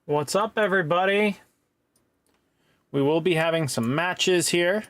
What's up, everybody? We will be having some matches here.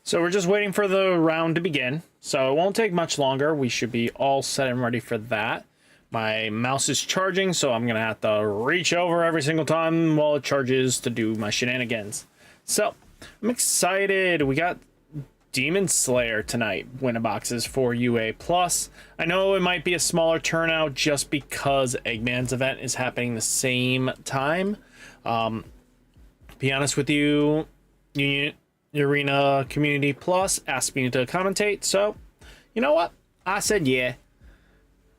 So we're just waiting for the round to begin. So it won't take much longer. We should be all set and ready for that. My mouse is charging, so I'm going to have to reach over every single time while it charges to do my shenanigans. So I'm excited. We got Demon Slayer tonight, win boxes for UA+. I know it might be a smaller turnout just because Eggman's event is happening the same time. Be honest with you, Arena Community Plus asked me to commentate, so you know what? I said yeah.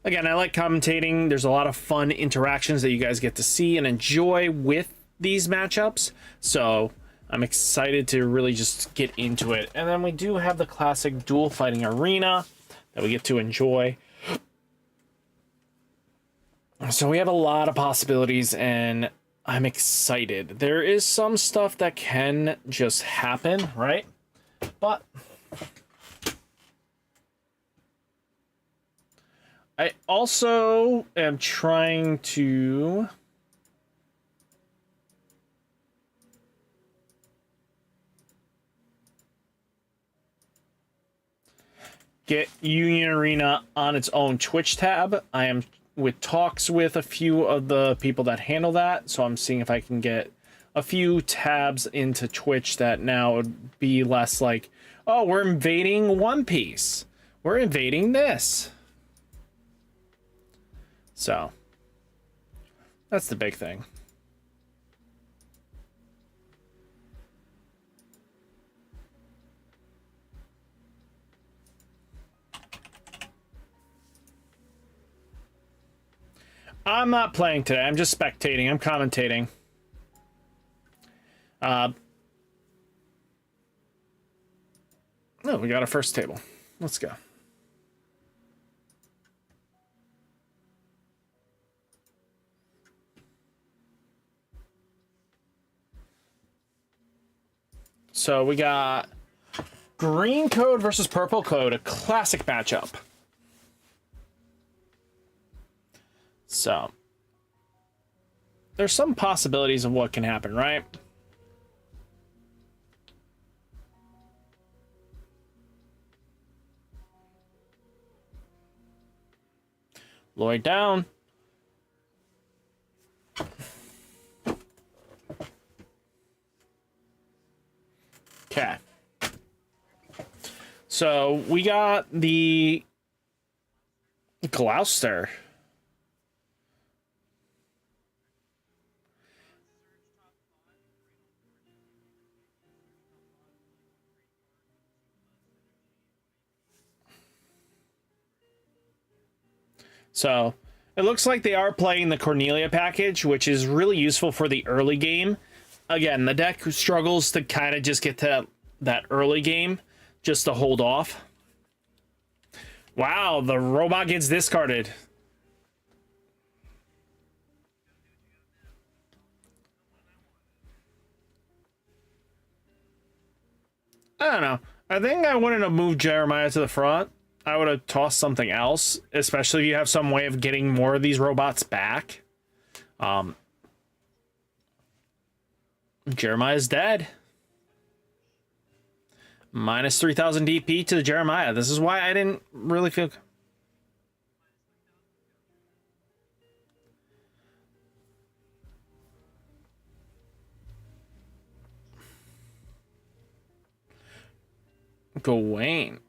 Again, I like commentating. There's a lot of fun interactions that you guys get to see and enjoy with these matchups, so I'm excited to really just get into it. And then we do have the classic dual fighting arena that we get to enjoy. So we have a lot of possibilities, and I'm excited. There is some stuff that can just happen, right? But I also am trying to get Union Arena on its own Twitch tab. I am with talks with a few of the people that handle that, so I'm seeing if I can get a few tabs into Twitch that now would be less like, oh, we're invading One Piece, we're invading this. So that's the big thing. I'm not playing today. I'm just spectating. I'm commentating. Oh, we got our first table. Let's go. So we got green code versus purple code, a classic matchup. So there's some possibilities of what can happen, right? Lloyd down. Okay. So we got the Gloucester. So it looks like they are playing the Cornelia package, which is really useful for the early game. Again, the deck struggles to kind of just get to that early game, just to hold off. Wow, the robot gets discarded. I don't know. I think I wouldn't have moved Jeremiah to the front. I would have tossed something else, especially if you have some way of getting more of these robots back. Jeremiah's dead. Minus 3,000 DP to the Jeremiah. This is why I didn't really feel... Gawain.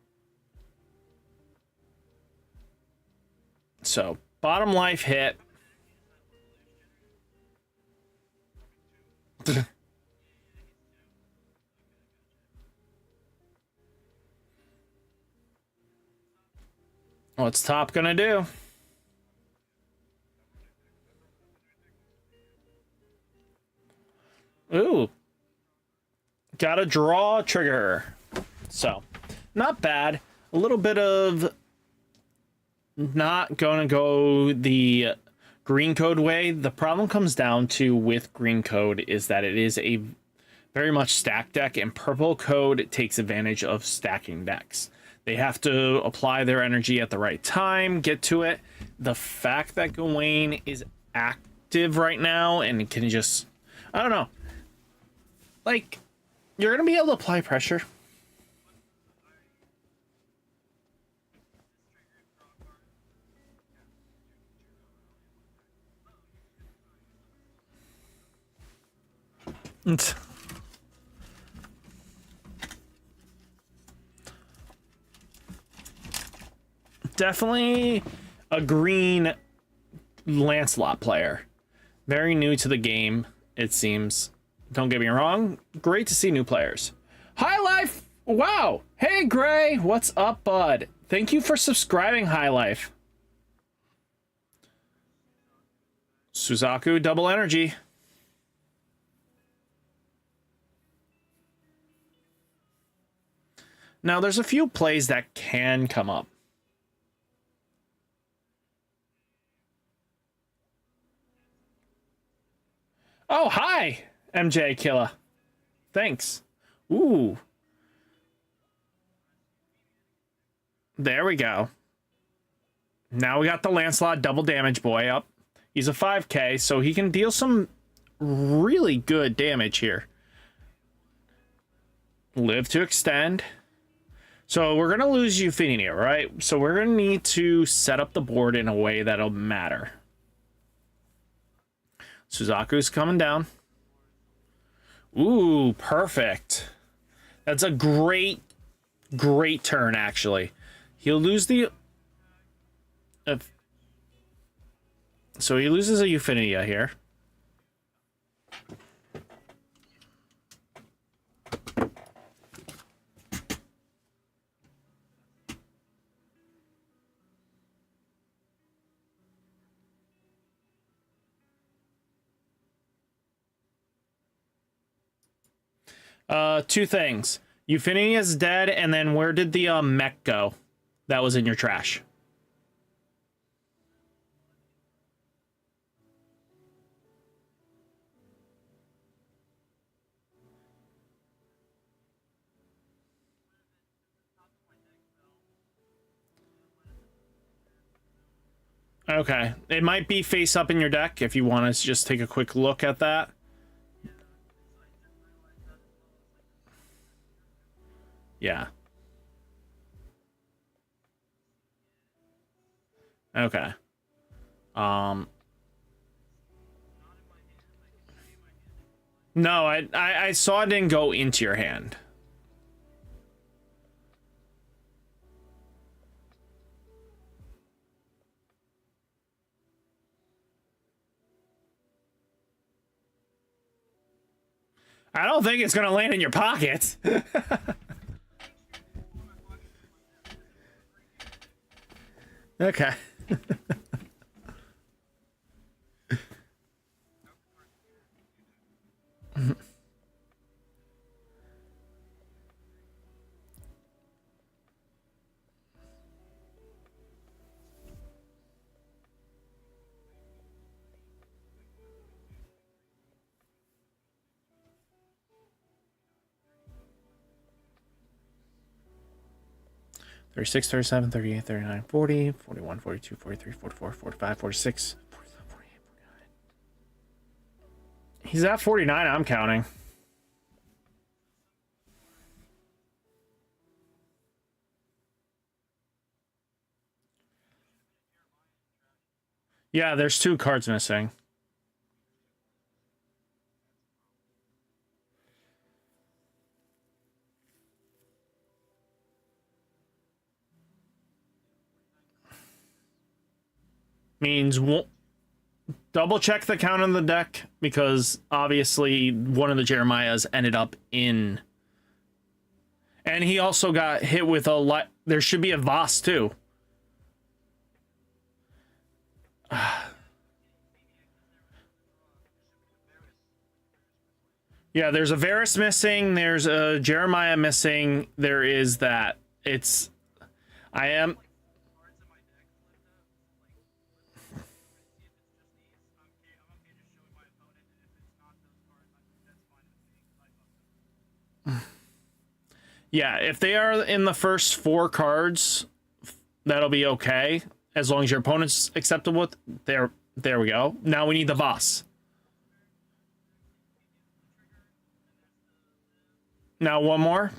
So, bottom life hit. What's top gonna do? Ooh. Gotta draw trigger. So, not bad. A little bit of not gonna go the green code way. The problem comes down to with green code is that it is a very much stacked deck, and purple code takes advantage of stacking decks. They have to apply their energy at the right time, get to it. The fact that Gawain is active right now and can just, I don't know, like, you're going to be able to apply pressure. Definitely a green Lancelot player. Very new to the game, it seems. Don't get me wrong. Great to see new players. High Life! Wow! Hey, Gray! What's up, bud? Thank you for subscribing, High Life. Suzaku, double energy. Now, there's a few plays that can come up. Oh, hi, MJ Killa. Thanks. Ooh. There we go. Now we got the Lancelot double damage boy up. He's a 5k, so he can deal some really good damage here. Live to extend. So we're going to lose Euphenia, right? So we're going to need to set up the board in a way that'll matter. Suzaku's coming down. Ooh, perfect. That's a great turn, actually. He'll lose the... so he loses a Euphenia here. Two things. Euphinia's dead, and then where did the mech go that was in your trash? Okay. It might be face up in your deck if you want to just take a quick look at that. Yeah. Okay. No, I saw it didn't go into your hand. I don't think it's gonna land in your pockets. Okay. 36, 37, 38, 39, 40, 41, 42, 43, 44, 45, 46, 47, 48, 49. He's at 49, I'm counting. Yeah, there's 2 cards missing. Means double check the count on the deck, because obviously one of the Jeremiahs ended up in. And he also got hit with a there should be a Voss too. Yeah, there's a Varus missing, there's a Jeremiah missing, there is that. I am. Yeah, if they are in the first 4 cards, that'll be okay. As long as your opponent's acceptable with. There we go. Now we need the Voss. Now one more.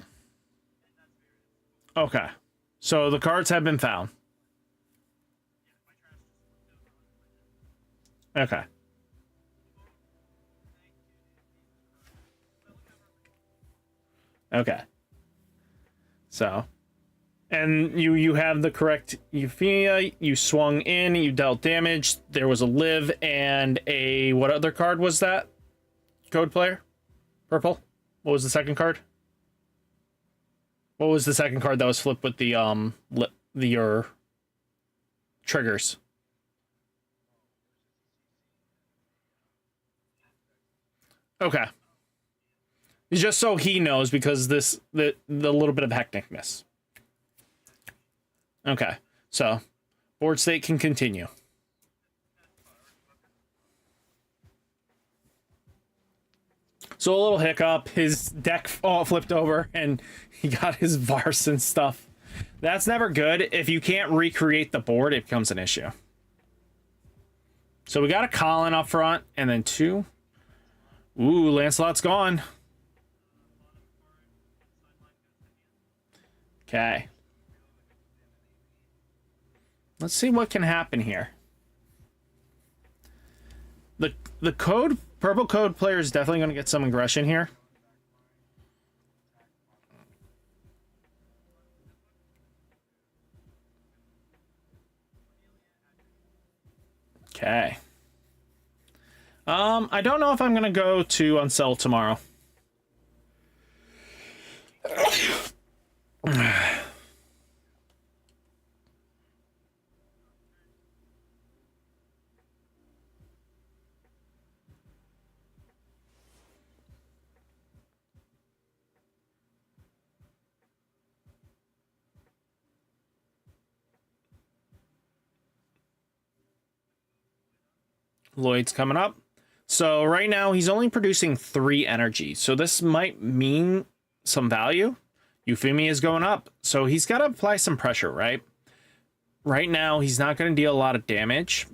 Okay. So the cards have been found. Okay. Okay. So, and you have the correct Euphemia. You swung in, you dealt damage. There was a live and a, what other card was that? Code player? Purple? What was the second card? What was the second card that was flipped with the your triggers? Okay. Just so he knows, because the little bit of hecticness. Okay. So board state can continue. So a little hiccup, his deck flipped over and he got his Vars and stuff. That's never good. If you can't recreate the board, it becomes an issue. So we got a Colin up front, and then 2. Ooh, Lancelot's gone. Okay. Let's see what can happen here. The purple code player is definitely going to get some aggression here. Okay. I don't know if I'm going to go to Unsell tomorrow. Lloyd's coming up. So right now he's only producing 3 energy. So this might mean some value. Euphemia is going up. So he's got to apply some pressure, right? Right now he's not going to deal a lot of damage.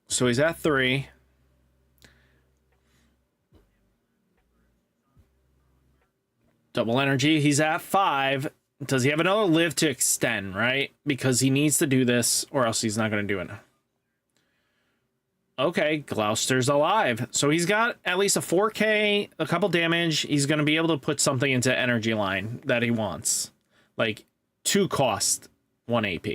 So he's at 3. Double energy. He's at 5. Does he have another live to extend, right? Because he needs to do this, or else he's not going to do it. Okay, Gloucester's alive. So he's got at least a 4K, a couple damage. He's going to be able to put something into energy line that he wants. Like 2 cost, 1 AP.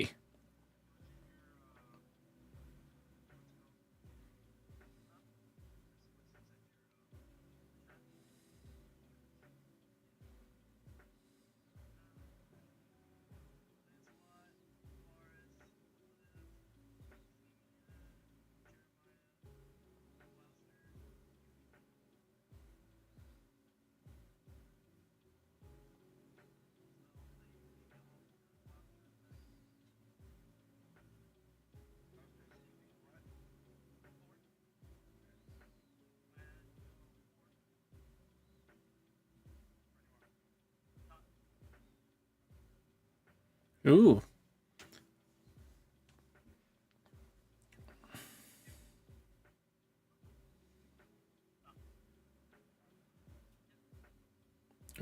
Ooh.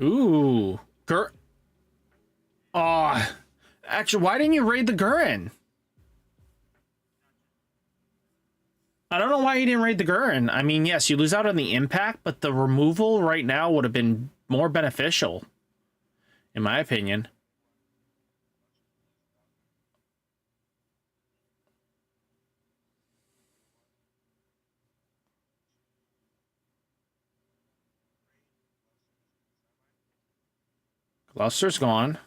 Ooh. Oh. Actually, why didn't you raid the Gurren? I don't know why you didn't raid the Gurren. I mean, yes, you lose out on the impact, but the removal right now would have been more beneficial, in my opinion. Gloucester's gone.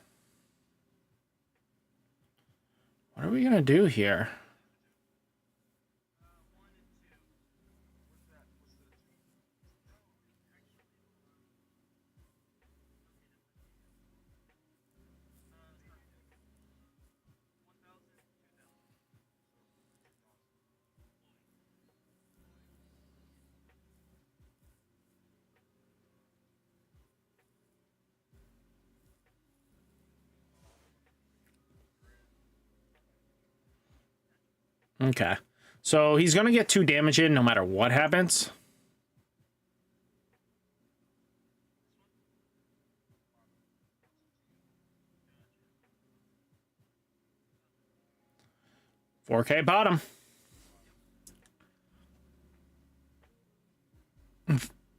What are we gonna do here? Okay. So he's gonna get 2 damage in no matter what happens. $4K bottom.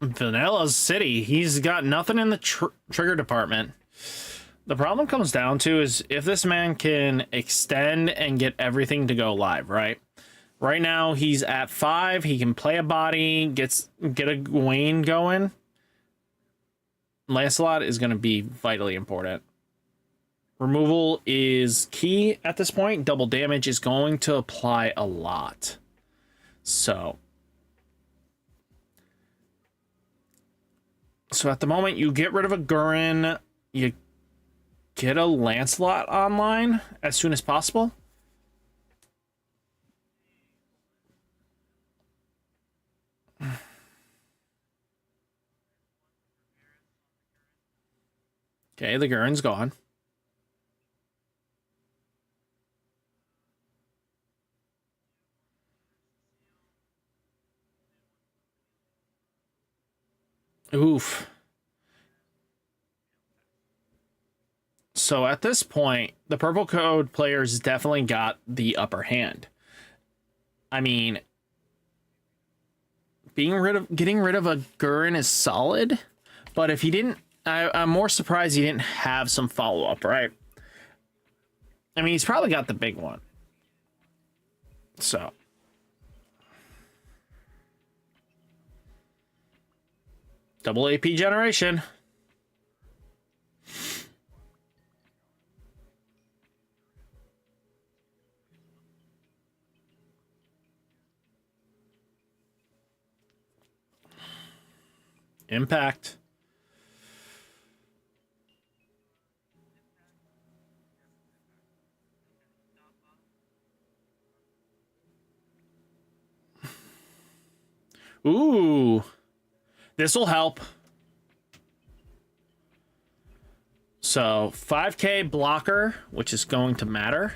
Vanilla City. He's got nothing in the trigger department. The problem comes down to is if this man can extend and get everything to go live, right? Right now he's at 5. He can play a body, get a Gawain going. Lancelot is going to be vitally important. Removal is key at this point. Double damage is going to apply a lot. So at the moment, you get rid of a Gurren, you get a Lancelot online as soon as possible. Okay, the Gurren's gone. Oof. So at this point, the purple code players definitely got the upper hand. I mean, getting rid of a Gurren is solid, but if he didn't, I'm more surprised he didn't have some follow-up, right? I mean, he's probably got the big one. So. Double AP generation. Impact. Ooh. This will help. So 5K blocker, which is going to matter.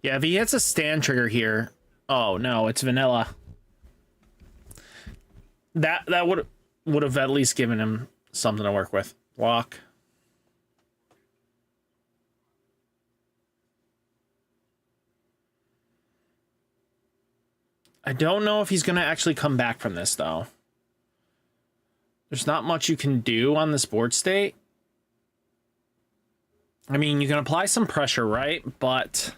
Yeah, if he hits a stand trigger here, oh no, it's vanilla. That would have at least given him something to work with. Block. I don't know if he's going to actually come back from this, though. There's not much you can do on this board state. I mean, you can apply some pressure, right? But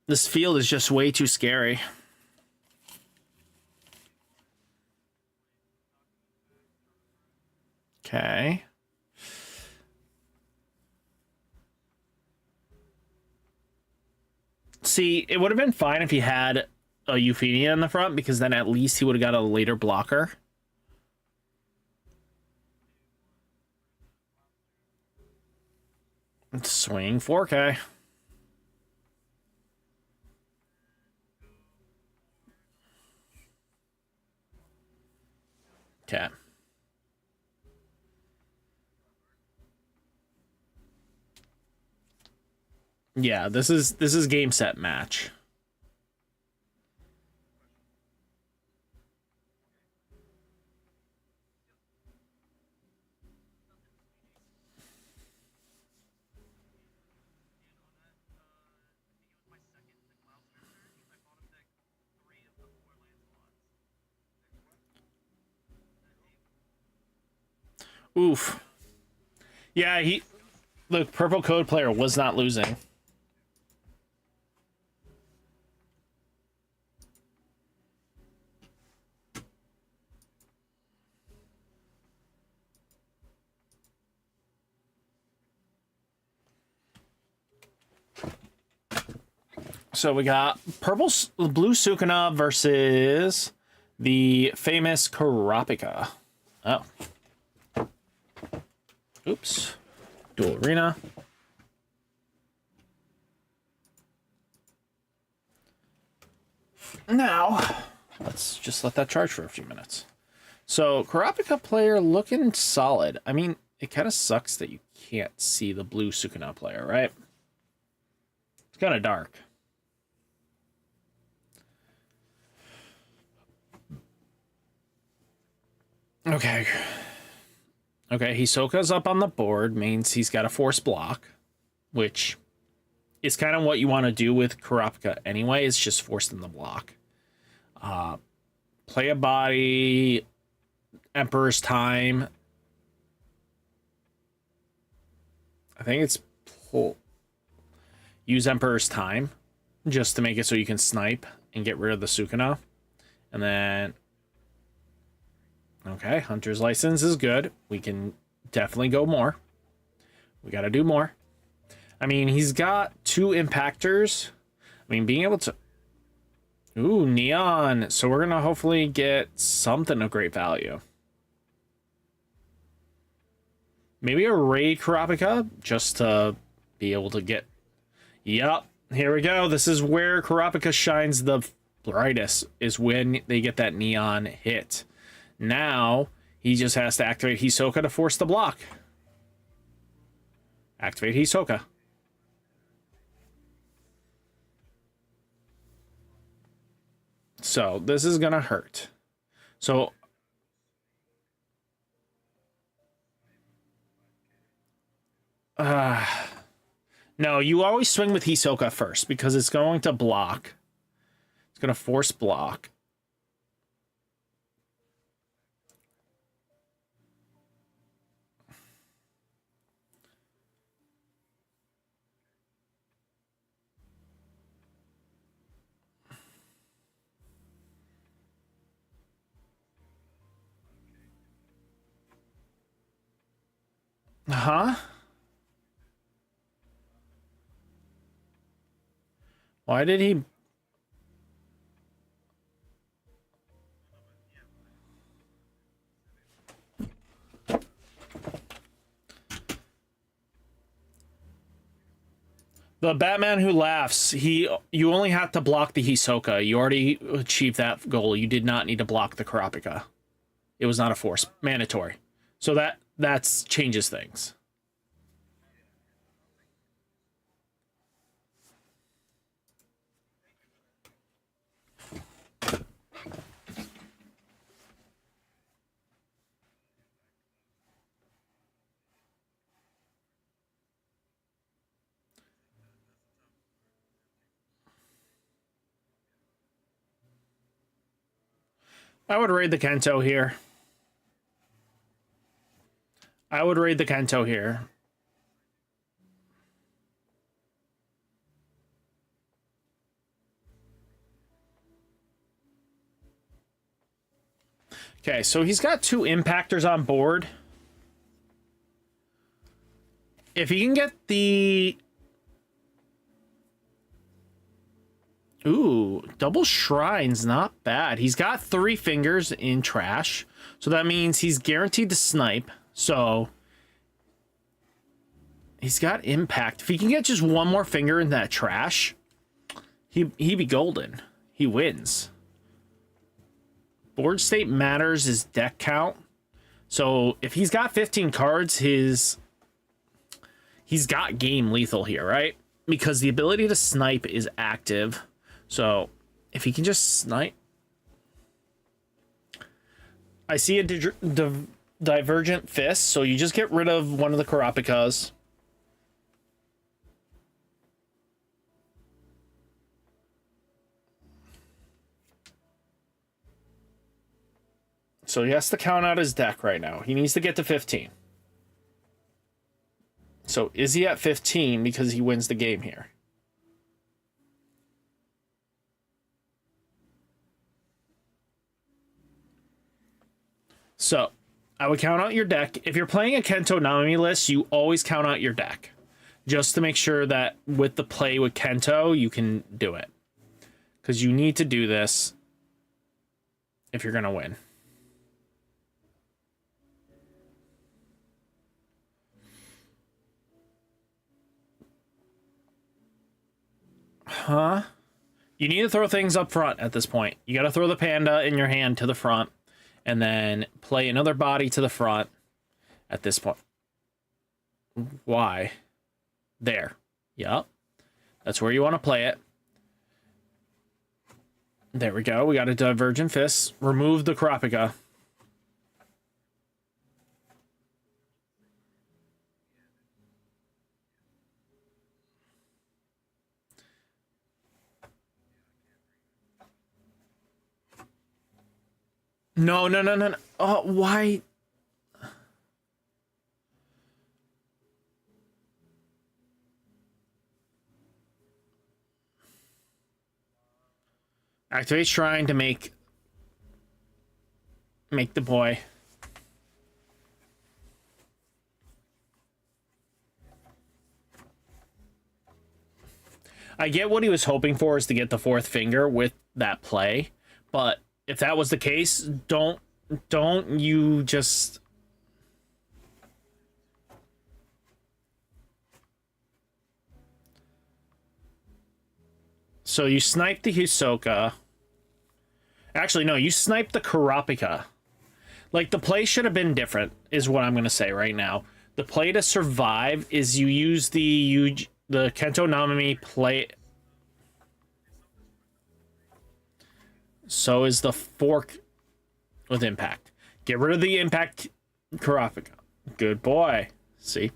this field is just way too scary. Okay. See, it would have been fine if he had a Euphemia in the front, because then at least he would have got a later blocker. Swing 4K. Okay. Yeah, this is game set match. Oof. Yeah, The purple code player was not losing. So we got blue Sukuna versus the famous Kurapika. Oh. Oops. Dual arena. Now, let's just let that charge for a few minutes. So, Kurapika player looking solid. I mean, it kind of sucks that you can't see the blue Sukuna player, right? It's kind of dark. Okay. Okay, Hisoka's up on the board, means he's got a force block, which is kind of what you want to do with Kurapika anyway, it's just force in the block. Play a body, Emperor's Time. I think it's use Emperor's Time just to make it so you can snipe and get rid of the Sukuna. And then okay, Hunter's License is good. We can definitely go more. We got to do more. I mean, he's got 2 impactors. I mean, being able to... Ooh, Neon. So we're going to hopefully get something of great value. Maybe a Raid Kurapika, just to be able to get... Yup, here we go. This is where Kurapika shines the brightest, is when they get that Neon hit. Now, he just has to activate Hisoka to force the block. Activate Hisoka. So, this is going to hurt. So, no, you always swing with Hisoka first because it's going to block. It's going to force block. Huh? Why did he... The Batman Who Laughs, you only have to block the Hisoka. You already achieved that goal. You did not need to block the Kurapika. It was not a force. Mandatory. So that's changes things. I would raid the Kento here. I would raid the Kento here. Okay, so he's got 2 impactors on board. If he can get the... Ooh, double shrine's not bad. He's got 3 fingers in trash. So that means he's guaranteed to snipe. So he's got impact. If he can get just 1 more finger in that trash, he'd be golden. He wins. Board state matters his deck count. So if he's got 15 cards, he's got game lethal here, right? Because the ability to snipe is active. So if he can just snipe. I see a divergent fist, so you just get rid of one of the Kurapikas. So he has to count out his deck right now. He needs to get to 15. So is he at 15 because he wins the game here? So I would count out your deck. If you're playing a Kento Nanami list, you always count out your deck. Just to make sure that with the play with Kento, you can do it. Because you need to do this if you're going to win. Huh? You need to throw things up front at this point. You got to throw the panda in your hand to the front. And then play another body to the front at this point. Why? There. Yep. That's where you want to play it. There we go. We got a Divergent Fist. Remove the Kurapika. No. Oh, why? Activate Shrine to make the boy. I get what he was hoping for is to get the fourth finger with that play, but if that was the case, don't you just... So you sniped the Hisoka. Actually, no, you sniped the Kurapika. Like, the play should have been different, is what I'm going to say right now. The play to survive is you use the Kento Nanami play... So is the fork with impact. Get rid of the impact Kurapika. Good boy. See?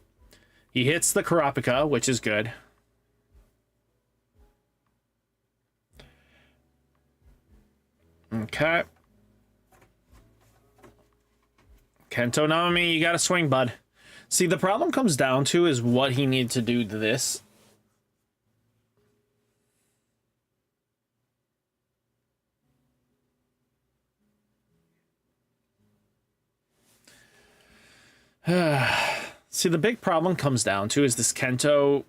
He hits the Kurapika, which is good. Okay. Kento Nanami, you gotta swing, bud. See, the problem comes down to is what he needs to do to this. See, the big problem comes down to is this Kento...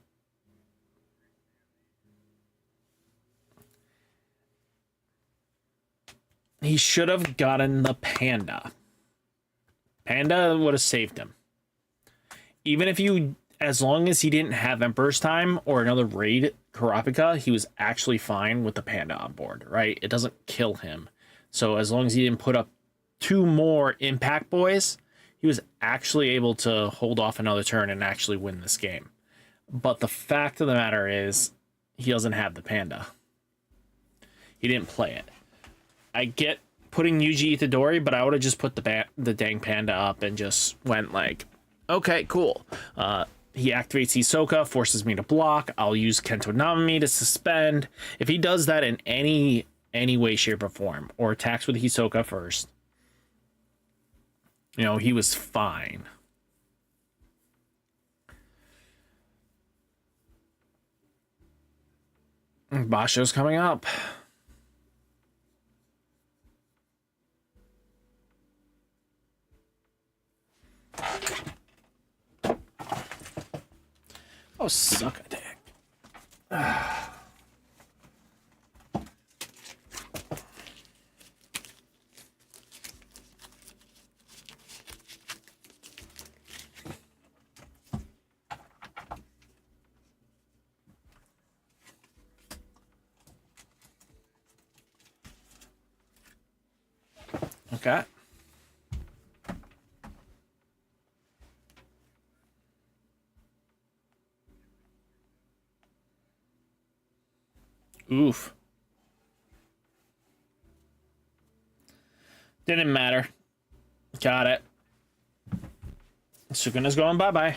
He should have gotten the panda. Panda would have saved him. Even if you... As long as he didn't have Emperor's Time or another raid Kurapika, he was actually fine with the panda on board, right? It doesn't kill him. So as long as he didn't put up 2 more impact boys... He was actually able to hold off another turn and actually win this game. But the fact of the matter is, he doesn't have the panda. He didn't play it. I get putting Yuji Itadori, but I would have just put the dang panda up and just went like, okay, cool. He activates Hisoka, forces me to block. I'll use Kento Nanami to suspend. If he does that in any way, shape, or form, or attacks with Hisoka first, you know, he was fine. Basho's coming up. Oh, suck a dick. Okay. Oof. Didn't matter. Got it. Sukuna's going bye-bye.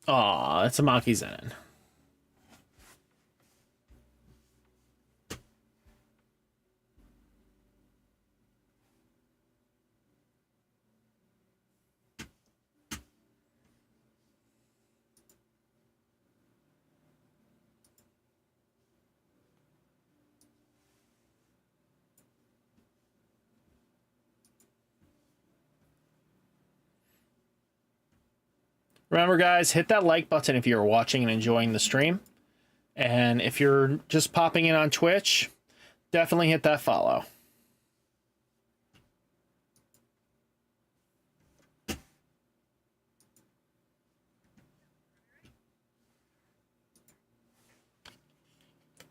Aw, it's a Maki Zenin. Remember, guys, hit that like button if you're watching and enjoying the stream. And if you're just popping in on Twitch, definitely hit that follow.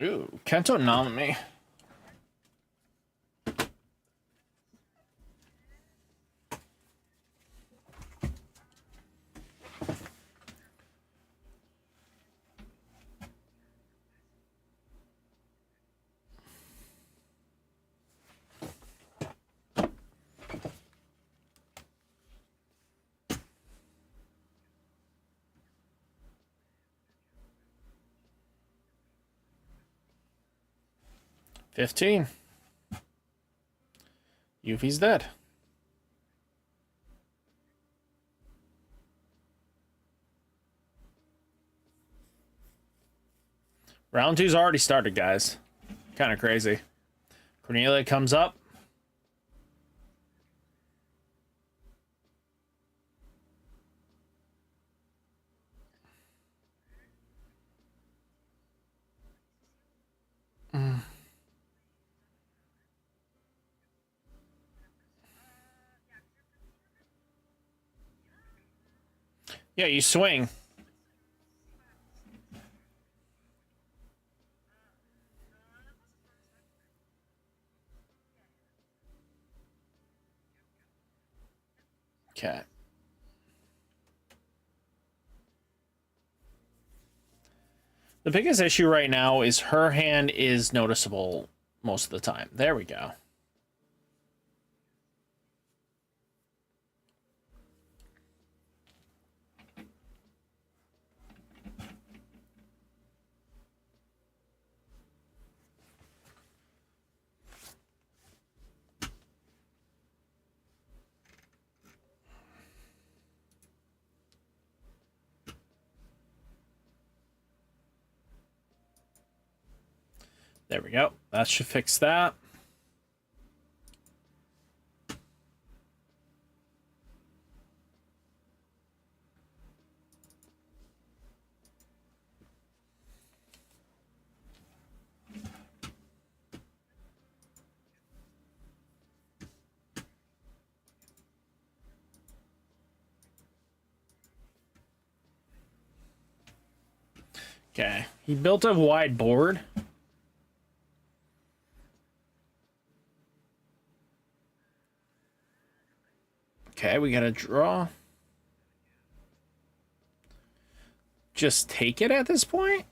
Ooh, Kento Nanami. $15. Yuffie's dead. Round 2's already started, guys. Kind of crazy. Cornelia comes up. Yeah, you swing. Okay. The biggest issue right now is her hand is noticeable most of the time. There we go. There we go. That should fix that. Okay. He built a wide board. Okay, we gotta draw. Just take it at this point?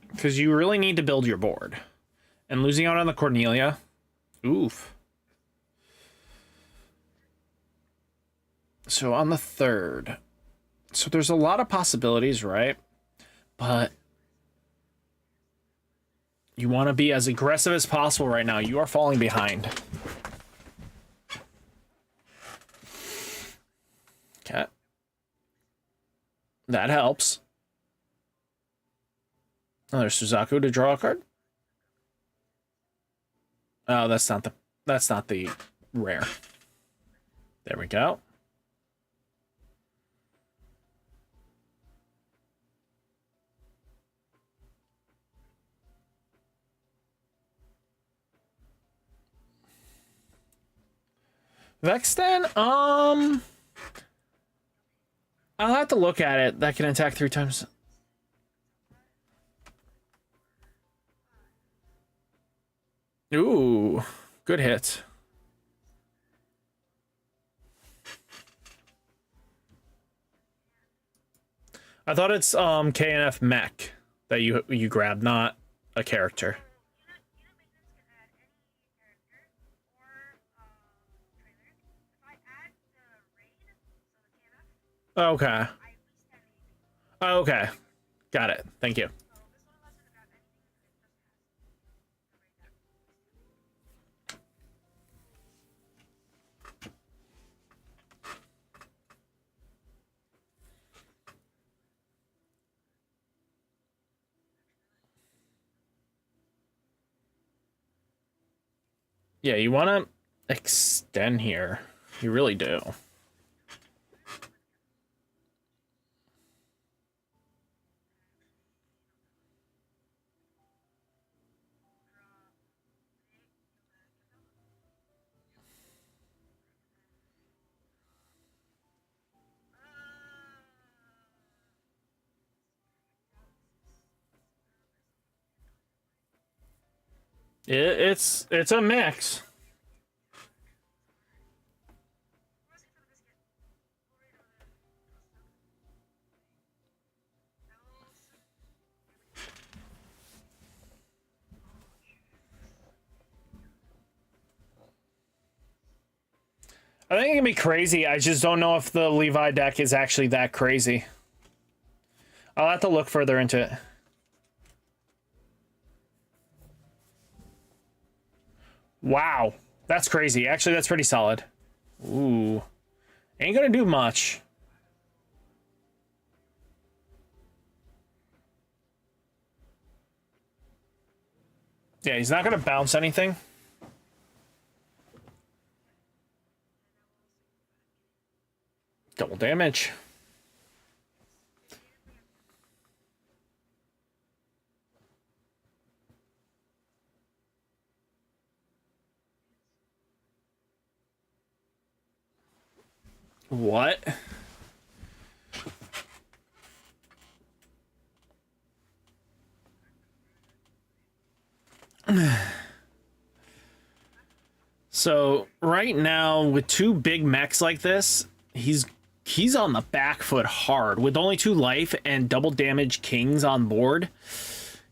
Because you really need to build your board. And losing out on the Cornelia. Oof. So on the 3rd. So there's a lot of possibilities, right? But you want to be as aggressive as possible right now. You are falling behind. Okay. That helps. Oh, there's Suzaku to draw a card. Oh, that's not the rare. There we go. Vexten, I'll have to look at it. That can attack 3 times. Ooh, good hit. I thought it's KNF mech that you grab, not a character. Okay. Okay. Got it. Thank you. Yeah, you want to extend here. You really do. It's a mix. I think it can be crazy. I just don't know if the Levi deck is actually that crazy. I'll have to look further into it. Wow. That's crazy. Actually, that's pretty solid. Ooh. Ain't gonna do much. Yeah, he's not gonna bounce anything. Double damage. What? So right now, with two big mechs like this, he's on the back foot hard. With only 2 life and double damage kings on board,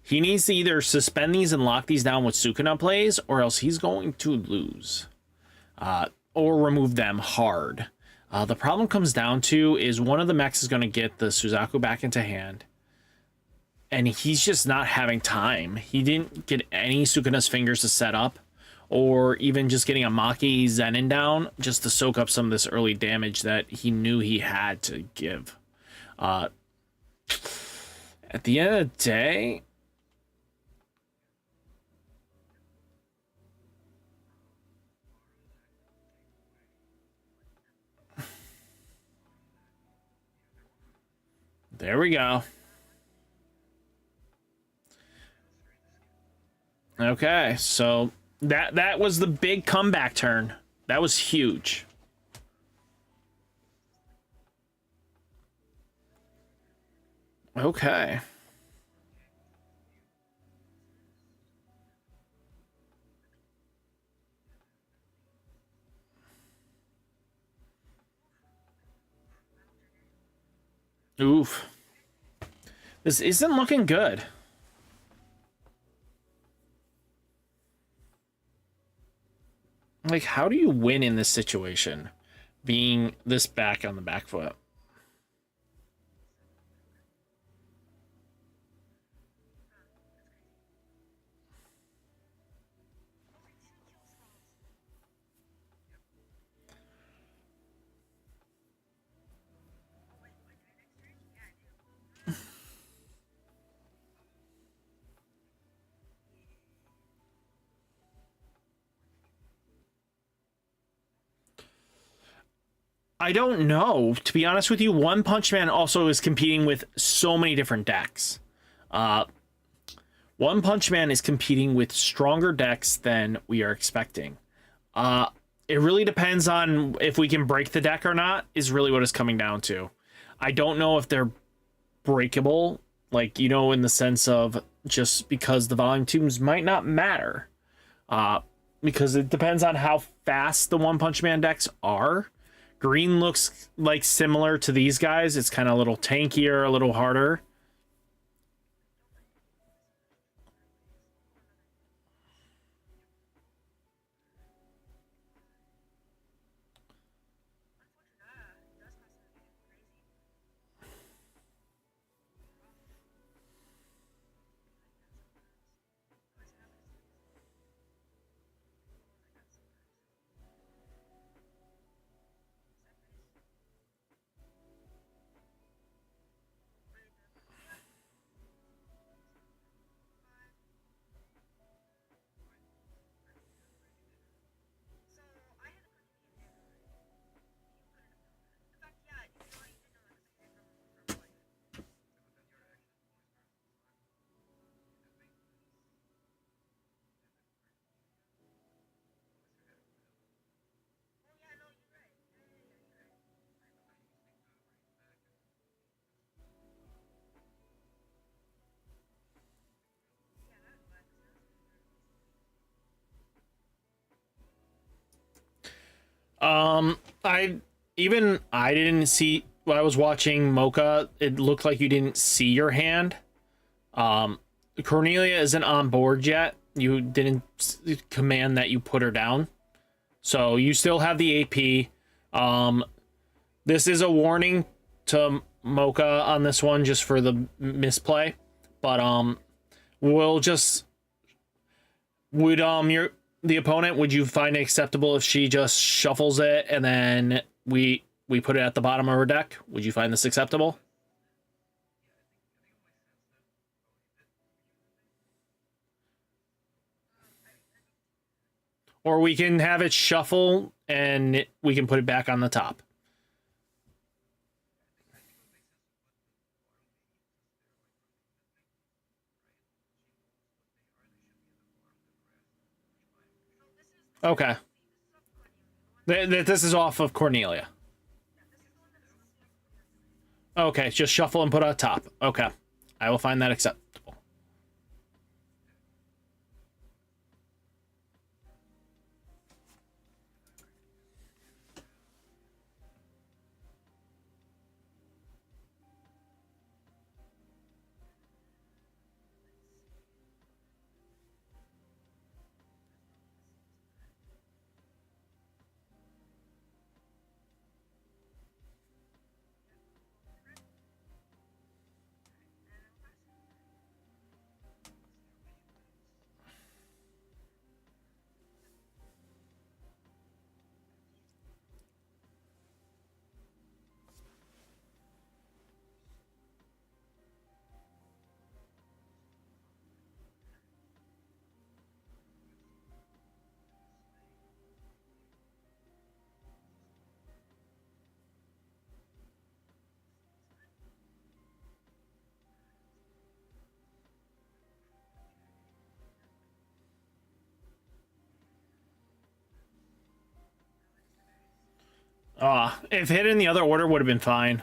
he needs to either suspend these and lock these down with Sukuna plays, or else he's going to lose. Or remove them hard. The problem comes down to is one of the mechs is going to get the Suzaku back into hand. And he's just not having time. He didn't get any Sukuna's fingers to set up, or even just getting a Maki Zenin down just to soak up some of this early damage that he knew he had to give. At the end of the day, there we go. Okay, so that was the big comeback turn. That was huge. Okay. Oof. This isn't looking good. Like, how do you win in this situation? Being this back on the back foot. I don't know. To be honest with you, One Punch Man also is competing with so many different decks. One Punch Man is competing with stronger decks than we are expecting. It really depends on if we can break the deck or not, is really what it's coming down to. I don't know if they're breakable, like, you know, in the sense of just because the volume tunes might not matter. Because it depends on how fast the One Punch Man decks are. Green looks like similar to these guys. It's kind of a little tankier, a little harder. I I didn't see when I was watching Mocha. It looked like you didn't see your hand. Cornelia isn't on board yet. You didn't command that you put her down, so you still have the AP. This is a warning to Mocha on this one, just for the misplay. But we'll just the opponent, would you find it acceptable if she just shuffles it and then we put it at the bottom of her deck? Would you find this acceptable? Or we can have it shuffle and we can put it back on the top. Okay. This is off of Cornelia. Okay, just shuffle and put on top. Okay. I will find that acceptable. If hit in the other order would have been fine.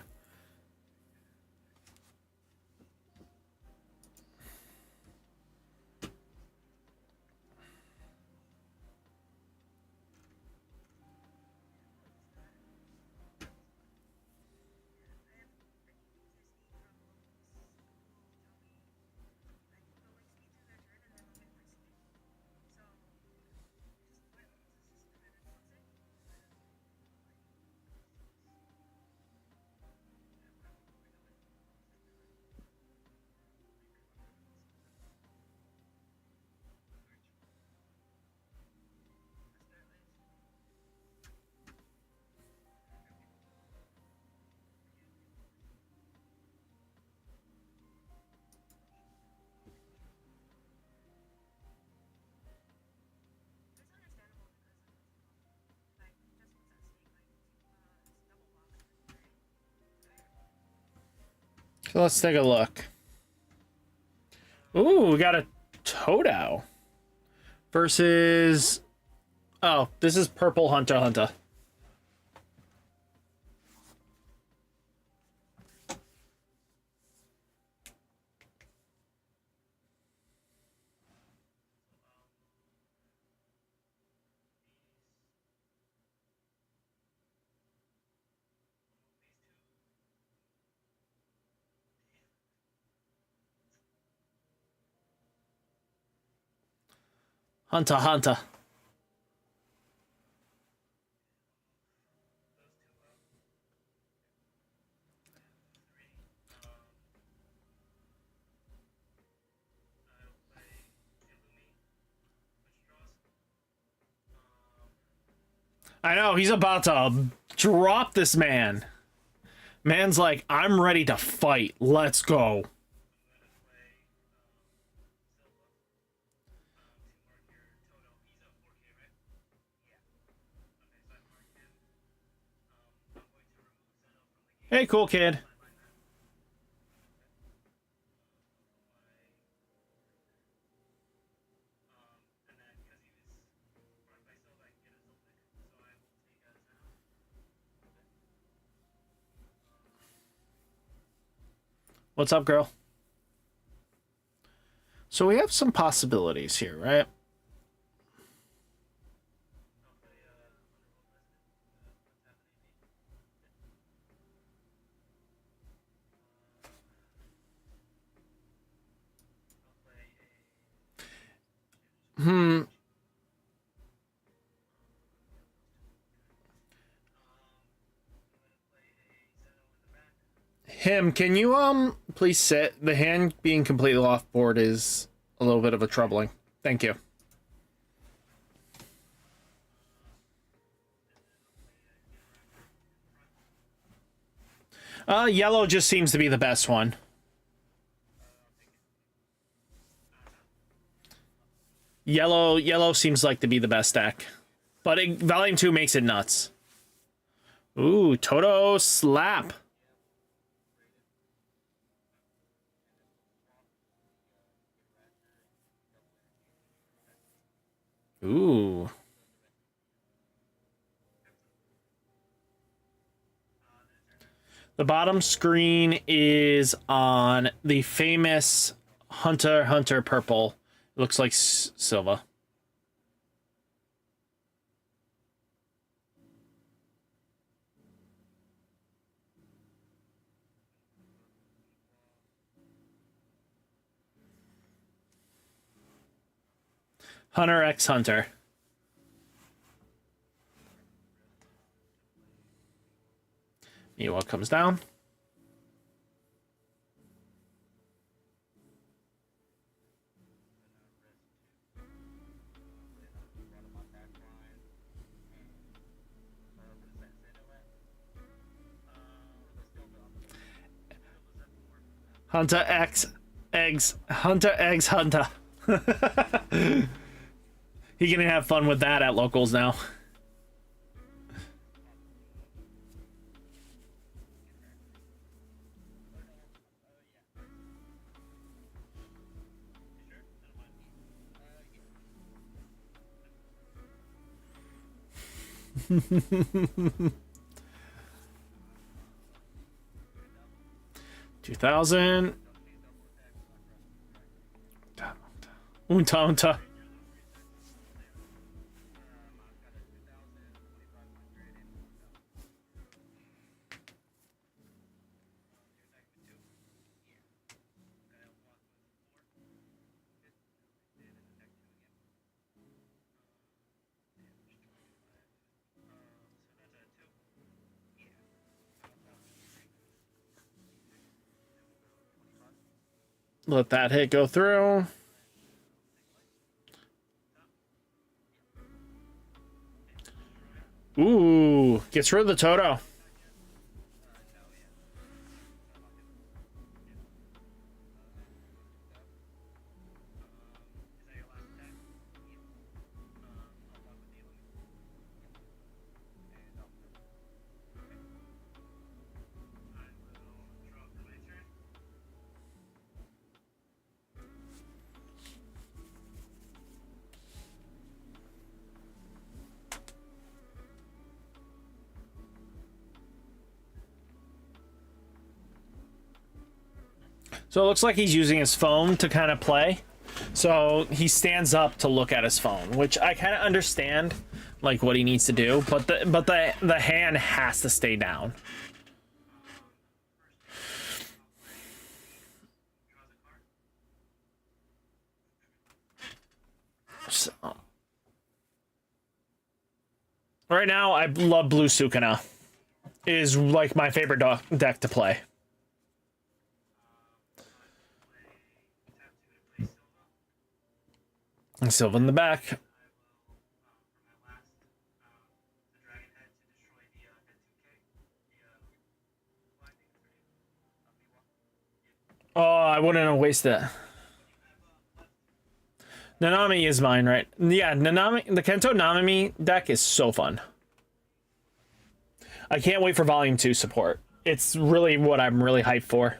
So let's take a look. Ooh, we got a Totao versus... Oh, this is Purple Hunter Hunter. Hunter Hunter. I know, he's about to drop this man. Man's like, I'm ready to fight. Let's go. Hey, cool kid. What's up, girl? So we have some possibilities here, right? Him, can you please sit? The hand being completely off board is a little bit of a troubling. Thank you. Yellow just seems to be the best one. Yellow seems like to be the best deck. But Volume 2 makes it nuts. Ooh, Toto slap. Ooh. The bottom screen is on the famous Hunter x Hunter purple. It looks like Silva. Hunter x Hunter. Miwa comes down. Hunter X eggs. Hunter eggs Hunter. He can have fun with that at locals now. $2,000. Unta. Let that hit go through. Ooh, gets rid of the Toto. So it looks like he's using his phone to kind of play. So he stands up to look at his phone, which I kind of understand, like what he needs to do, but the hand has to stay down. So, right now, I love Blue Sukuna. It is like my favorite deck to play. And Silva in the back. Oh, I wouldn't have wasted it. Nanami is mine, right? Yeah, Nanami, the Kento Nanami deck is so fun. I can't wait for Volume 2 support. It's really what I'm really hyped for.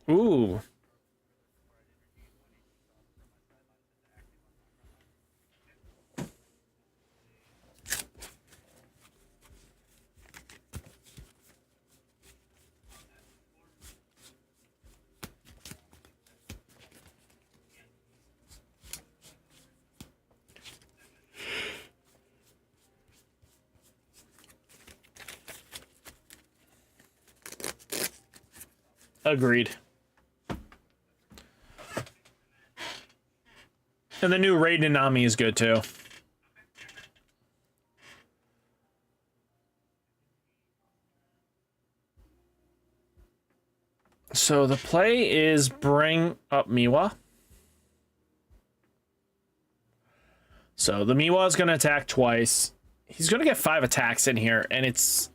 Ooh. Agreed. And the new RideMyAvatar is good too. So the play is bring up Miwa. So the Miwa is going to attack twice. He's going to get 5 attacks in here, and it's...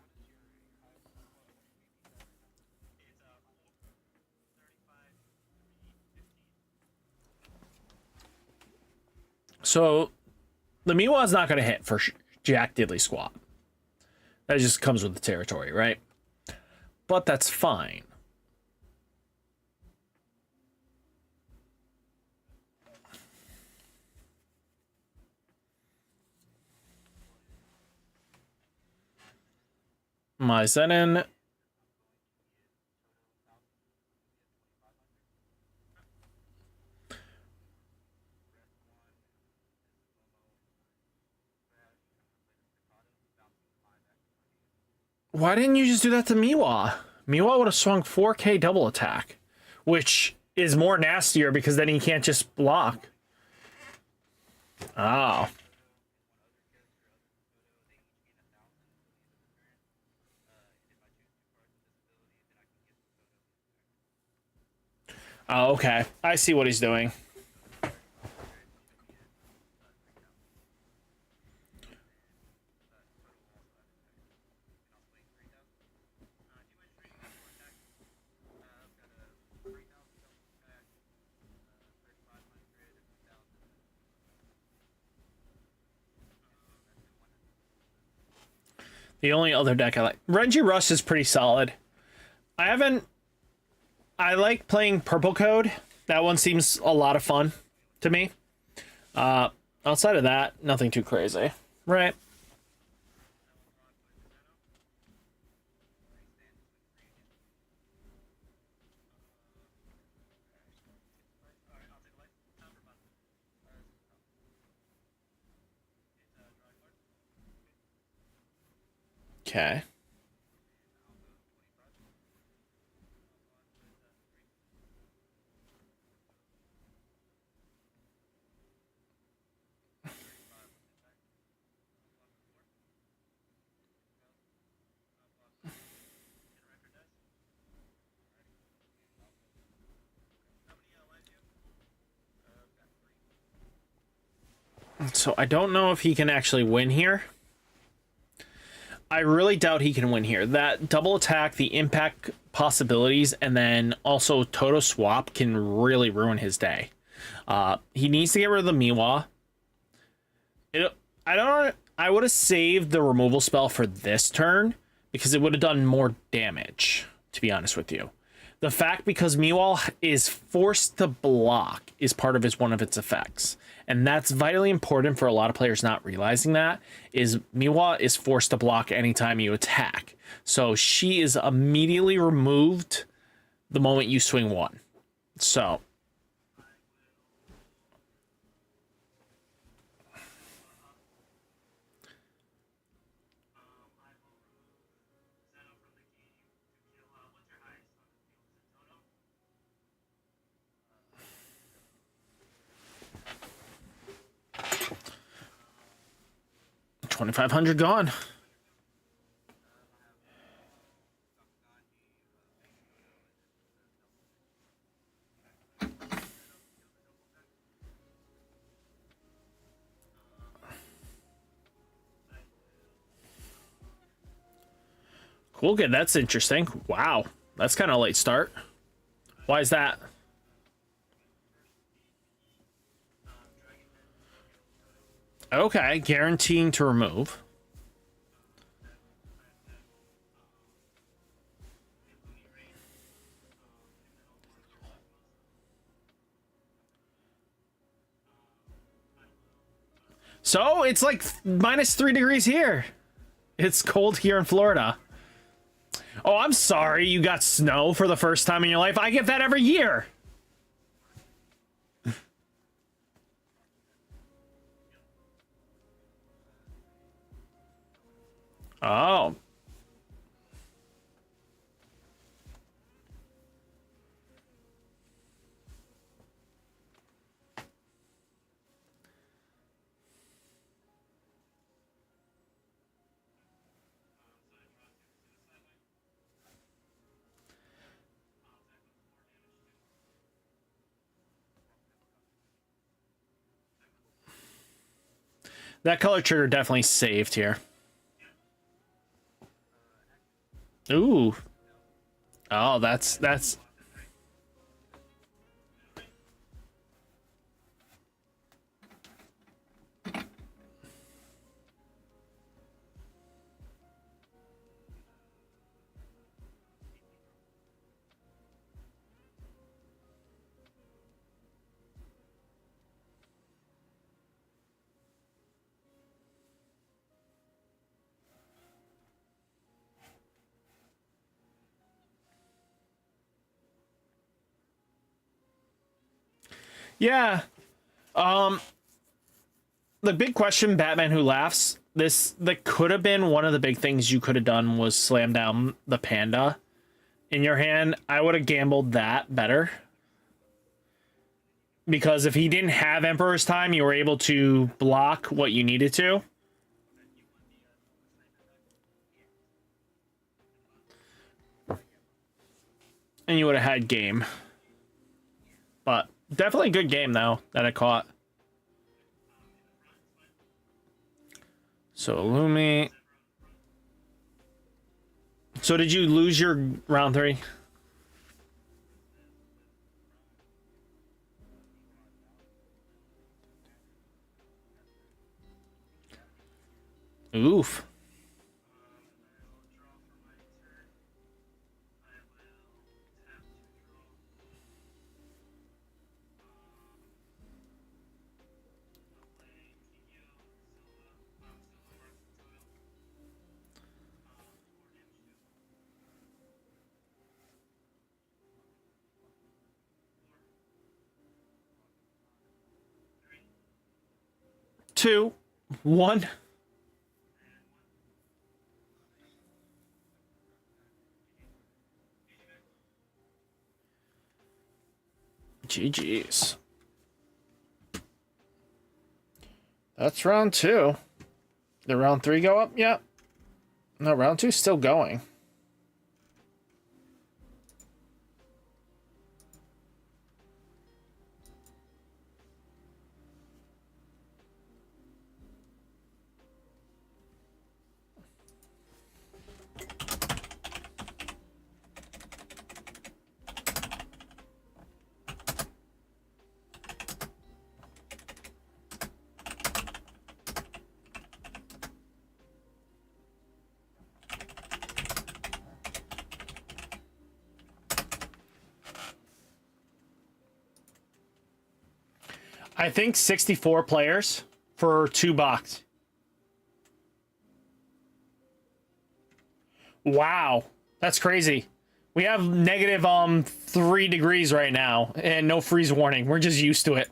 So the Miwa is not going to hit for Jack Diddley Squat. That just comes with the territory, right? But that's fine. My Zenin. Why didn't you just do that to Miwa? Miwa would have swung 4K double attack, which is more nastier because then he can't just block. Oh. Oh, okay. I see what he's doing. The only other deck I like... Renji Rush is pretty solid. I like playing Purple Code. That one seems a lot of fun to me. Outside of that, nothing too crazy. Right. Okay. So I don't know if he can actually win here. I really doubt he can win here. That double attack, the impact possibilities, and then also Toto swap can really ruin his day. He needs to get rid of the Miwa. I would have saved the removal spell for this turn because it would have done more damage, to be honest with you. The fact because Miwa is forced to block is part of one of its effects. And that's vitally important for a lot of players not realizing that, is Miwa is forced to block anytime you attack. So she is immediately removed the moment you swing one. So... $2,500 gone. Cool, good. That's interesting. Wow. That's kind of a late start. Why is that? Okay, guaranteeing to remove. So it's like -3 degrees here. It's cold here in Florida. Oh, I'm sorry you got snow for the first time in your life. I get that every year. Oh. That color trigger definitely saved here. Ooh. Oh, that's... Yeah. The big question, Batman Who Laughs, that could have been one of the big things you could have done was slam down the panda in your hand. I would have gambled that better. Because if he didn't have Emperor's Time, you were able to block what you needed to. And you would have had game. But definitely a good game, though, that I caught. So, Lumi. So, did you lose your round 3? Oof. Two, one. GG's. That's round 2. Did round 3 go up? Yeah. No, round 2's still going. I think 64 players for 2 box. Wow, that's crazy. We have negative 3 degrees right now and no freeze warning. We're just used to it.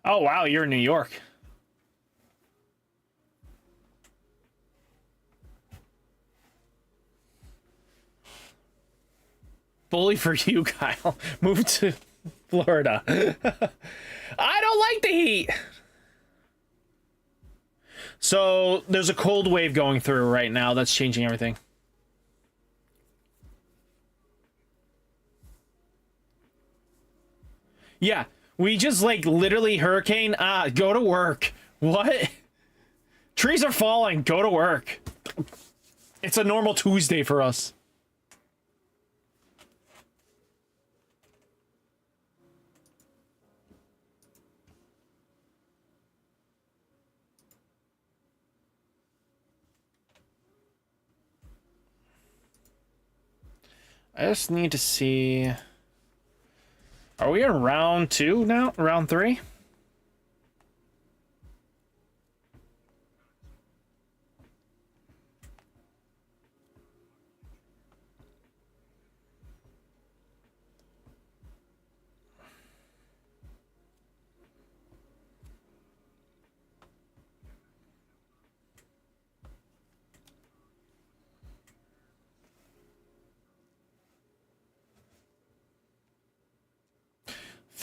Oh, wow, you're in New York. Bully for you, Kyle. Move to Florida. I don't like the heat. So there's a cold wave going through right now that's changing everything. Yeah, we just like literally hurricane. Go to work. What? Trees are falling. Go to work. It's a normal Tuesday for us. I just need to see. Are we in round 2 now? Round 3?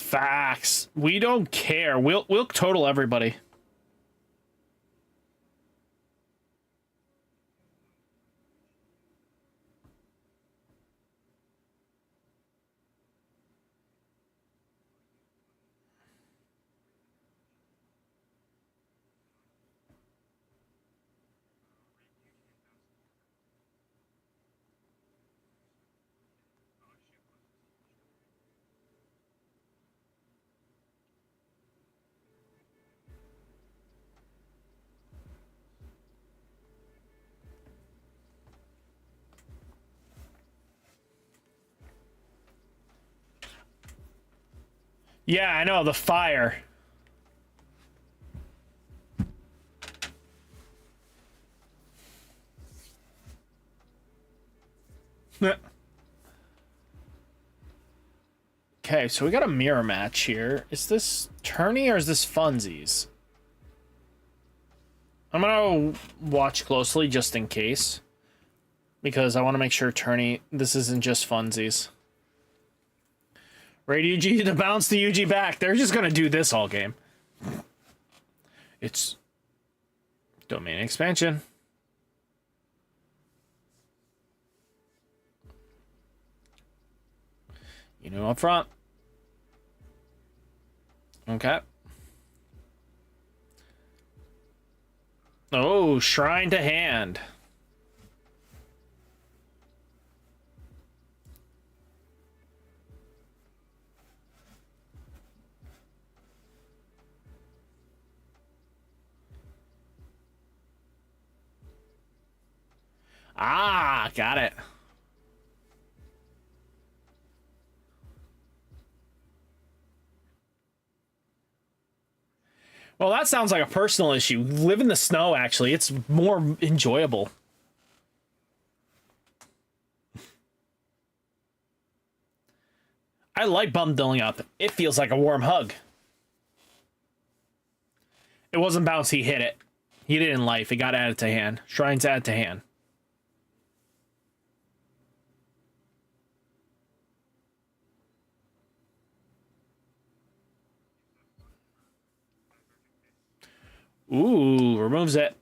Facts. We don't care. We'll total everybody. Yeah, I know, the fire. Okay, so we got a mirror match here. Is this tourney or is this funsies? I'm gonna watch closely just in case. Because I want to make sure tourney, this isn't just funsies. Raid UG to bounce the UG back. They're just gonna do this all game. It's domain expansion. You know, up front. Okay. Oh, shrine to hand. Ah, got it. Well, that sounds like a personal issue. Live in the snow, actually. It's more enjoyable. I like bundling up. It feels like a warm hug. It wasn't bounce, he hit it. He hit it in life. It got added to hand. Shrines added to hand. Ooh, removes it.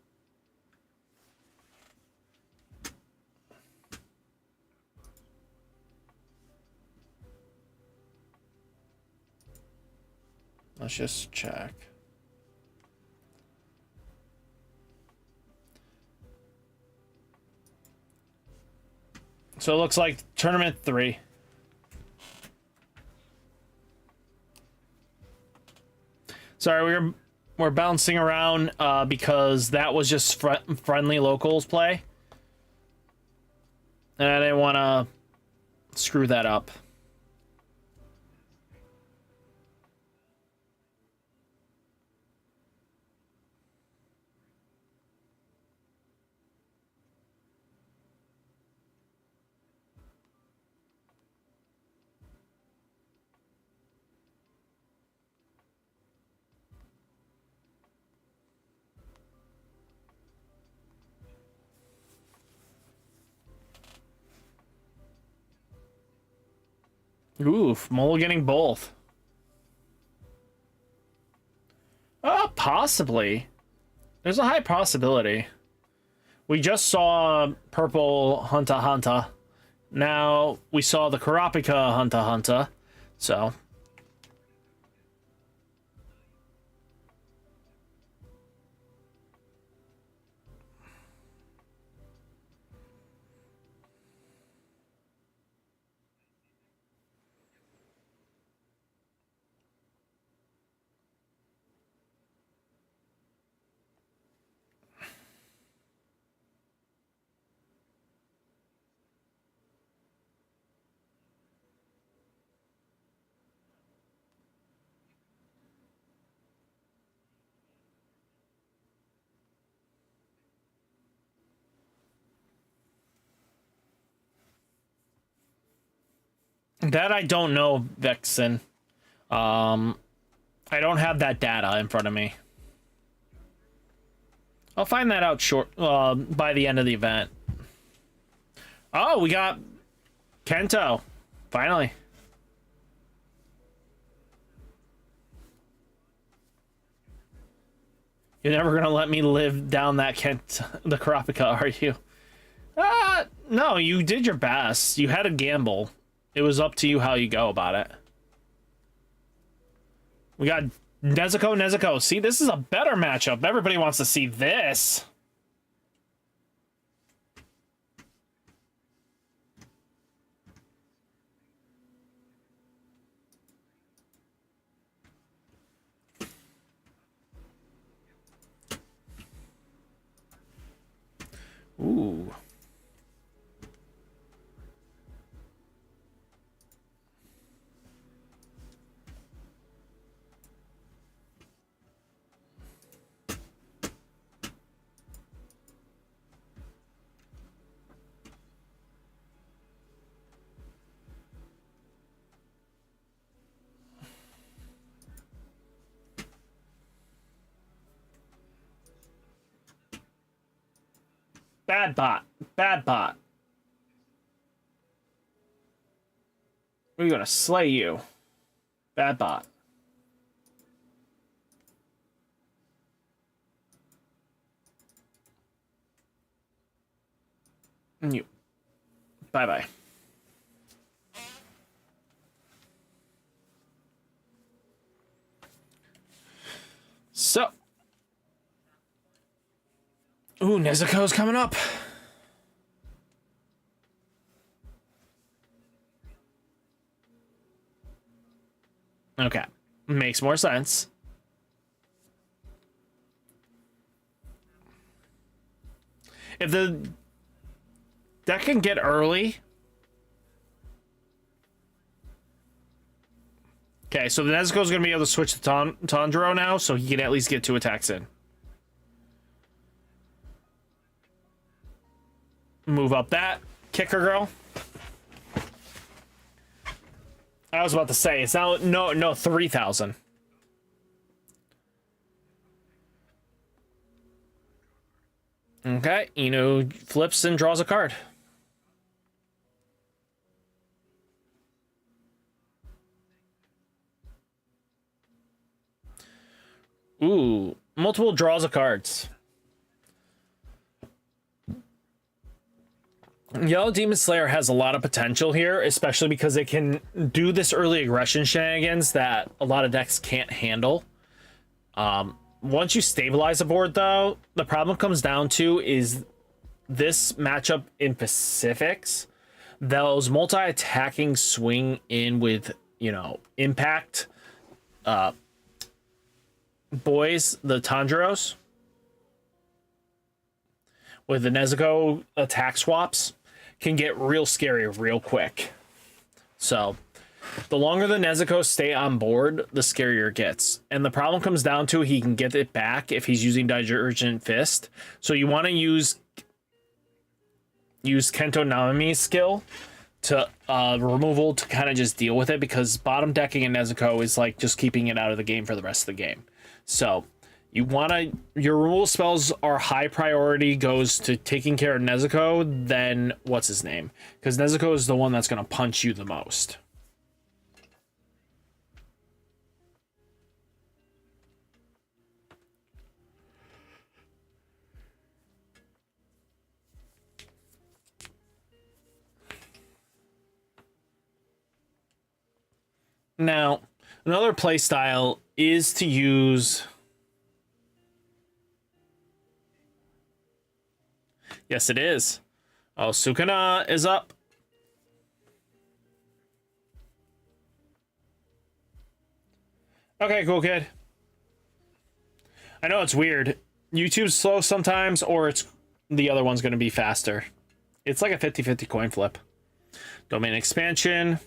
Let's just check. So it looks like tournament 3. Sorry, we're bouncing around because that was just friendly locals play. And I didn't want to screw that up. Oof, mulliganing both. Possibly. There's a high possibility. We just saw purple Hunter Hunter. Now we saw the Kurapika Hunter Hunter. So. That I don't know, Vexen. I don't have that data in front of me. I'll find that out by the end of the event. Oh, we got Kento. Finally. You're never gonna let me live down that the Karapika, are you? No, you did your best. You had a gamble. It was up to you how you go about it. We got Nezuko. See, this is a better matchup. Everybody wants to see this. Ooh. Bad bot. Bad bot. We're gonna slay you. Bad bot. And you. Bye-bye. So. Ooh, Nezuko's coming up. Okay. Makes more sense. If the deck can get early. Okay, so the Nezuko's going to be able to switch to Tanjiro now, so he can at least get 2 attacks in. Move up that. Kicker girl. I was about to say, it's now, no, 3,000. Okay, Inu flips and draws a card. Ooh, multiple draws of cards. Yellow Demon Slayer has a lot of potential here, especially because it can do this early aggression shenanigans that a lot of decks can't handle. Once you stabilize a board, though, the problem comes down to is this matchup in Pacifics. Those multi-attacking swing in with, you know, impact boys, the Tanjiros, with the Nezuko attack swaps, can get real scary real quick. So the longer the Nezuko stay on board, the scarier it gets. And the problem comes down to he can get it back if he's using Divergent Fist. So you want to use Kento Nanami's skill to removal to kind of just deal with it, because bottom decking a Nezuko is like just keeping it out of the game for the rest of the game. So you want to, your removal spells are high priority, goes to taking care of Nezuko, then what's his name? Because Nezuko is the one that's going to punch you the most. Now, another playstyle is to use... Yes, it is. Oh, Sukuna is up. Okay, cool, kid. I know it's weird. YouTube's slow sometimes, or it's the other one's going to be faster. It's like a 50-50 coin flip. Domain expansion.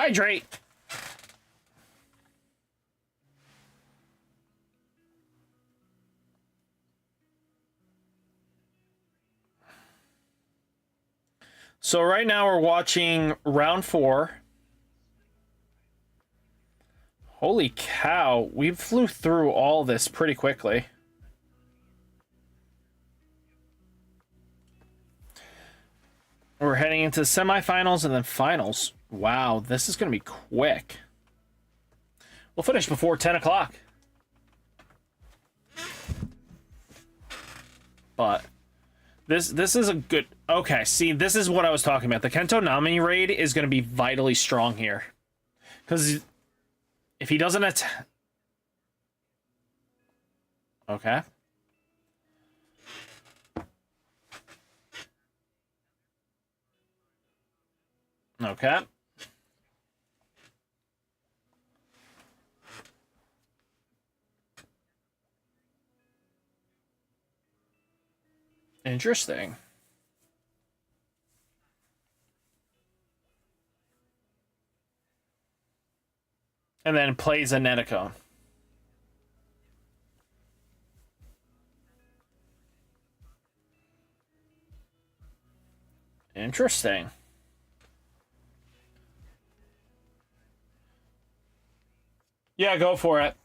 Hydrate! So right now we're watching round 4. Holy cow, we flew through all this pretty quickly. We're heading into the semifinals and then finals. Wow, this is going to be quick. We'll finish before 10 o'clock. But this is a good... Okay, see, this is what I was talking about. The Kento Nanami raid is going to be vitally strong here. Because if he doesn't attack... Okay. Okay. Interesting. And then plays a Netacone. Interesting. Yeah, go for it.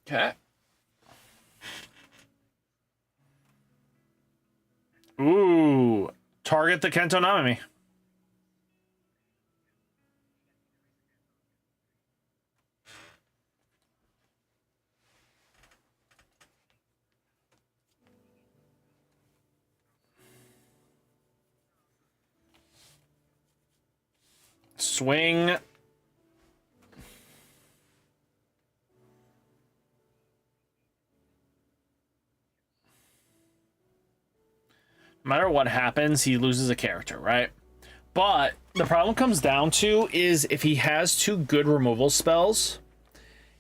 Okay. Ooh. Target the Kento Nanami. Swing. No matter what happens, he loses a character, right? But the problem comes down to is if he has 2 good removal spells,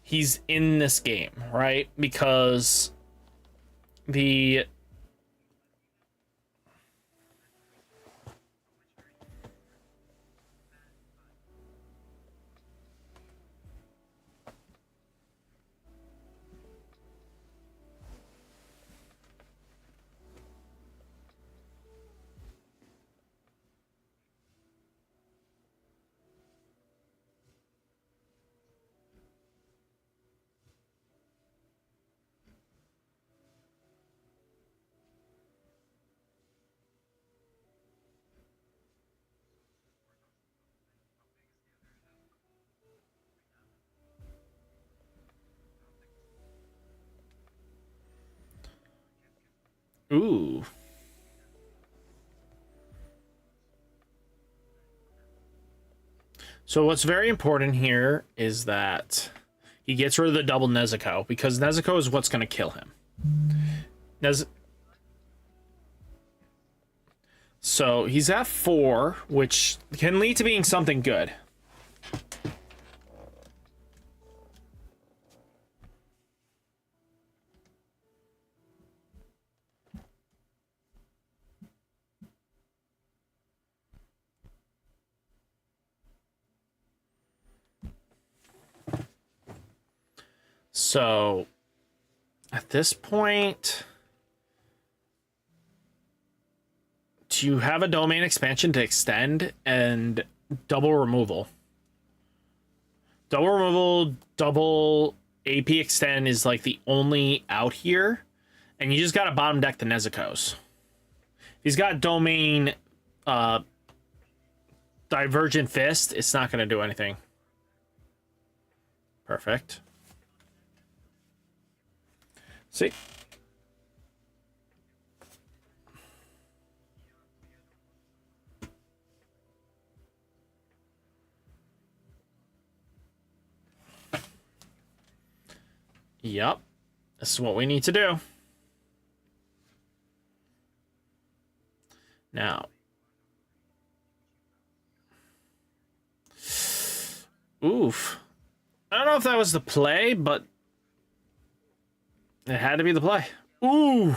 he's in this game, right? Because the... Ooh. So what's very important here is that he gets rid of the double Nezuko, because Nezuko is what's going to kill him. So he's at 4, which can lead to being something good. So at this point, do you have a domain expansion to extend and double removal? Double removal, double AP extend is like the only out here, and you just gotta bottom deck the Nezukos. He's got domain Divergent Fist, it's not gonna do anything. Perfect. See? Yep. This is what we need to do. Now, Oof. I don't know if that was the play, but it had to be the play. Ooh.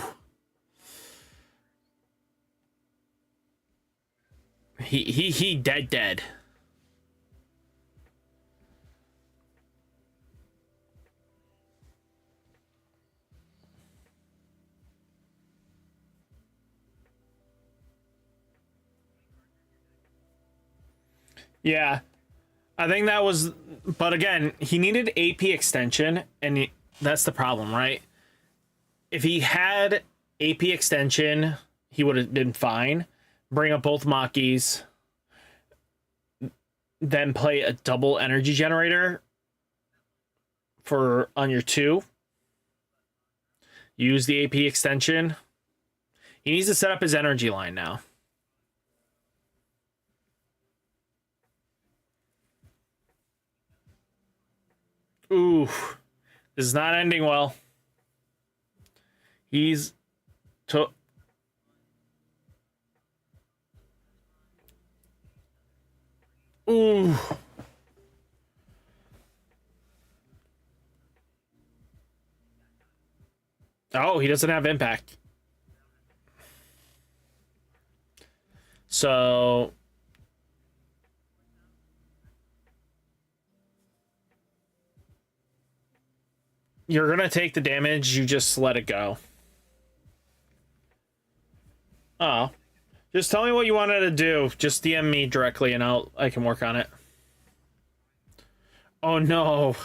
He dead. Yeah. I think that was, but again, he needed AP extension, and that's the problem, right? If he had AP extension, he would have been fine. Bring up both Makis, then play a double energy generator for on your 2. Use the AP extension. He needs to set up his energy line now. Ooh, this is not ending well. He's to. Ooh. Oh, he doesn't have impact. So you're gonna take the damage, you just let it go. Oh. Just tell me what you wanted to do. Just DM me directly and I can work on it. Oh no.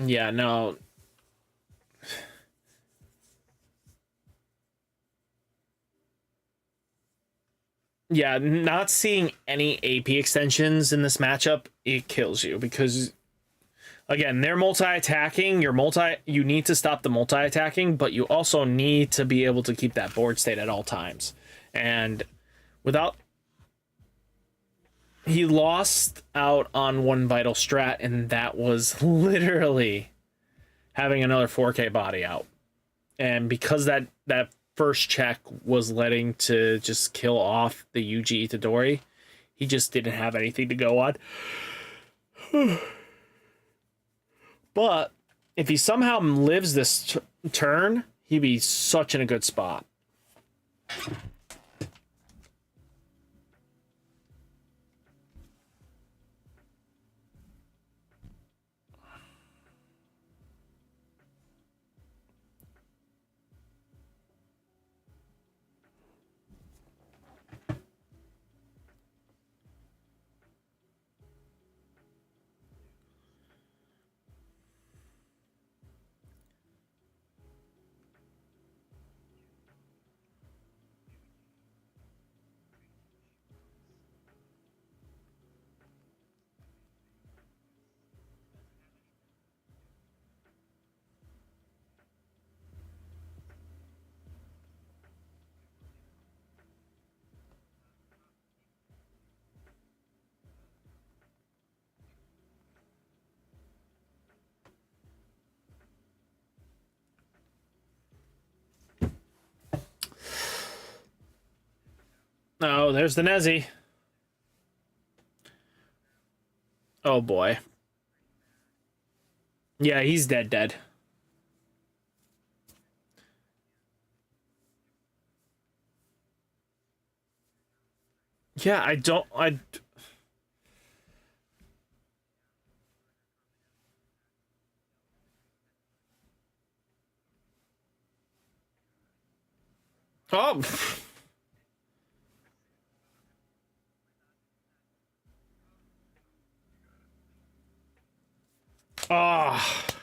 Yeah, no. Yeah, not seeing any AP extensions in this matchup, it kills you because again, they're multi-attacking, you need to stop the multi-attacking, but you also need to be able to keep that board state at all times. And without he lost out on one vital strat, and that was literally having another 4K body out. And because that first check was letting to just kill off the Yuji Itadori, he just didn't have anything to go on. But if he somehow lives this turn, he'd be such in a good spot. Oh, there's the Nezzy. Oh boy. Yeah, he's dead. Yeah, I Oh. Ah. Oh.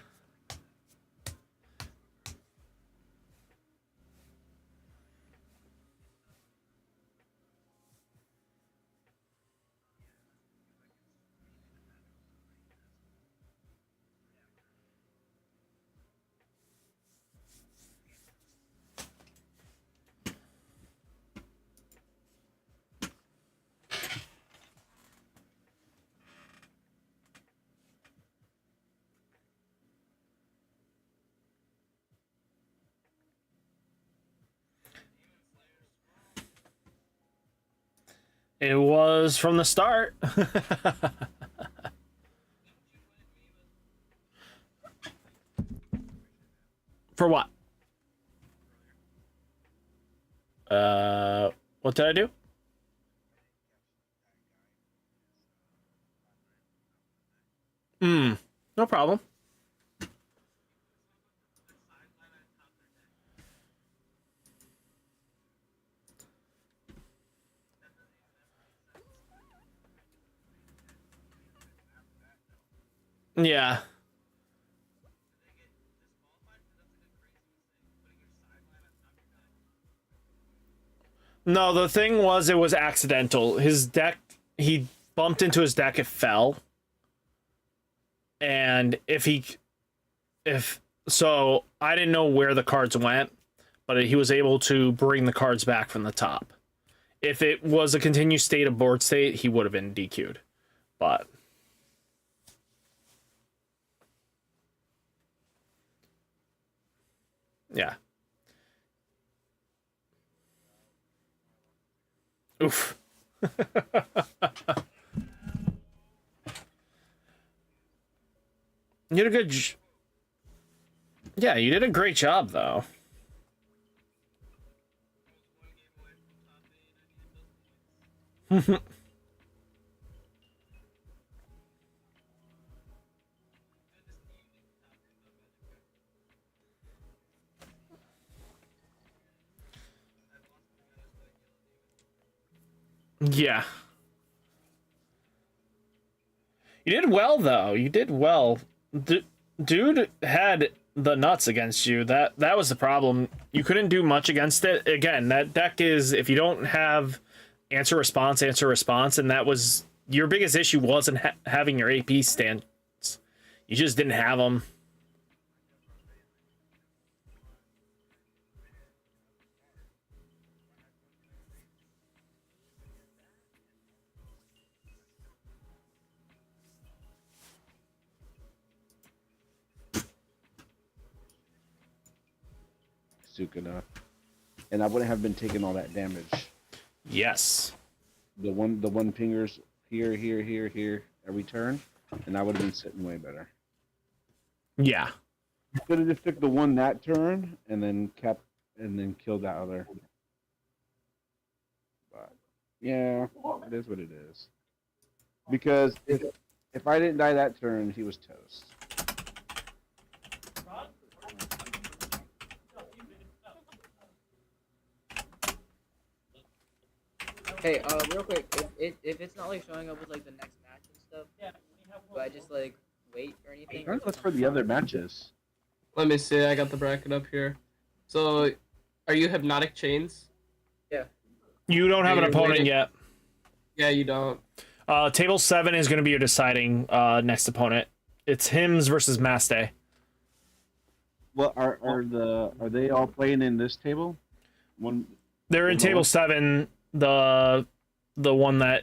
It was from the start. For what? What did I do? No problem. Yeah. No, the thing was, it was accidental. His deck, he bumped into his deck, it fell. And if so, I didn't know where the cards went, but he was able to bring the cards back from the top. If it was a continued state of board state, he would have been DQ'd. But yeah. Oof. You did a good yeah, you did a great job, though. Yeah. You did well, though. You did well. Dude had the nuts against you. That was the problem. You couldn't do much against it. Again, that deck is, if you don't have answer response, and that was your biggest issue, wasn't having your AP stance. You just didn't have them. Sukuna, and I wouldn't have been taking all that damage. Yes. The one pingers here every turn, and I would have been sitting way better. Yeah. Could have just took the one that turn and then killed that other. But yeah, it is what it is. Because if I didn't die that turn, he was toast. Hey, real quick, if it's not like showing up with like the next match and stuff, do I just like wait or anything? Let's look for the other matches. Let me see. I got the bracket up here. So, are you Hypnotic Chains? Yeah. You don't have an opponent waiting. yet. Yeah, you don't. Table 7 is going to be your deciding next opponent. It's Hims versus Maste. Well, are they all playing in this table? They're in table 7, the one that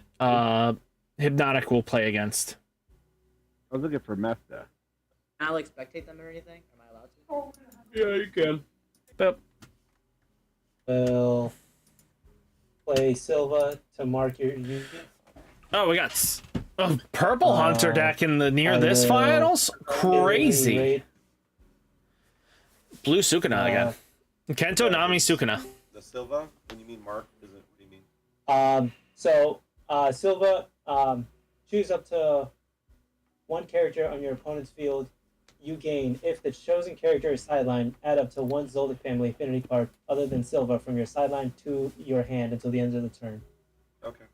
Hypnotic will play against. I was looking for Mefta. Can I like spectate them or anything? Am I allowed to? Yeah, you can. But Will play Silva to mark your unit. oh, we got a purple hunter deck in the near this will finals. Crazy. raid. Blue Sukuna again. Kento Nami Sukuna. The Silva? When you mean Mark, is it? What do you mean? So Silva, choose up to one character on your opponent's field. You gain, if the chosen character is sidelined, add up to one Zoldyck family affinity card other than Silva from your sideline to your hand until the end of the turn. Okay.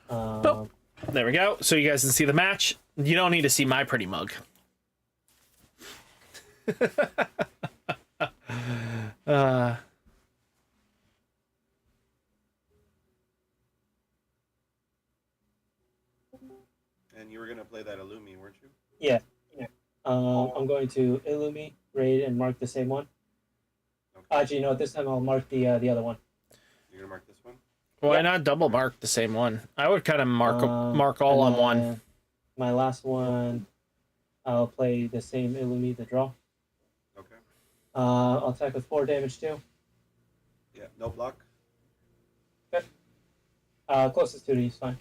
Boop. There we go. So you guys can see the match. You don't need to see my pretty mug. And you were gonna play that Illumi, weren't you? Yeah. I'm going to Illumi, raid, and mark the same one. Okay. Actually, you know what? This time I'll mark the other one. You're gonna mark this one? Why Yeah. not double mark the same one? I would kind of mark all on and, one. My last one, I'll play the same Illumi, the draw. Okay. I'll attack with 4 damage too. No block. Closest to you is fine.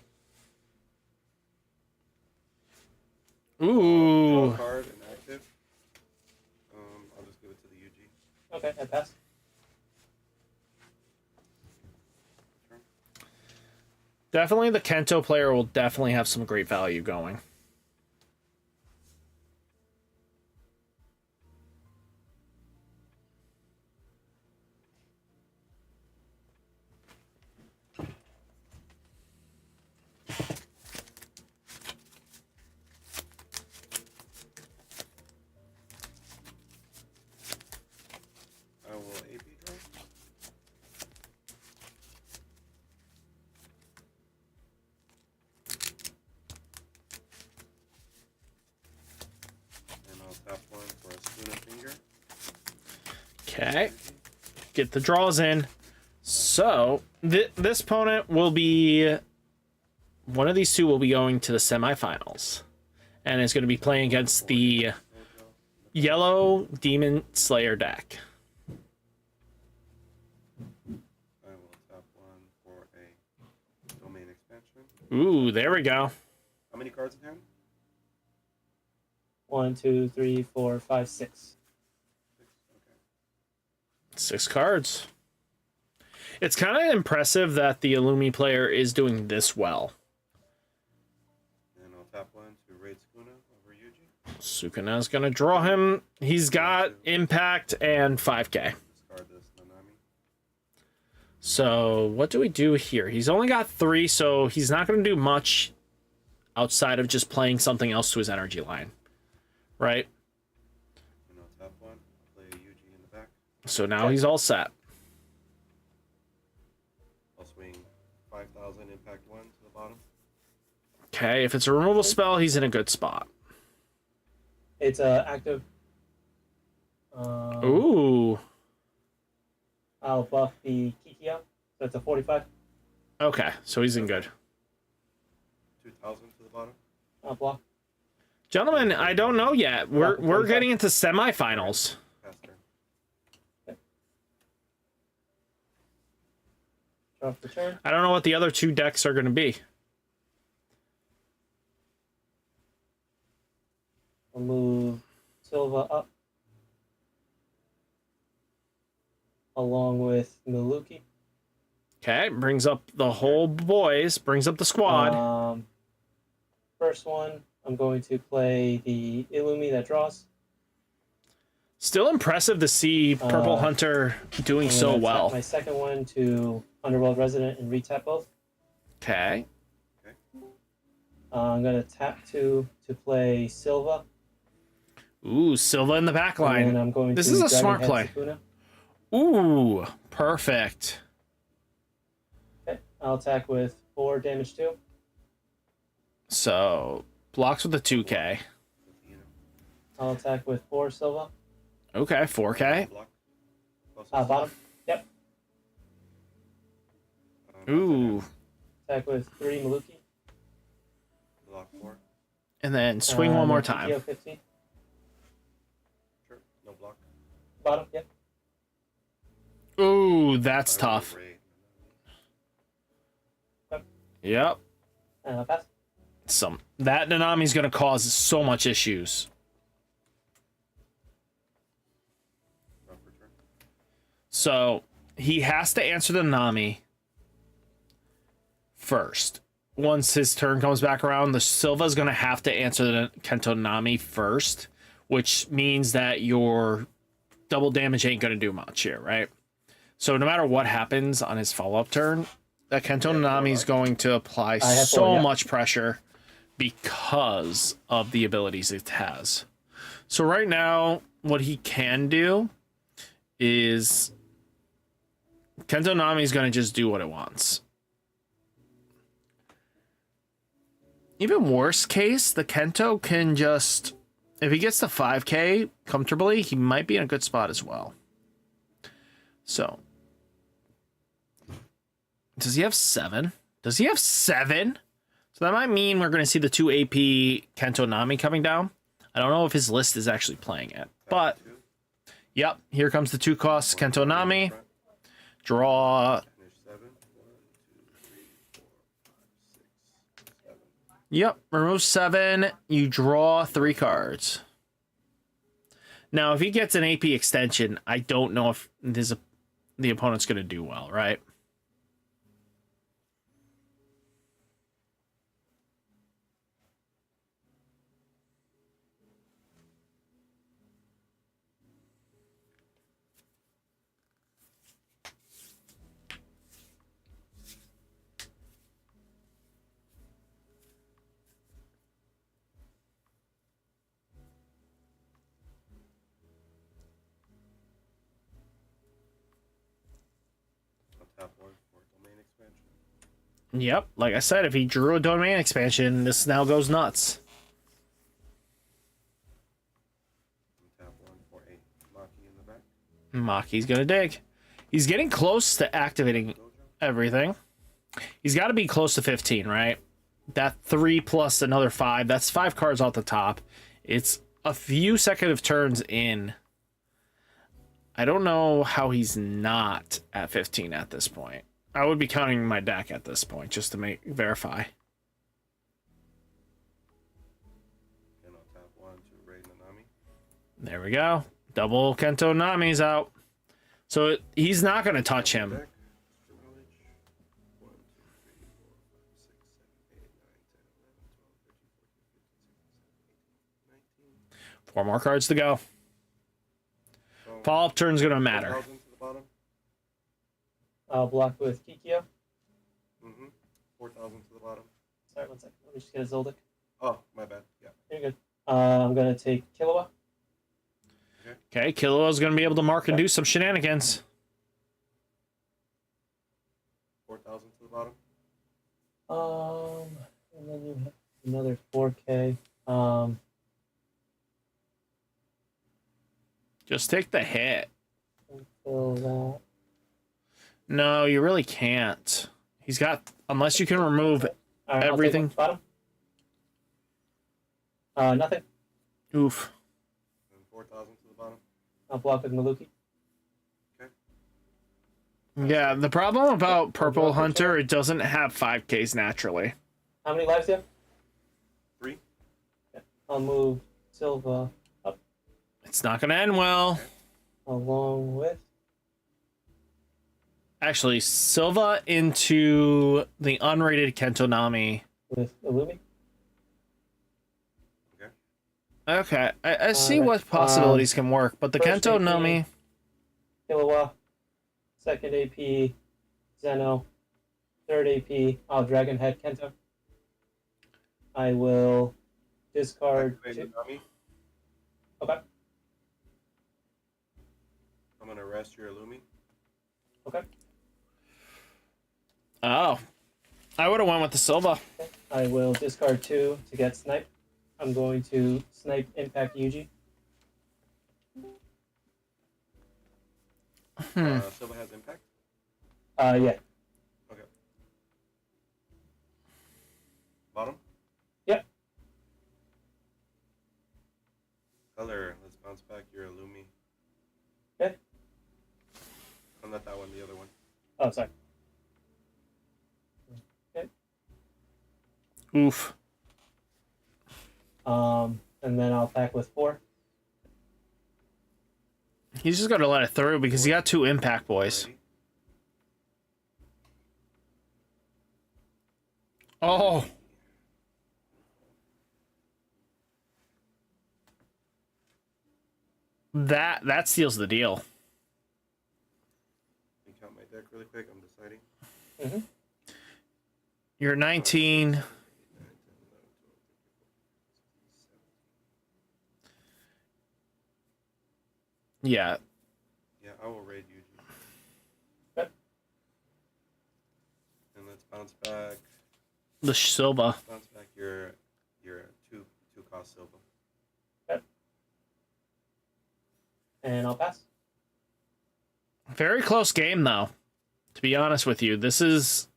Draw Ooh. a card and active. I'll just give it to the UG. Okay, I pass. Turn. Definitely the Kento player will definitely have some great value going. I will AP draw. And I'll tap one for a spoon and finger. Okay. Get the draws in. So, this opponent will be... One of these two will be going to the semifinals. And it's going to be playing against the yellow Demon Slayer deck. I will tap one for a domain expansion. Ooh, there we go. How many cards in hand? 1, 2, 3, 4, 5, 6. 6. Okay. 6 cards. It's kind of impressive that the Illumi player is doing this well. And I'll tap one to raid Skuna over UG. Sukuna's going to draw him. He's got impact and 5k. Discard this Nanami. So what do we do here? He's only got 3, so he's not going to do much outside of just playing something else to his energy line. Right? And I'll tap one. I'll play a UG in the back. So now he's all set. I'll swing 5,000 impact 1 to the bottom. Okay, if it's a removal spell, he's in a good spot. It's active. Ooh. I'll buff the Kikia. So it's a 45. Okay, so he's in good. 2,000 to the bottom. I'll block. Gentlemen, I don't know yet. We're getting into semifinals. Pass turn. Draw for turn. I don't know what the other 2 decks are going to be. I'll move Silva up. Along with Miluki. Okay, brings up the whole boys, brings up the squad. First one, I'm going to play the Illumi that draws. Still impressive to see Purple Hunter doing I'm so gonna tap well. my second one to Underworld Resident and retap both. Okay. I'm going to tap 2 to play Silva. Ooh, Silva in the back And line. I'm going This to is a Dragon smart Head play. Sukuna. Ooh, perfect. Okay, I'll attack with 4 damage 2. So, blocks with the 2k. I'll attack with 4 Silva. Okay, 4k. Block. Bottom. Yep. Ooh. Attack with 3 Maluki. Block 4. And then swing one more TKO time. 15. Sure. No block. Bottom. Yep. Ooh, that's I will tough. raid. Yep. And I'll pass. That Nanami's gonna cause so much issues. Draw for turn. So he has to answer the Nanami first. Once his turn comes back around, the Silva's gonna have to answer the Kento Nanami first, which means that your double damage ain't gonna do much here, right? So no matter what happens on his follow-up turn, that Kento Nanami is going to apply have so 4, yeah. much pressure because of the abilities it has. So right now, what he can do is Kento Nanami is going to just do what it wants. Even worst case, the Kento can just, if he gets to 5k comfortably, he might be in a good spot as well. So, does he have 7? Does he have 7? So that might mean we're going to see the 2 AP Kento Nanami coming down. I don't know if his list is actually playing it, but yep, here comes the 2 cost Kento Nanami. Draw. Finish 7. 1, 2, 3, 4, 5, 6, 7. Yep, remove 7. You draw 3 cards. Now, if he gets an AP extension, I don't know if the opponent's going to do well, right? I'll tap 1 for domain expansion. Yep, like I said, if he drew a domain expansion, this now goes nuts. And tap 1 for a Maki in the back. Maki's going to dig. He's getting close to activating Dojo. everything. He's got to be close to 15, right? That 3 plus another 5. That's 5 cards off the top. It's a few consecutive turns in. I don't know how he's not at 15 at this point. I would be counting my deck at this point just to verify. And I'll tap 1 to RideMyAvatar. There we go. Double Kento Nanami's out. So he's not going to touch him. Deck. Knowledge. 1, 2, 3, 4, 5, 6, 7, 8, 9, 10, 11, 12, 13, 14, 15, 16, 17, 18, 19. 4 more cards to go. So, Follow-up turn's going to matter. 4,000 to the bottom. I'll block with Kikyo. 4,000 to the bottom. Sorry, one second. Let me just get a Zoldyck. Oh, my bad. Yeah. You're good. I'm gonna take Killua. Okay, Killua's going to be able to mark and do some shenanigans. 4,000 to the bottom. And then you have another 4K. Just take the hit. Fill that. No, you really can't. He's got, unless you can remove All right, everything. I'll take bottom. Nothing. Oof. And 4,000 to the bottom. I'll block with Maluki. Yeah, the problem about Purple Hunter, it doesn't have 5Ks naturally. How many lives do you have? 3. I'll move Silva up It's not going to end well. along with. Actually, Silva into the unrated Kento Nanami. With Illumi. Okay, I see Alright, what possibilities can work, but the first Kento AP. Nanami... Killua. Second AP. Zeno. Third AP. I'll Dragon Head Kento. I will discard. Activate Nanami. Okay. I'm going to rest your Illumi. Okay. Oh. I would have went with the Silva. I will discard 2 to get Snipe. I'm going to Snipe Impact Yuji. Silva has impact. Yeah. Okay. Bottom? Yep. Color. Let's bounce back your Illumi. Okay. I'm not that one, the other one. Oh, sorry. Oof. And then I'll attack with 4. He's just got to let it through because he got 2 impact boys. Ready? Oh. That seals the deal. Let me count my deck really quick. I'm deciding. Mm-hmm. You're 19. Yeah. Yeah, I will raid Yuji. Okay. And let's bounce back. The Silva. Bounce back your two cost Silva. And I'll pass. Very close game, though. To be honest with you, this is,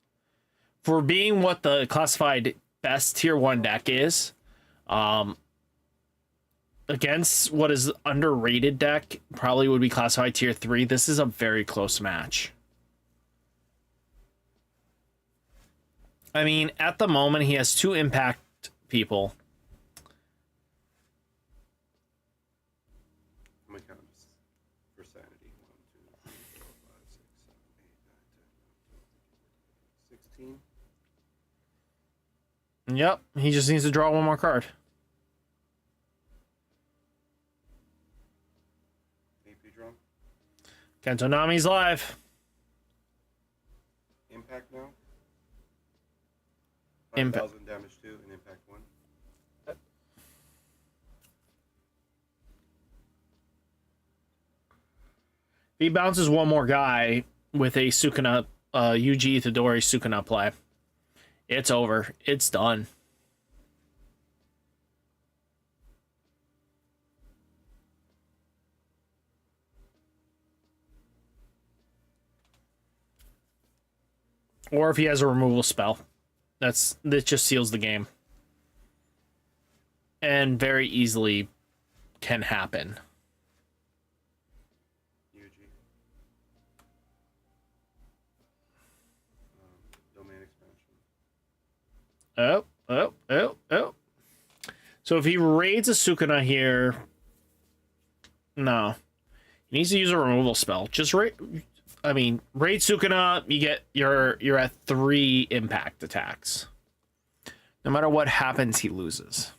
for being what the classified best tier 1 deck is, against what is underrated deck, probably would be classified tier 3. This is a very close match. I mean, at the moment, he has 2 impact people. How many count just for sanity? 1, 2, 3, 4, 5, 6, 7, 8, 9, 10, 11, 12, 16. Yep, he just needs to draw 1 more card. AP draw. Kento Nanami's live. Impact now. Impact. 5,000 damage 2 and impact 1. If he bounces 1 more guy with a Sukuna, UG Itadori Sukuna play, it's over. It's done. Or if he has a removal spell. That just seals the game. And very easily can happen. UG. Domain expansion. Oh. So if he raids a Sukuna here, no. He needs to use a removal spell. Just raid Sukuna, you're at 3 impact attacks. No matter what happens, he loses.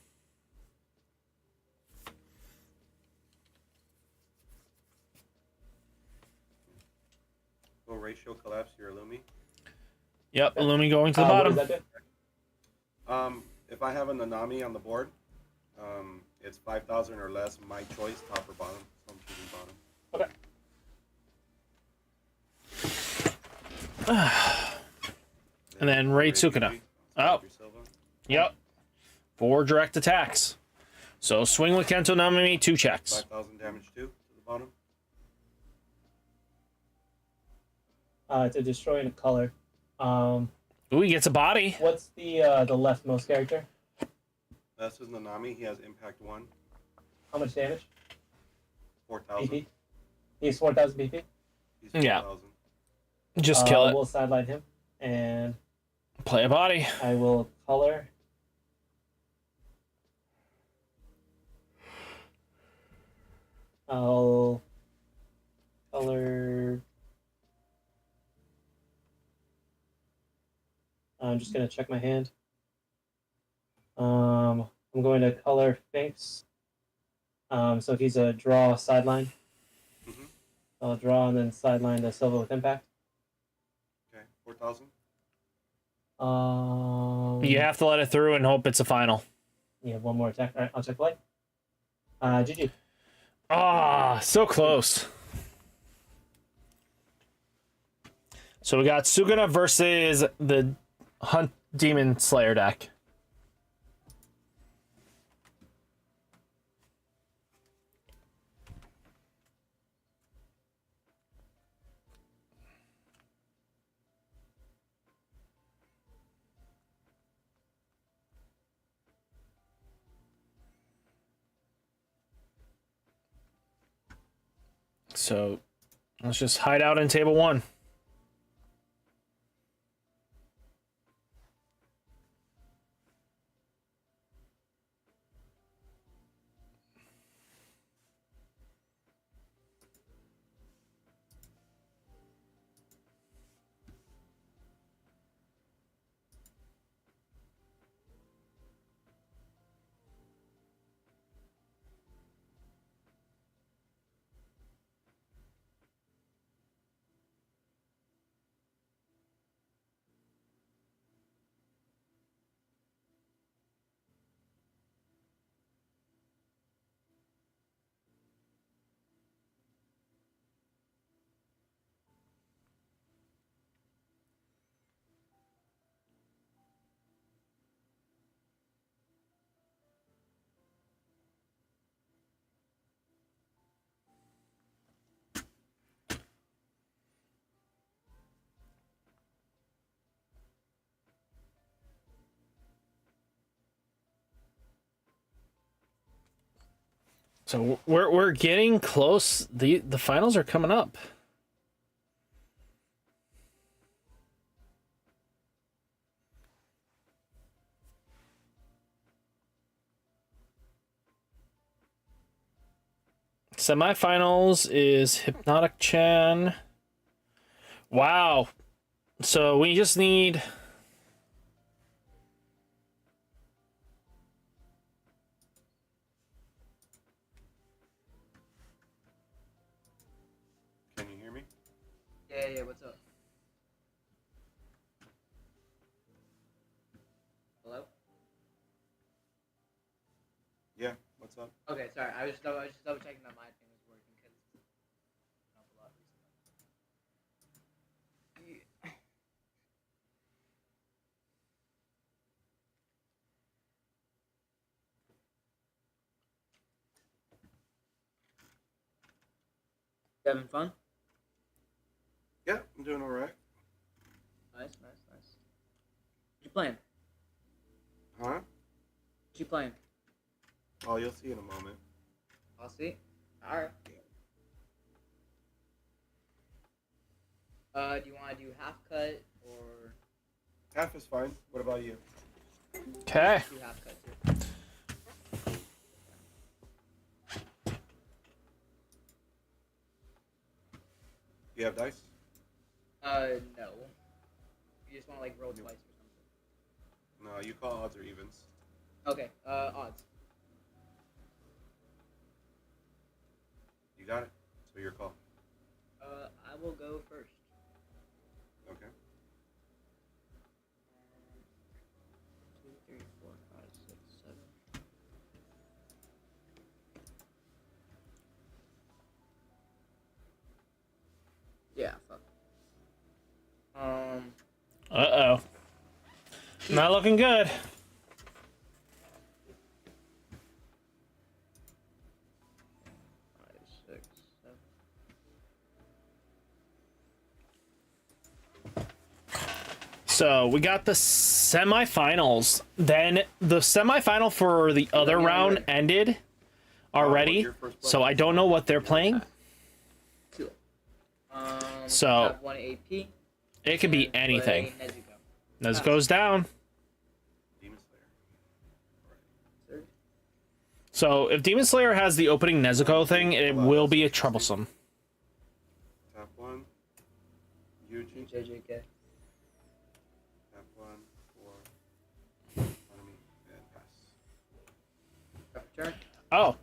Will ratio collapse your Illumi? Yep, Illumi going to the What does bottom. that do? If I have a Nanami on the board, it's 5,000 or less, my choice, top or bottom. So I'm choosing bottom. Okay. And then raid Sukuna. Oh. Yep. 4 direct attacks. So swing with Kento Nanami, 2 checks. 5,000 damage 2 to the bottom. To destroy in a color. Ooh, he gets a body. What's the leftmost character? This is Nanami. He has impact 1. How much damage? 4,000. BP? He's 4,000 BP. He's Yeah. 4,000. Just kill it. We'll sideline him, and Play a body. I will color. I'll color. I'm just gonna check my hand. I'm going to color Finks. So he's a draw sideline. Mhm. I'll draw and then sideline the Silva with impact. Okay, 4,000. You have to let it through and hope it's a final. Yeah, 1 more attack. All right, I'll check play. GG. Ah, so close. So we got Suguna versus the Hunt Demon Slayer deck. So let's just hide out in table 1. So we're getting close. The finals are coming up. Semifinals is Hypnotic Chan. Wow. So we just need. Can you hear me? Yeah, what's up? Hello? Yeah. What's up? Okay, sorry. I was just double checking that my thing was working because it's been up a lot recently. You having fun? Yeah, I'm doing all right. Nice. What you playing? Huh? What you playing? Oh, you'll see in a moment. I'll see. Alright. Do you want to do half cut or Half is fine. What about you? Okay. do half cut too? You have dice? No. You just want to like roll twice or something. No, you call odds or evens. Okay. Odds. You got it. So your call. I will go first. Okay. 2, 3, 4, 5, 6, 7. Yeah, fuck. Uh-oh. Not looking good. 5, 6, 7. So we got the semifinals. Then the semifinal for the other round ended already. So I don't know what they're playing. Cool. So have 1 AP. it could be and play anything. Nezuko. Nezuko's down. Demon Slayer. Third. So if Demon Slayer has the opening Nezuko thing, it will be a troublesome. Tap 1. Yuji. JJK. Tap 1 for enemy and pass. Turn. Oh.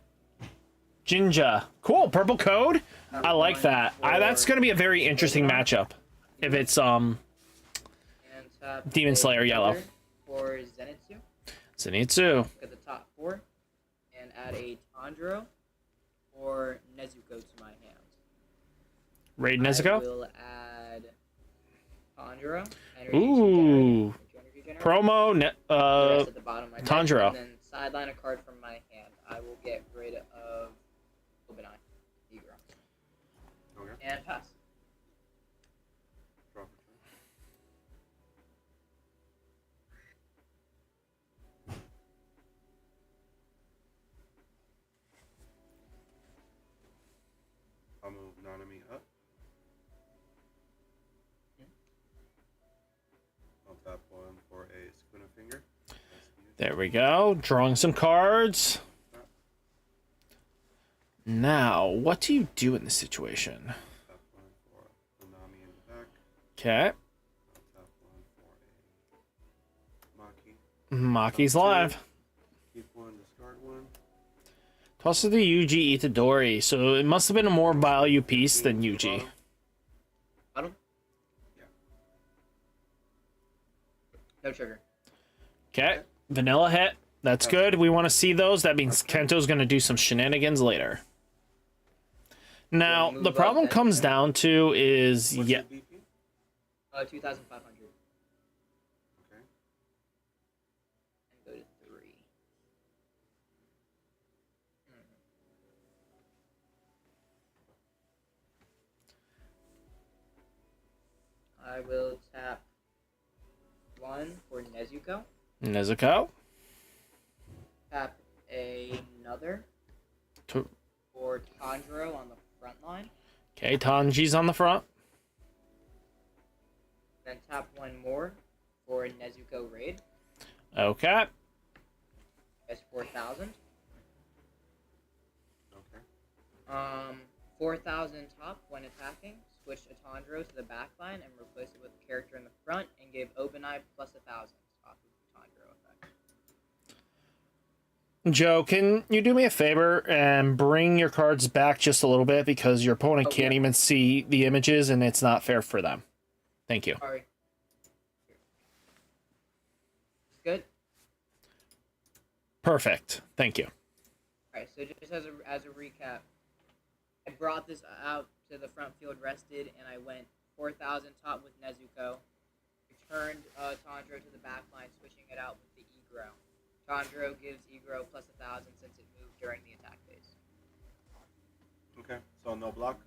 Jinja. Cool. Purple code. I like that. That's going to be a very interesting matchup. If it's And tap Demon a Slayer yellow. color for Zenitsu. Zenitsu. Look at the top 4. And add a Tanjiro or Nezuko to my hand. Raid I Nezuko. will add Tanjiro. Ooh. Promo. Promo. At the bottom of my deck, Tanjiro. and then sideline a card from my hand. I will get rid of Obanai. Igor. Okay. And pass. Draw for turn. I'll move Nanami up. I'll tap 1 for a Squinna Finger. There we go. Drawing some cards. Now, what do you do in this situation? Tap 1 for Nanami in the back. Okay. I'll tap 1 for a Maki. Maki's live. Keep 1, discard 1. Toss to the Yuji Itadori. So it must have been a more value piece than Yuji. Bottom? Yeah. No trigger. Okay. Vanilla hit. That's good. We want to see those. That means Kento's going to do some shenanigans later. Now, the problem comes down to is, What's yeah, your BP? 2,500. Okay. And go to 3. I will tap 1 for Nezuko. Nezuko. Tap another To- for Tanjiro on the front line. Okay, Tanji's on the front. Then tap 1 more for Nezuko Raid. Okay. That's 4,000. Okay. 4,000 top when attacking. Switched a Tanjiro to the back line and replaced it with a character in the front, and gave Obanai plus 1,000 top of Tanjiro effect. Joe, can you do me a favor and bring your cards back just a little bit because your opponent can't even see the images and it's not fair for them. Thank you. Sorry. Good. Perfect. Thank you. Alright, so just as a recap, I brought this out to the front field rested, and I went 4,000 top with Nezuko. Returned Tanjiro to the back line, switching it out with the Egro. Tanjiro gives Egro plus 1,000 since it moved during the attack phase. Okay, so no block.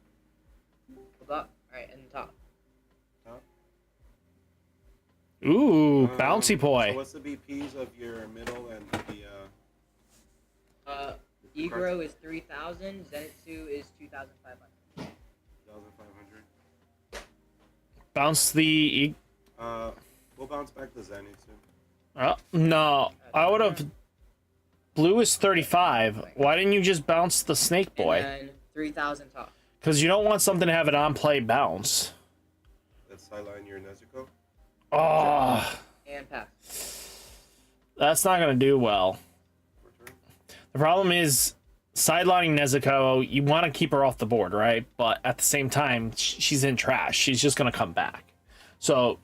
Hold up. Alright, and top. Top. Ooh, bouncy boy. So what's the BPs of your middle and the Egro is 3,000, Zenitsu is 2,500. 2,500? Bounce the... We'll bounce back to Zenitsu. No, I would have... Blue is 35. Why didn't you just bounce the snake boy? And then 3,000 top. Because you don't want something to have an on-play bounce. Let's sideline your Nezuko. Oh, And pass. that's not going to do well. Return. The problem is, sidelining Nezuko, you want to keep her off the board, right? But at the same time, she's in trash. She's just going to come back. So,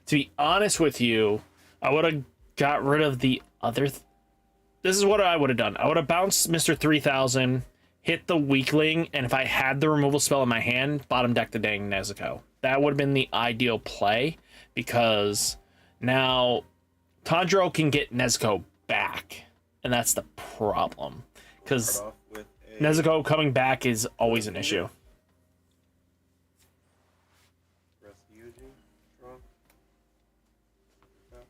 to be honest with you, I would have got rid of the other... This is what I would have done. I would have bounced Mr. 3000, hit the weakling, and if I had the removal spell in my hand, bottom deck the dang Nezuko. That would have been the ideal play, because now Tanjiro can get Nezuko back, and that's the problem. Because Nezuko coming back is always an issue. Press Yuji. Draw. Tap.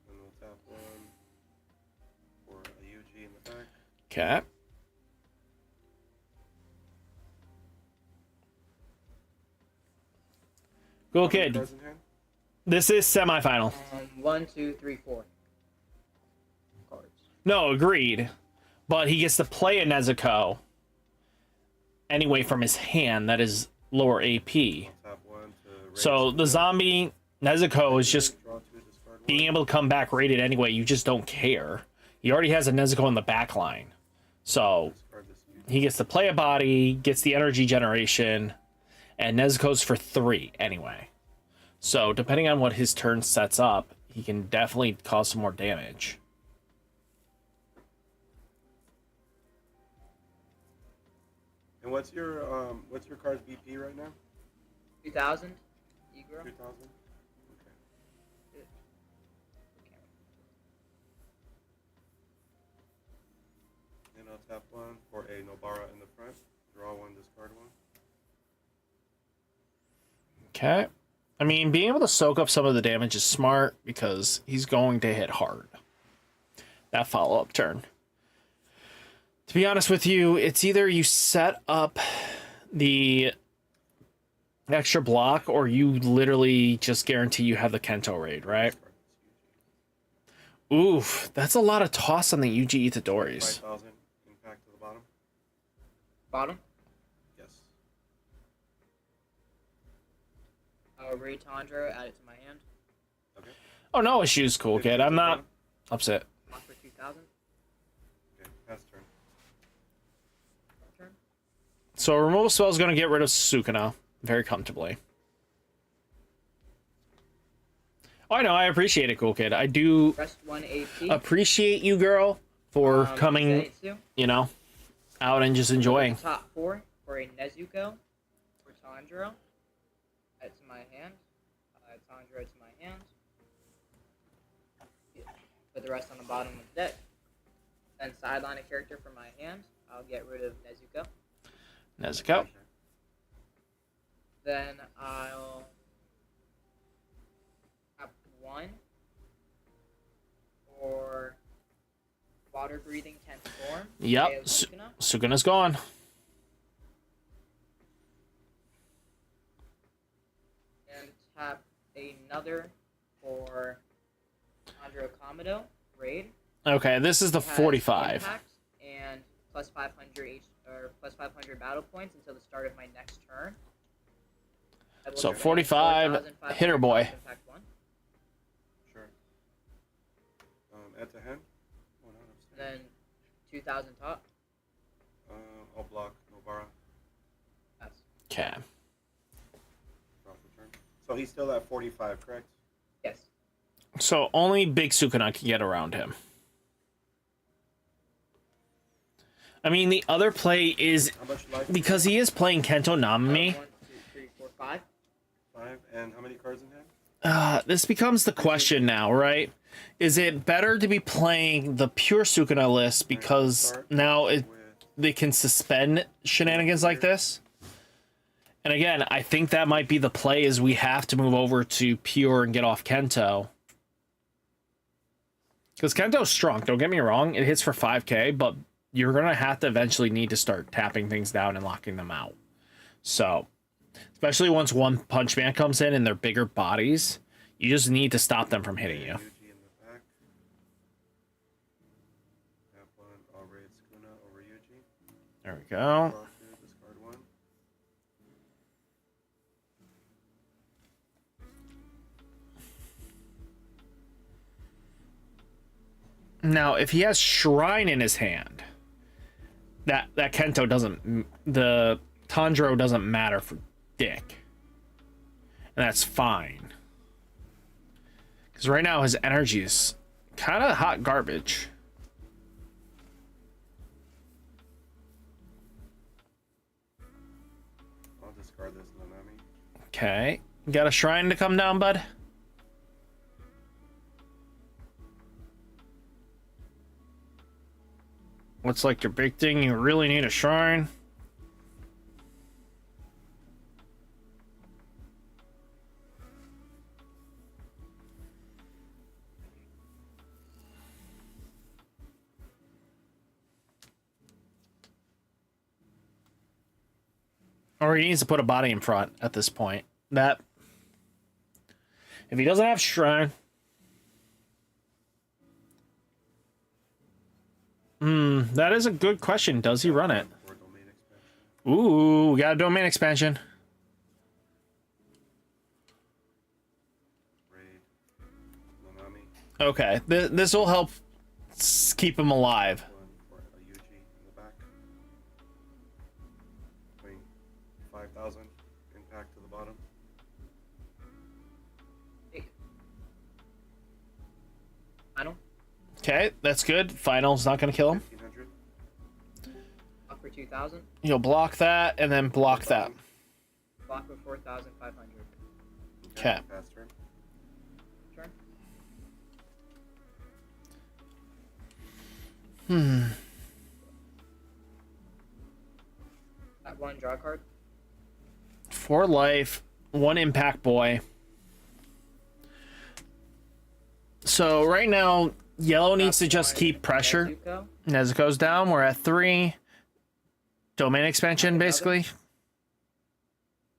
And we'll tap one for a Yuji in the back. Okay. Cool kid. Cards in hand? This is semifinal. 1, 2, 3, 4 cards. No, agreed. But he gets to play a Nezuko anyway from his hand that is lower AP. Tap one to raise So the zombie Nezuko is just draw two, discard one. being able to come back rated anyway. You just don't care. He already has a Nezuko in the back line. So Discard this Yuji. he gets to play a body, gets the energy generation, and Nezuko's for 3 anyway. So depending on what his turn sets up, he can definitely cause some more damage. And what's your card's BP right now? 2,000. Egro. 2,000. Okay. And I'll tap one for a Nobara in the front. Draw one, discard one. Okay. I mean, being able to soak up some of the damage is smart because he's going to hit hard. That follow-up turn. To be honest with you, it's either you set up the extra block or you literally just guarantee you have the Kento raid, right? Discard this Oof, that's a lot of toss on the Yuji Yuji. Itadoris. 5,000 impact to the bottom. Bottom. Yes. Raid Tanjiro, add it to my hand. Okay. Oh, no issues, cool kid. I'm not upset. Block for 2,000. Okay. Pass turn. Turn. So removal spell is going to get rid of Sukuna very comfortably. Oh, I know. I appreciate it, cool kid. I do Rest 1 AP. appreciate you, girl, for coming, Zenitsu. you know, out and just enjoying. Top 4 for a Nezuko. For Tanjiro. Add it to my hand. Tanjiro to my hand. Put the rest on the bottom of the deck. Then sideline a character from my hand. I'll get rid of Nezuko. Nezuko. Then I'll have 1 for water breathing 10th form. Yep. Ayo Sukuna. Sukuna's gone. And tap another for Andro Komodo raid. Okay, this is the Has 45. impact plus 500 or plus 500 battle points until the start of my next turn. I will So spend 45 4,500 hitter boy. top impact 1. Sure. Add to hand. Oh, no, And then 2,000 top. I'll block Nobara. That's Okay. Drop return. So he's still at 45, correct? yes. So only Big Sukuna can get around him. I mean, the other play is How much life? because he is playing Kento Nanami. 1, 2, 3, 4, 5. 5. And how many cards in hand? This becomes the question now, right? Is it better to be playing the pure Sukuna list because now they can suspend shenanigans like this? And again, I think that might be the play is we have to move over to pure and get off Kento. Because Kento's strong, don't get me wrong, it hits for 5k, but you're going to have to eventually need to start tapping things down and locking them out. So, especially once One Punch Man comes in and they're bigger bodies, you just need to stop them from hitting you. Yuji in the back. Tap 1. I'll raid Sukuna over Yuji. There we go. Draw 2. Discard 1. Now, if he has Shrine in his hand, that Kento doesn't, the Tanjiro doesn't matter for dick. And that's fine. Because right now his energy is kind of hot garbage. I'll discard this Nanami. Okay. Got a Shrine to come down, bud? What's like your big thing? You really need a Shrine? Or he needs to put a body in front at this point. That if he doesn't have Shrine. That is a good question. Does he run it? Or domain expansion. Ooh, we got a domain expansion. Raid. Nanami. Okay, this will help keep him alive. 1 for a Yuji in the back. 5,000. Impact to the bottom. Final. Okay, that's good. Final's not going to kill him. 1,500. Block for 2,000. You'll block that and then block that. Block for 4,500. Okay. Pass turn. Turn. That 1 draw card. 4 life, 1 impact boy. So right now, yellow needs to just keep pressure. Nezuko. Nezuko's down. We're at 3. Domain expansion, basically.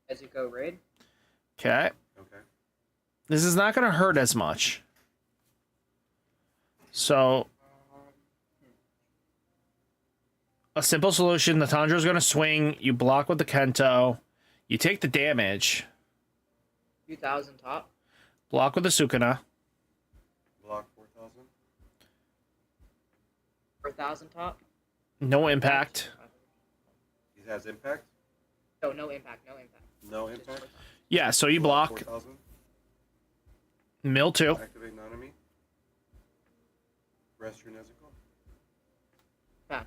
Nezuko raid. Okay. Okay. This is not going to hurt as much. So, a simple solution. The Tanjiro's going to swing. You block with the Kento. You take the damage. 2,000 top. Block with the Sukuna. Block 4,000. 4,000 top. No impact. He has impact. No, no impact. No impact. No impact. Yeah, so you block. 4,000. Mill 2. Activate Nanami. Rest your Nezuko. Pass.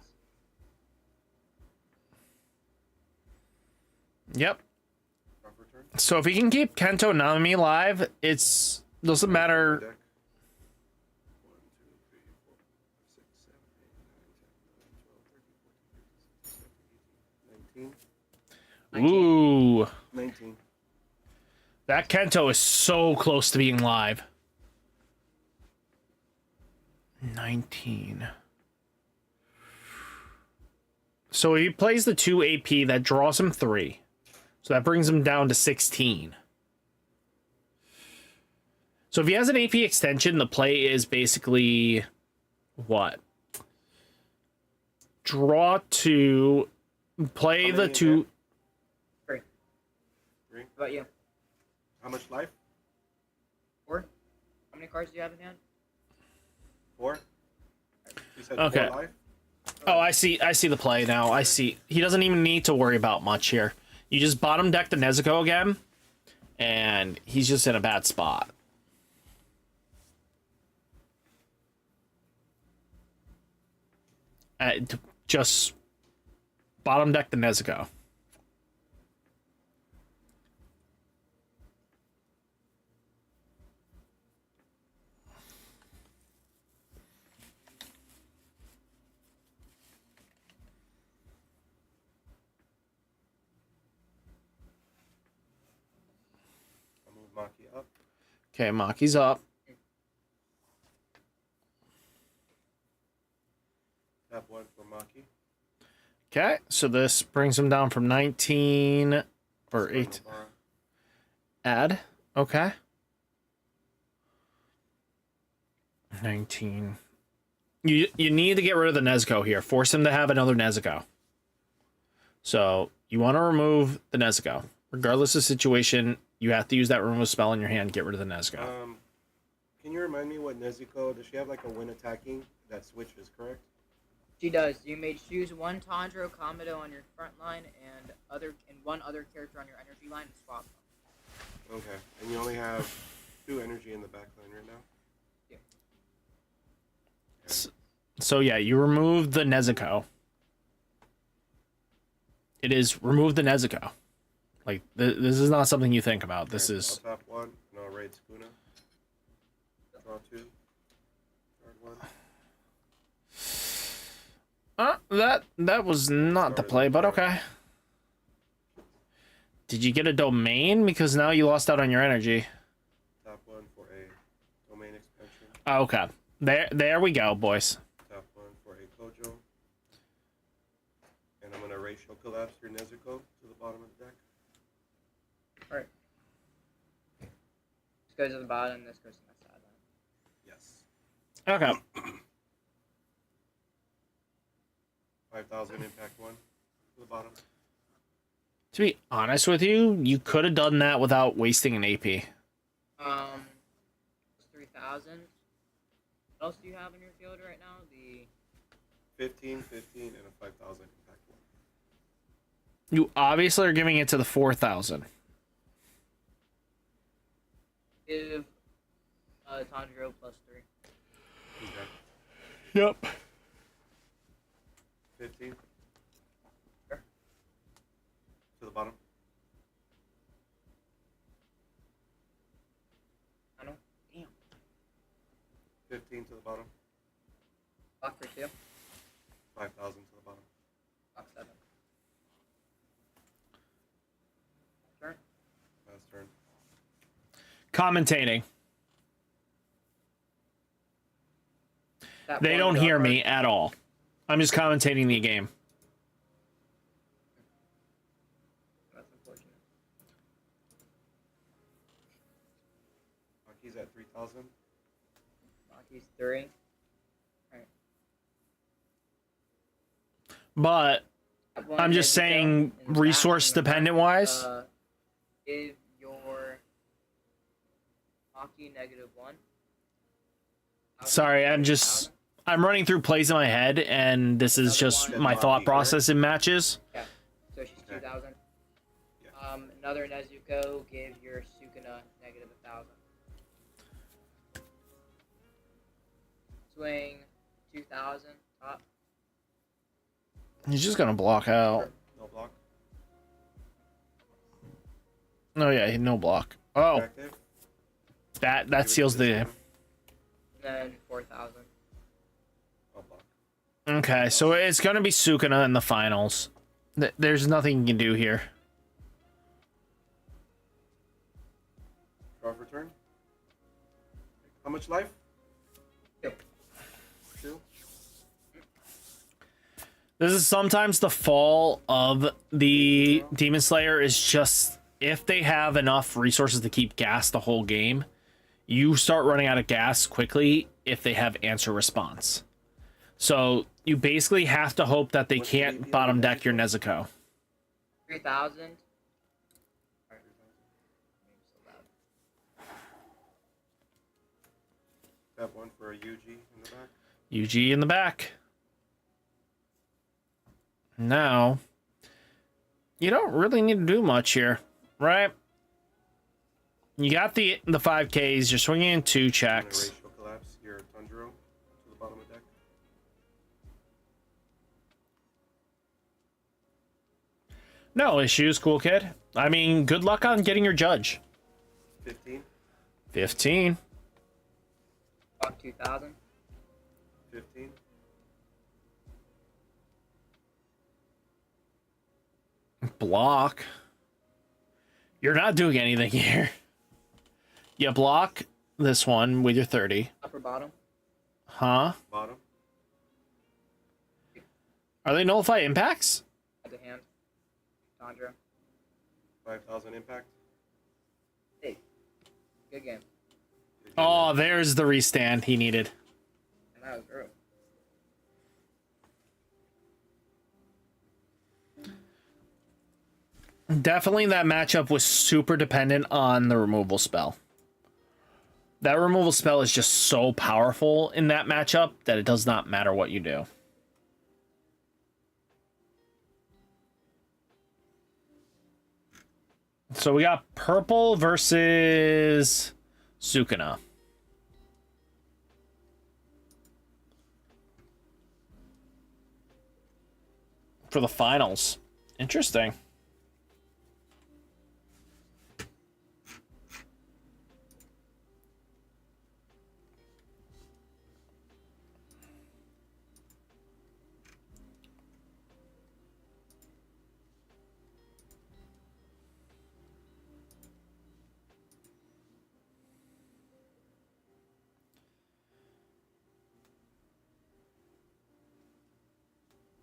Yep. Drop return. So if he can keep Kento Nanami alive, it's doesn't matter. Deck. 1, 2, 3, 4, 5, 6, 7, 8, 9, 10, 11, 12, 13, 14, 15, 16, 17, 18, 19. Ooh. 19. That Kento is so close to being live. 19. So he plays the 2 AP, that draws him 3. So that brings him down to 16. So if he has an AP extension, the play is basically what? draw 2, play How the many 2. Three. Three. How about you? How much life? 4? How many cards do you have in hand? 4. You said Okay. 4 life. Oh, I see the play now. I see. He doesn't even need to worry about much here. You just bottom deck the Nezuko again, and he's just in a bad spot. Just bottom deck the Nezuko. I'll move Maki up. Okay, Maki's up. Tap 1 for Maki. Okay, so this brings him down from 19 or 8. Nobara. Add. Okay. 19. You need to get rid of the Nezuko here. Force him to have another Nezuko. So you want to remove the Nezuko. Regardless of situation, you have to use that remove spell in your hand. Get rid of the Nezuko. Can you remind me what Nezuko, does she have like a when attacking that switches, correct? She does. You may choose one Tanjiro Kamado on your front line and one other character on your energy line and swap them. Okay. And you only have 2 energy in the back line right now? Yeah. Okay. So yeah, you remove the Nezuko. It is remove the Nezuko. Like this is not something you think about. This Okay, is I'll tap 1 and I'll raid Sukuna. Draw 2. Card 1. that was not the play, but okay. Did you get a domain? Because now you lost out on your energy. Tap 1 for a domain expansion. Oh, okay. There we go, boys. Tap 1 for a Kojo. And I'm gonna ratio collapse your Nezuko to the bottom of the deck. Alright. This goes to the bottom, this goes to my sideline. Yes. Okay. 5,000 impact 1 to the bottom. To be honest with you, you could have done that without wasting an AP. It's 3,000. What else do you have in your field right now? The 15, 15, and a 5,000 impact 1. You obviously are giving it to the 4,000. give Tanjiro +3. Okay. Yep. 15. Sure. To the bottom. I know. Damn. 15 to the bottom. Block for 2. 5,000 to the bottom. Block 7. Turn. Last turn. Commentating. That They one don't hear card. me at all. I'm just commentating the game. That's unfortunate. Maki's at 3,000. Maki's 3. But That one I'm just Nezuko saying, in the resource back, in the dependent front, wise. Give your Maki -1. Sorry, I'm running through plays in my head, and this is just my thought process in matches. Okay, so she's Okay. 2,000. Yeah. Another Nezuko, give your Sukuna -1,000. Swing 2,000 top. He's just gonna block out. No block. Oh yeah, no block. Oh, Active. that seals the. And then 4,000. No block. Okay, so it's gonna be Sukuna in the finals. There's nothing you can do here. Draw for turn. How much life? 2. 2. This is sometimes the fall of the Demon Slayer is just if they have enough resources to keep gas the whole game, you start running out of gas quickly if they have answer response. So you basically have to hope that they can't bottom deck your Nezuko. 3,000. Have one for a UG in the back. UG in the back. Now, you don't really need to do much here, right? You got the 5Ks. You're swinging in 2 checks. Ratio collapse your Tanjiro to the bottom of deck. No issues, cool kid. I mean, good luck on getting your judge. 15. 15. About 2,000. 15. Block. You're not doing anything here. You block this one with your 30. Upper bottom. Huh? Bottom. Are they nullify impacts? At the hand. Tanjiro. 5,000 impact. Hey. Good game. Oh, there's the restand he needed. And that was true. Definitely that matchup was super dependent on the removal spell. That removal spell is just so powerful in that matchup that it does not matter what you do. So we got purple versus Sukuna. For the finals. Interesting.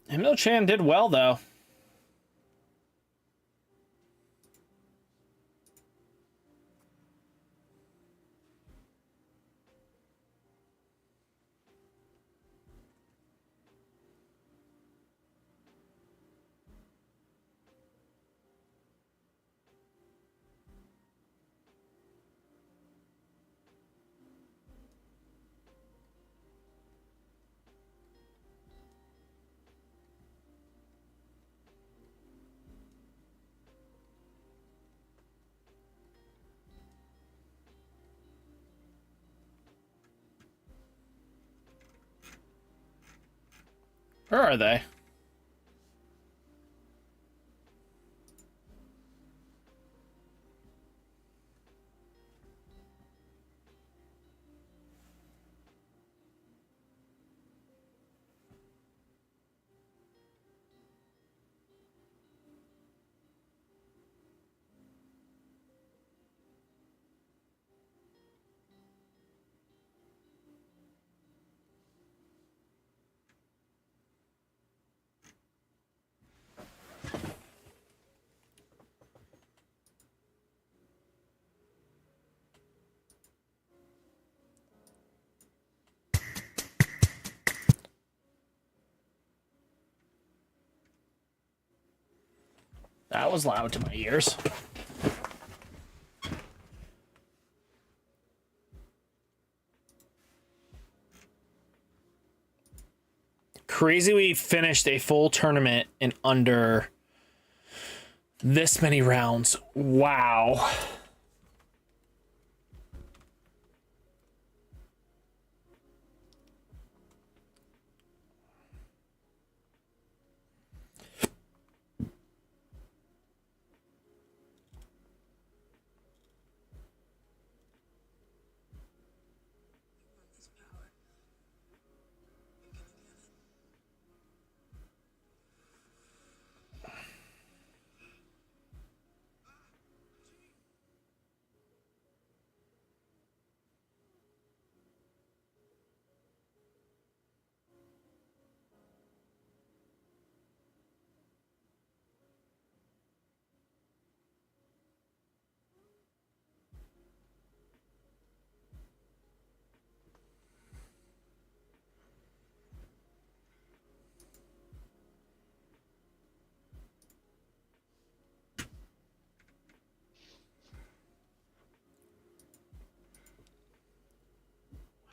Himno-chan did well, though. Where are they? That was loud to my ears. Crazy we finished a full tournament in under this many rounds. Wow.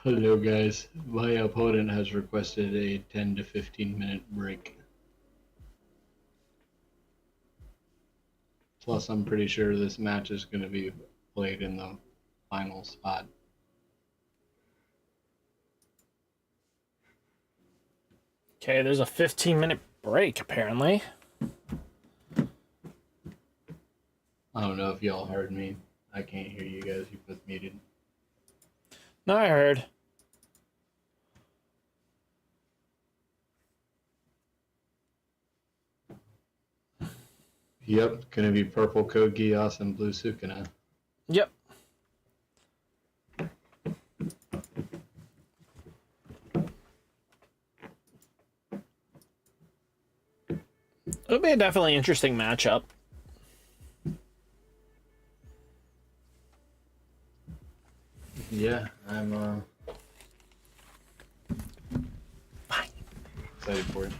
Hello, guys. My opponent has requested a 10 to 15 minute break. Plus, I'm pretty sure this match is going to be played in the final spot. Okay, there's a 15-minute break, apparently. I don't know if y'all heard me. I can't hear you guys. You both muted. No, I heard. Yep, gonna be purple Code Geass and blue Sukuna. Yep. It'll be a definitely interesting matchup. Yeah, I'm excited for it.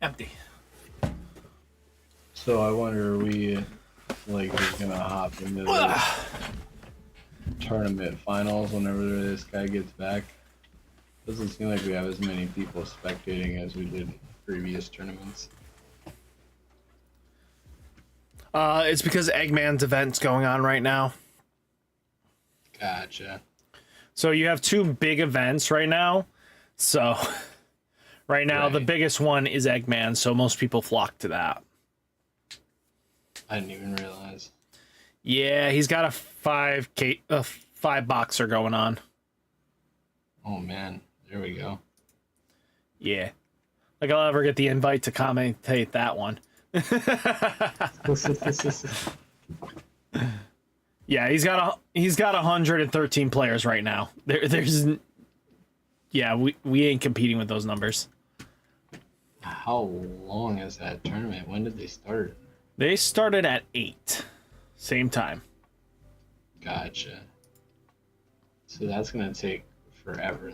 Empty. So I wonder, are we like just gonna hop into the tournament finals whenever this guy gets back? Doesn't seem like we have as many people spectating as we did previous tournaments. It's because Eggman's event's going on right now. Gotcha. So you have two big events right now. So right now the Right. biggest one is Eggman, so most people flock to that. I didn't even realize. Yeah, he's got a 5 boxer going on. Oh man, there we go. Yeah. Like I'll ever get the invite to commentate that one. Yeah, he's got 113 players right now. We ain't competing with those numbers. How long is that tournament? When did they start? They started at 8. Same time. Gotcha. So that's gonna take forever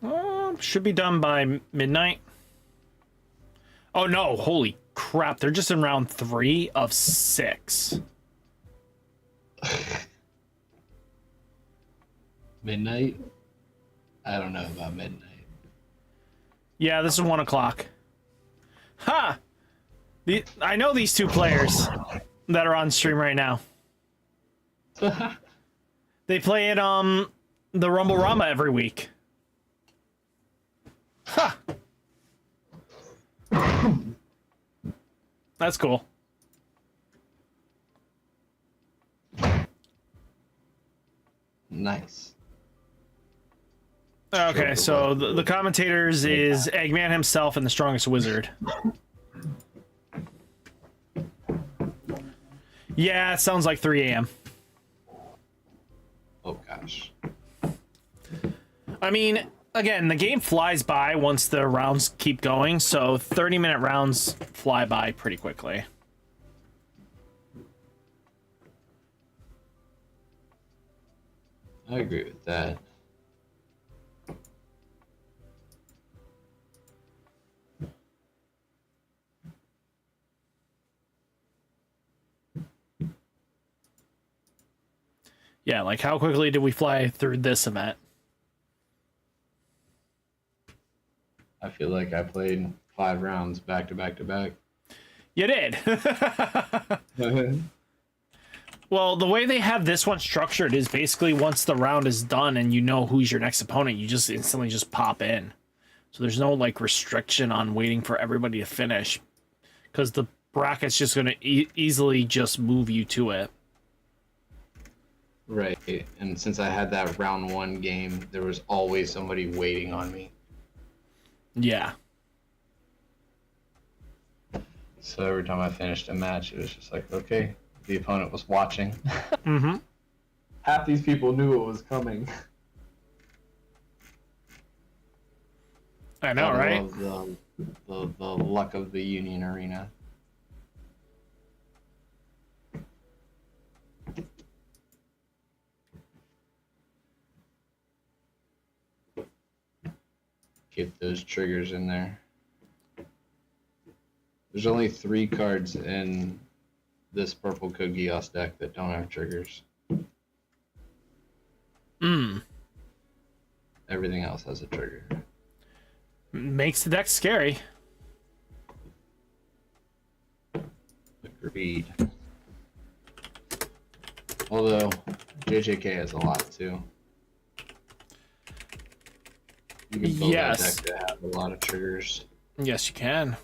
though. Should be done by midnight. Oh no, holy crap. They're just in round 3 of 6. Midnight? I don't know about midnight. Yeah, this is 1 o'clock. Ha! I know these two players that are on stream right now. They play at the Rumble Rama every week. Ha! That's cool. Nice. Okay, so the commentators is Eggman himself and the strongest wizard. Yeah, it sounds like 3 a.m. Oh gosh. I mean, again, the game flies by once the rounds keep going, so 30-minute rounds fly by pretty quickly. I agree with that. Yeah, like how quickly did we fly through this event? I feel like I played 5 rounds back to back to back. You did. Well, the way they have this one structured is basically once the round is done and you know who's your next opponent, you just instantly just pop in. So there's no like restriction on waiting for everybody to finish. because the bracket's just going to easily just move you to it. Right, and since I had that round 1 game, there was always somebody waiting on me. Yeah. So every time I finished a match, it was just like, okay, the opponent was watching. Mm-hmm. Half these people knew it was coming. I know, Gotta right? love the luck of the Union Arena. Get those triggers in there. There's only 3 cards in this purple Code Geass deck that don't have triggers. Everything else has a trigger. Makes the deck scary. Agreed. Although JJK has a lot too. You can build Yes. that deck to have a lot of triggers. Yes, you can.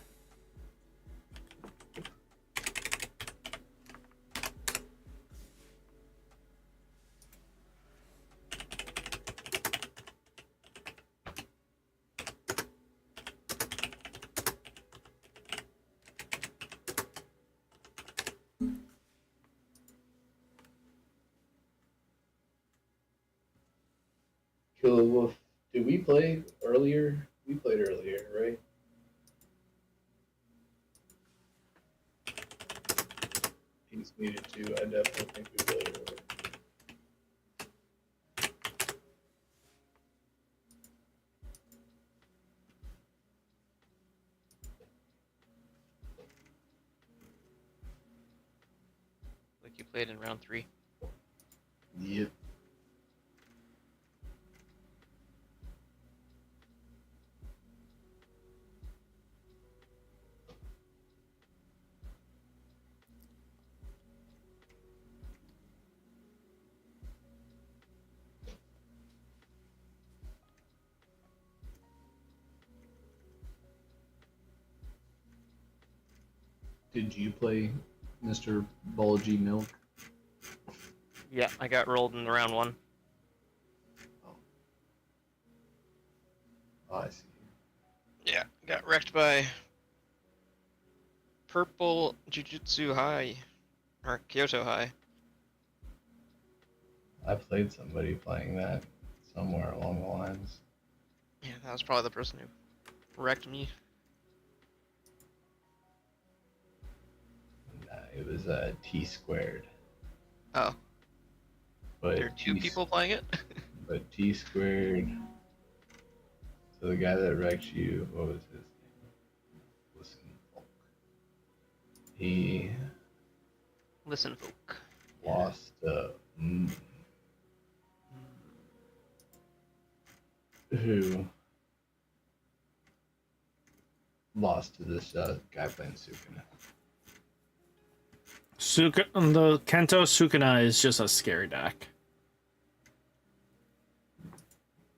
Killer Wolf, did we play earlier? We played earlier, right? He's needed to. I definitely think we played earlier. Like you played in round 3. Yep. Did you play Mr. Bulgy Milk? Yeah, I got rolled in round 1. Oh, I see. Yeah, got wrecked by Purple Jujutsu High. Or Kyoto High. I played somebody playing that somewhere along the lines. Yeah, that was probably the person who wrecked me. Nah, it was T squared. Oh, But there are 2 T- people playing it? But T squared. So the guy that wrecked you, what was his name? Listen, Folk. He Listen, folk. lost. Who lost to this guy playing Sukuna. The Kento Sukuna is just a scary deck.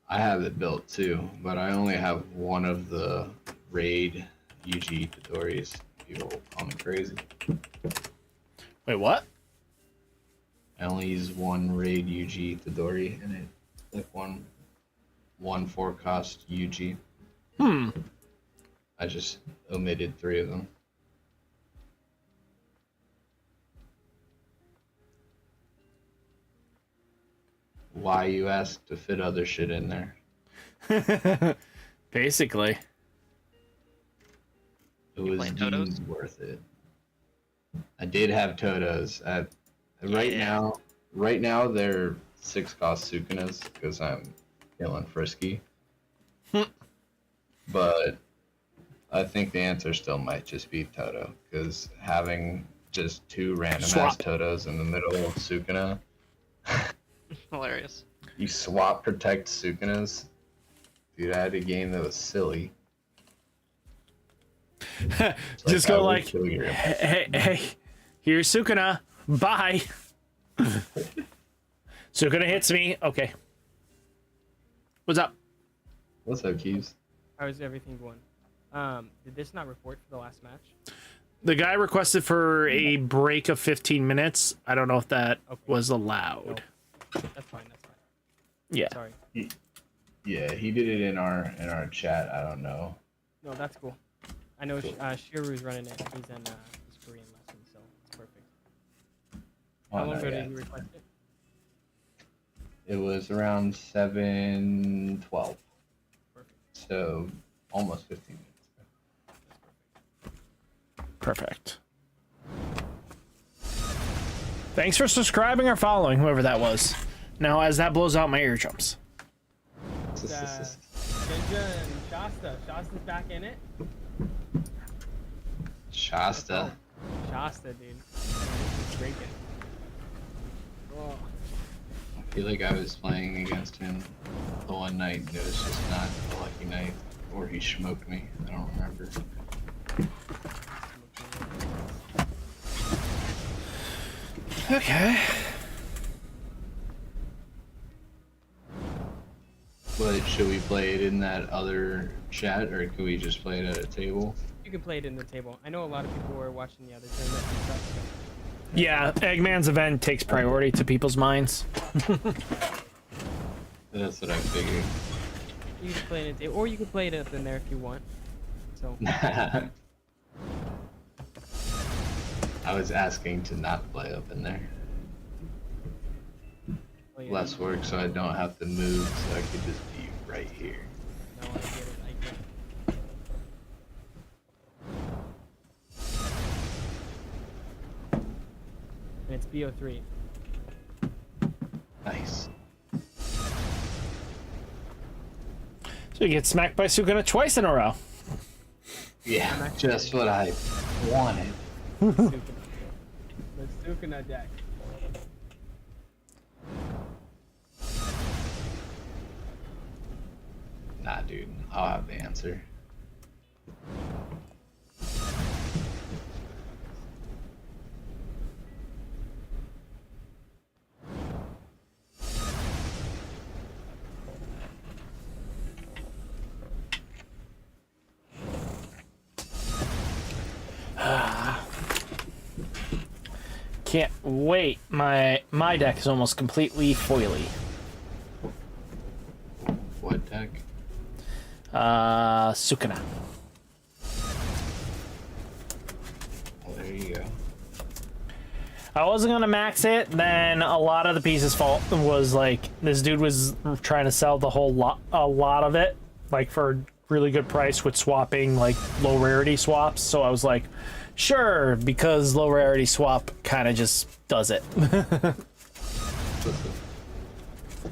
I have it built too, but I only have one of the raid UG Dodoris. People call me crazy. Wait, what? I only use one raid UG Dodori in it. Like one 4-cost UG. I just omitted 3 of them. Why, you ask, to fit other shit in there? Basically. It You was playing Totos? deemed worth it. I did have Totos. Right now they're 6-cost Sukunas because I'm feeling frisky. But I think the answer still might just be Toto, because having just 2 random ass Totos in the middle of Sukuna, Hilarious. you swap protect Sukunas. Dude, I had a game that was silly. Just I go would like, kill your- hey, here's Sukuna. Bye. Sukuna hits me. Okay. What's up? What's up, Keeves? How is everything going? Did this not report for the last match? The guy requested for a break of 15 minutes. I don't know if that was allowed. That's fine. That's fine. Yeah. Sorry. Yeah, he did it in our chat. I don't know. No, that's cool. I know Shiru's running it. He's in his Korean lesson, so it's perfect. How long ago did you request it? It was around 7:12. Perfect. So almost 15 minutes. Perfect. Thanks for subscribing or following, whoever that was. Now, as that blows out my eardrums. Genja and Shasta. Shasta's back in it. Shasta. Shasta, dude. He's breaking. Oh. I feel like I was playing against him the one night and it was just not a lucky night. Or he smoked me. I don't remember. Okay. But should we play it in that other chat or can we just play it at a table? You can play it in the table. I know a lot of people were watching the other tournaments and stuff. So. Yeah, Eggman's event takes priority to people's minds. That's what I figured. You can play it in the table, or you can play it up in there if you want. So. I was asking to not play up in there. Oh, yeah. Less work so I don't have to move so I could just be right here. No, I get it. I get it. And it's BO3. Nice. So you get smacked by Sukuna twice in a row. Yeah, just what I wanted. The Sukuna deck. Nah, dude, I'll have the answer. Can't wait. My deck is almost completely foily. What deck? Sukuna. Well, there you go. I wasn't gonna max it, then a lot of the pieces fault was like this dude was trying to sell a lot of it, like for a really good price with swapping like low rarity swaps. So I was like, sure, because low rarity swap kind of just does it. I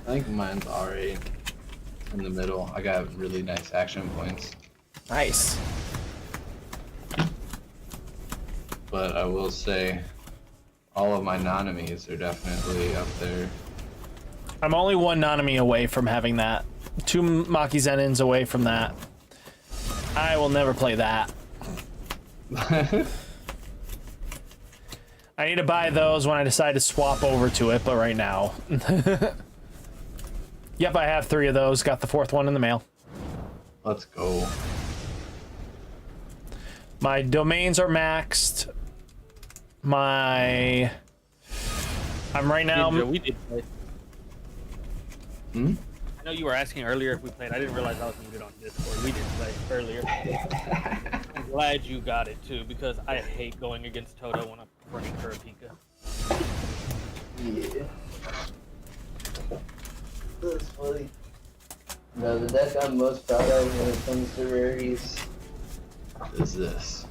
think mine's already in the middle. I got really nice action points. Nice. But I will say, all of my Nanamis are definitely up there. I'm only one Nanami away from having that. 2 Maki Zenins away from that. I will never play that. I need to buy those when I decide to swap over to it, but right now. Yep, I have 3 of those. Got the 4th one in the mail. Let's go. My domains are maxed. I'm right now. Ninja, we did play. Hmm? I know you were asking earlier if we played. I didn't realize I was muted on Discord. We did play earlier. I'm glad you got it too, because I hate going against Toto when I'm running Kurapika. Yeah. That's funny. No, the deck I'm most proud of when it comes to rarities is this.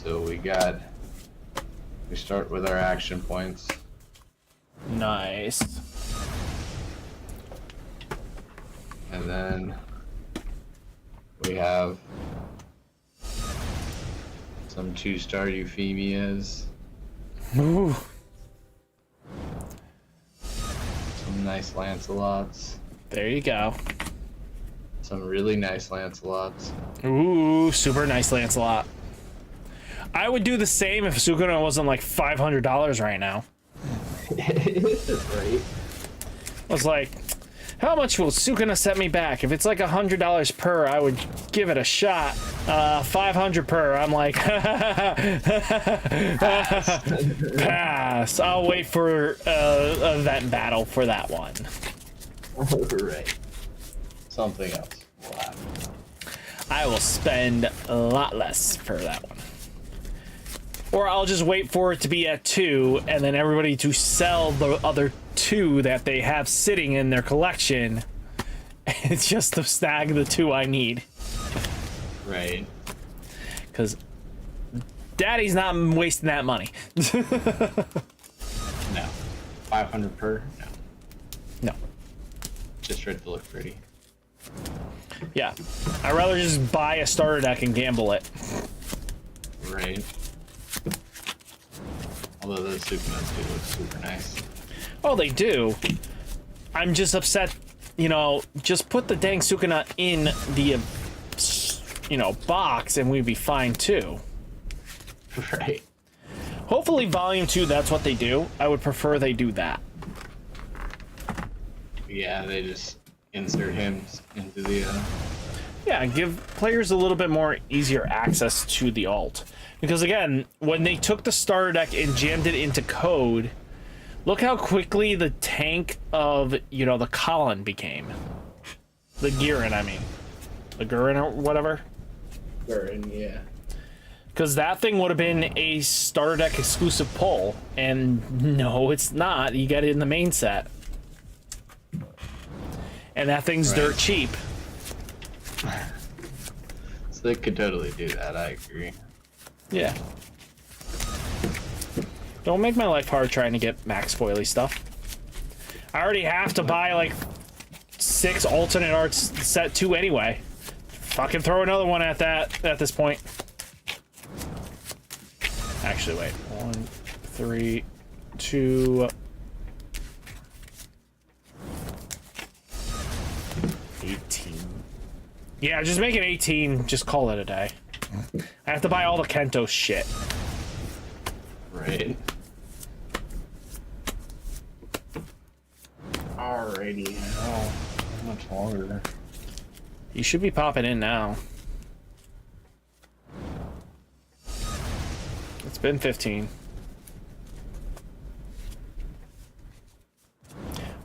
So we start with our action points. Nice. And then we have some 2-star Euphemias. Ooh. Some nice Lancelots. There you go. Some really nice Lancelots. Ooh, super nice Lancelot. I would do the same if Sukuna wasn't like $500 right now. Right? I was like, How much will Sukuna set me back? If it's like $100 per, I would give it a shot. 500 per, I'm like, pass. I'll wait for event battle for that one. Right. Something else will happen. I will spend a lot less for that one. Or I'll just wait for it to be at 2, and then everybody to sell the other 2 that they have sitting in their collection. It's just to snag the 2 I need. Right. Because Daddy's not wasting that money. No. 500 per? No. No. Just for it to look pretty. Yeah. I'd rather just buy a starter deck and gamble it. Right. Although those Sukunas do look super nice. Oh, they do. I'm just upset, you know, just put the dang Sukuna in the, you know, box and we'd be fine too. Right. Hopefully Volume 2, that's what they do. I would prefer they do that. Yeah, they just insert him into the, Yeah, give players a little bit more easier access to the alt. Because again, when they took the starter deck and jammed it into code, look how quickly the tank of, you know, the Colin became. The Girin, I mean. The Gurin or whatever. Gurin, yeah. Because that thing would have been a starter deck exclusive pull. And no, it's not. You get it in the main set. And that thing's dirt cheap. So they could totally do that, I agree. Yeah. Don't make my life hard trying to get max spoily stuff. I already have to buy like 6 alternate arts set 2 anyway. Fucking throw another one at that at this point. Actually, wait. 1, 3, 2. 18. Yeah, just make it 18. Just call it a day. I have to buy all the Kento shit. Right. Alrighty. Oh, how much longer? You should be popping in now. It's been 15.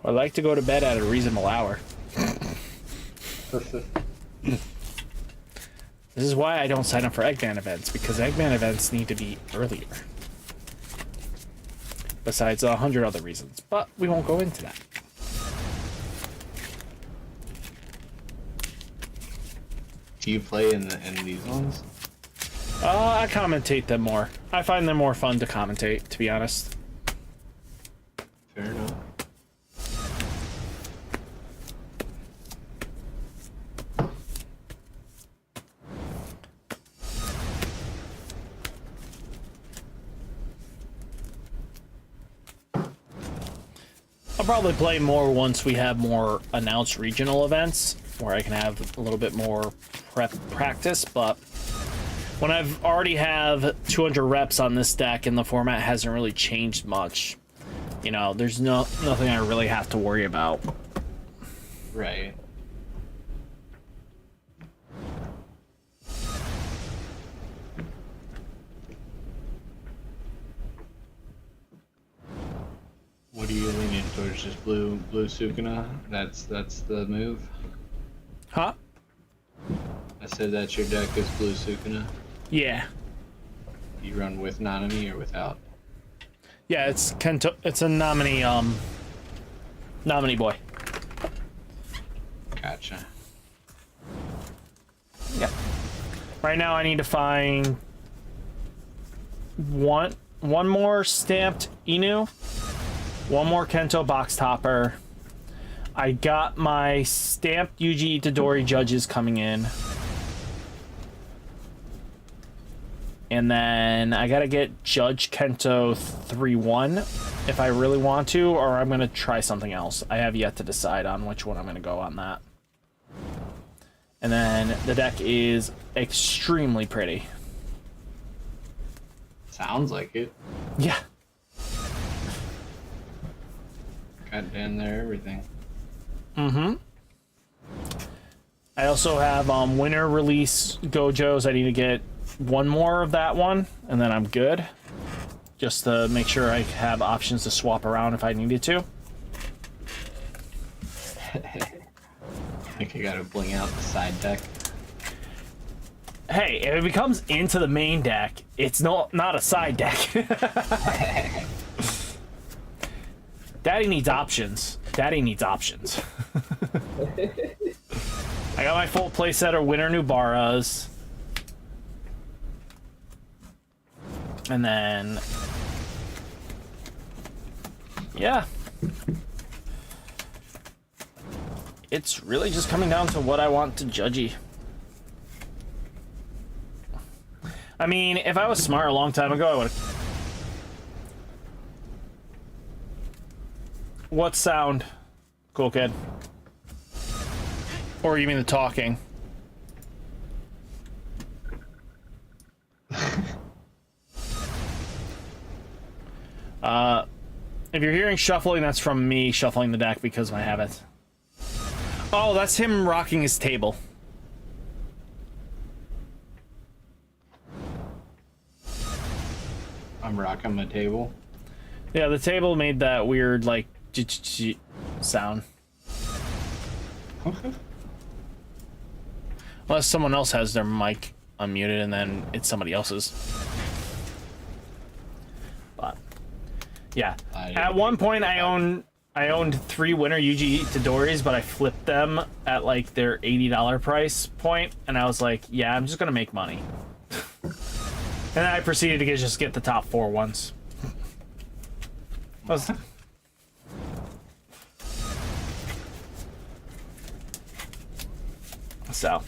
I like to go to bed at a reasonable hour. This is why I don't sign up for Eggman events, because Eggman events need to be earlier. Besides 100 other reasons, but we won't go into that. Do you play in these ones? I commentate them more. I find them more fun to commentate, to be honest. Fair enough. I'll probably play more once we have more announced regional events, where I can have a little bit more prep practice, but when I've already have 200 reps on this deck and the format hasn't really changed much, you know, there's nothing I really have to worry about. Right. What are you leaning towards? Just blue Sukuna? That's the move? Huh? I said that's your deck is blue Sukuna? Yeah. You run with Nanami or without? Yeah, it's Kento. It's a nominee boy. Gotcha. Yeah. Right now I need to find one more stamped Inu, one more Kento box topper. I got my stamped Yuji Itadori judges coming in. And then I gotta get Judge Kento 3-1 if I really want to, or I'm gonna try something else. I have yet to decide on which one I'm gonna go on that. And then the deck is extremely pretty. Sounds like it. Yeah. Got down there, everything. Mm-hmm. I also have winter release Gojos. I need to get one more of that one, and then I'm good. Just to make sure I have options to swap around if I needed to. I think I gotta bling out the side deck. Hey, if it becomes into the main deck, it's not a side deck. Daddy needs options. Daddy needs options. I got my full playset of Winter Nubaras. And then... yeah. It's really just coming down to what I want to judgy. I mean, if I was smart a long time ago, I would have... What sound? Cool kid. Or you mean the talking? If you're hearing shuffling, that's from me shuffling the deck because I have it. Oh, that's him rocking his table. I'm rocking my table. Yeah, the table made that weird, like, sound. Unless someone else has their mic unmuted and then it's somebody else's. But, yeah. At one point, I owned 3 Winter Yuji Itadoris, but I flipped them at, like, their $80 price point, and I was like, yeah, I'm just gonna make money. And then I proceeded to just get the top 4 ones. So,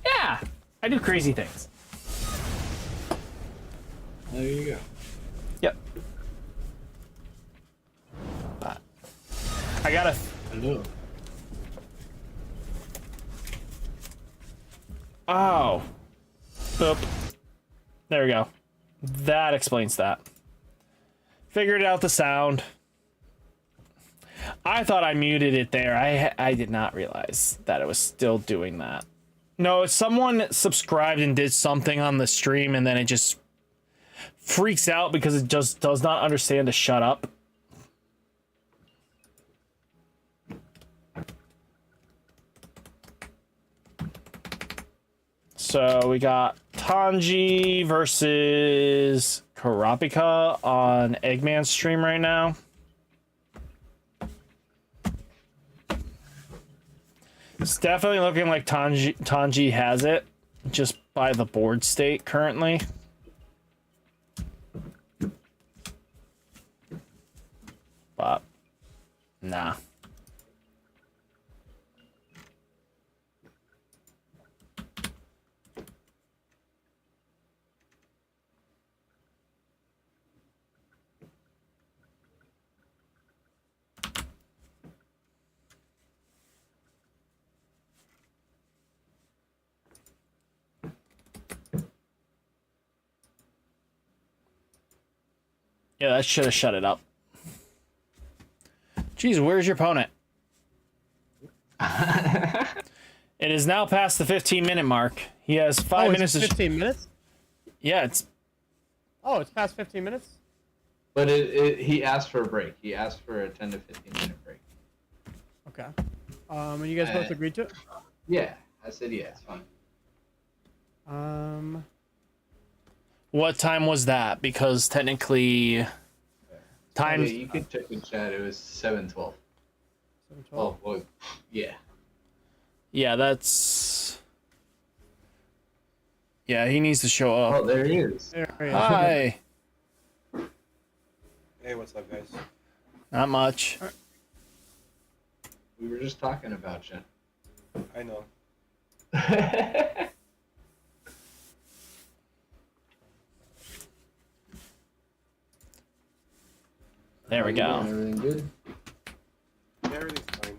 yeah, I do crazy things. There you go. Yep. But I gotta. Hello. Oh. Boop. There we go. That explains that. Figured out the sound. I thought I muted it there. I did not realize that it was still doing that. No, someone subscribed and did something on the stream and then it just freaks out because it just does not understand to shut up. So we got Tanji versus Karapika on Eggman's stream right now. It's definitely looking like Tanji has it, just by the board state currently. But, nah. Yeah, that should have shut it up. Jeez, where's your opponent? It is now past the 15-minute mark. He has 5 minutes. 15 minutes? Yeah, it's... Oh, it's past 15 minutes? But he asked for a break. He asked for a 10 to 15-minute break. Okay. And you guys both agreed to it? Yeah, I said yeah, it's fine. What time was that? Because technically... Time... You could check in chat. It was 7:12. 7:12? Oh, well, yeah. Yeah, that's... Yeah, he needs to show up. Oh, there he is. There he is. Hi. Hey, what's up, guys? Not much. We were just talking about you. I know. There we go. Everything good? Yeah, everything's fine.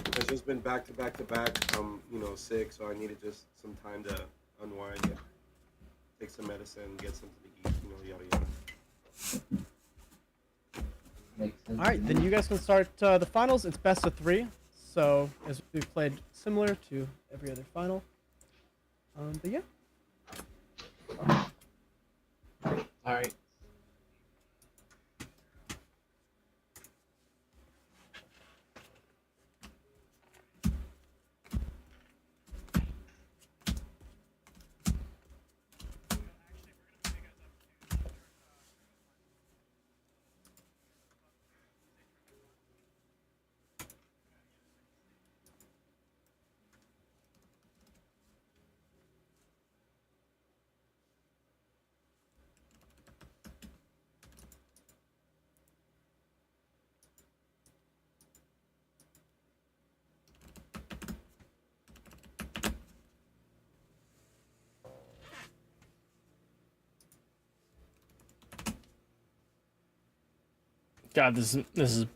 It's just been back to back to back. I'm, sick, so I needed just some time to unwind, take some medicine, get something to eat, yada yada. Makes sense. Alright, then you guys can start the finals. It's best of 3. So as we've played similar to every other final. But yeah. All right. God, this is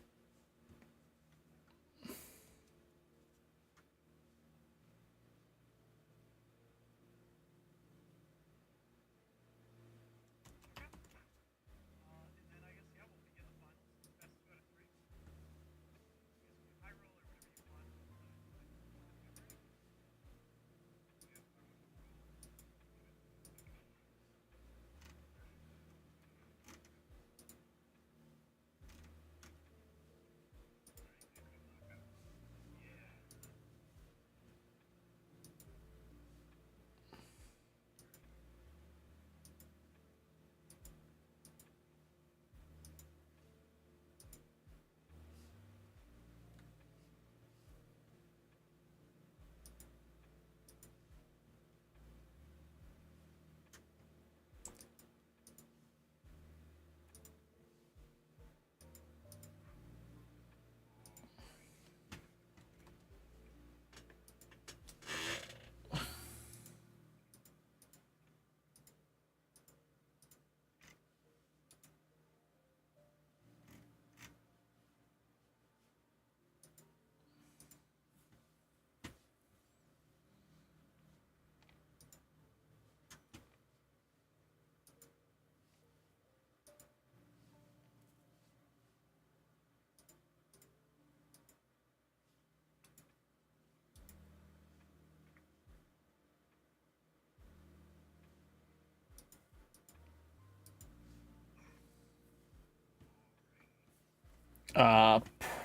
a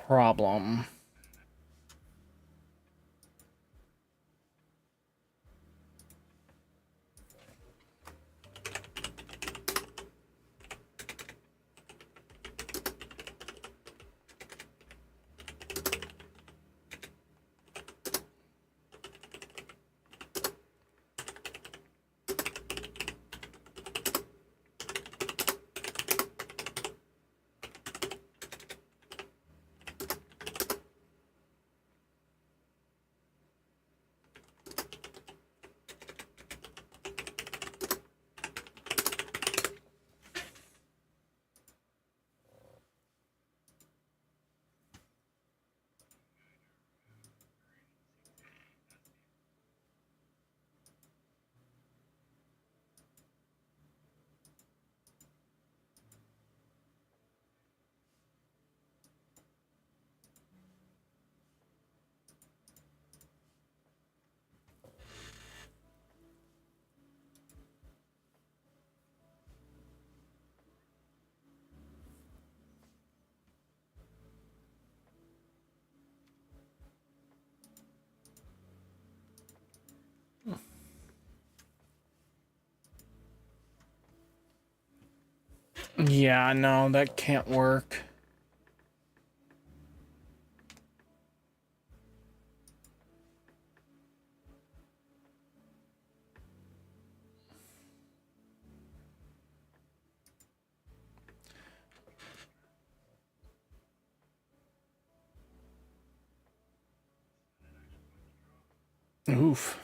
problem. Yeah, no, that can't work. Oof.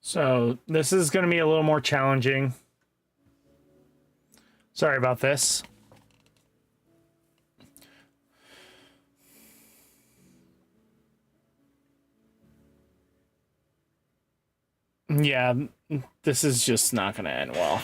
So this is going to be a little more challenging. Sorry about this. Yeah, this is just not going to end well.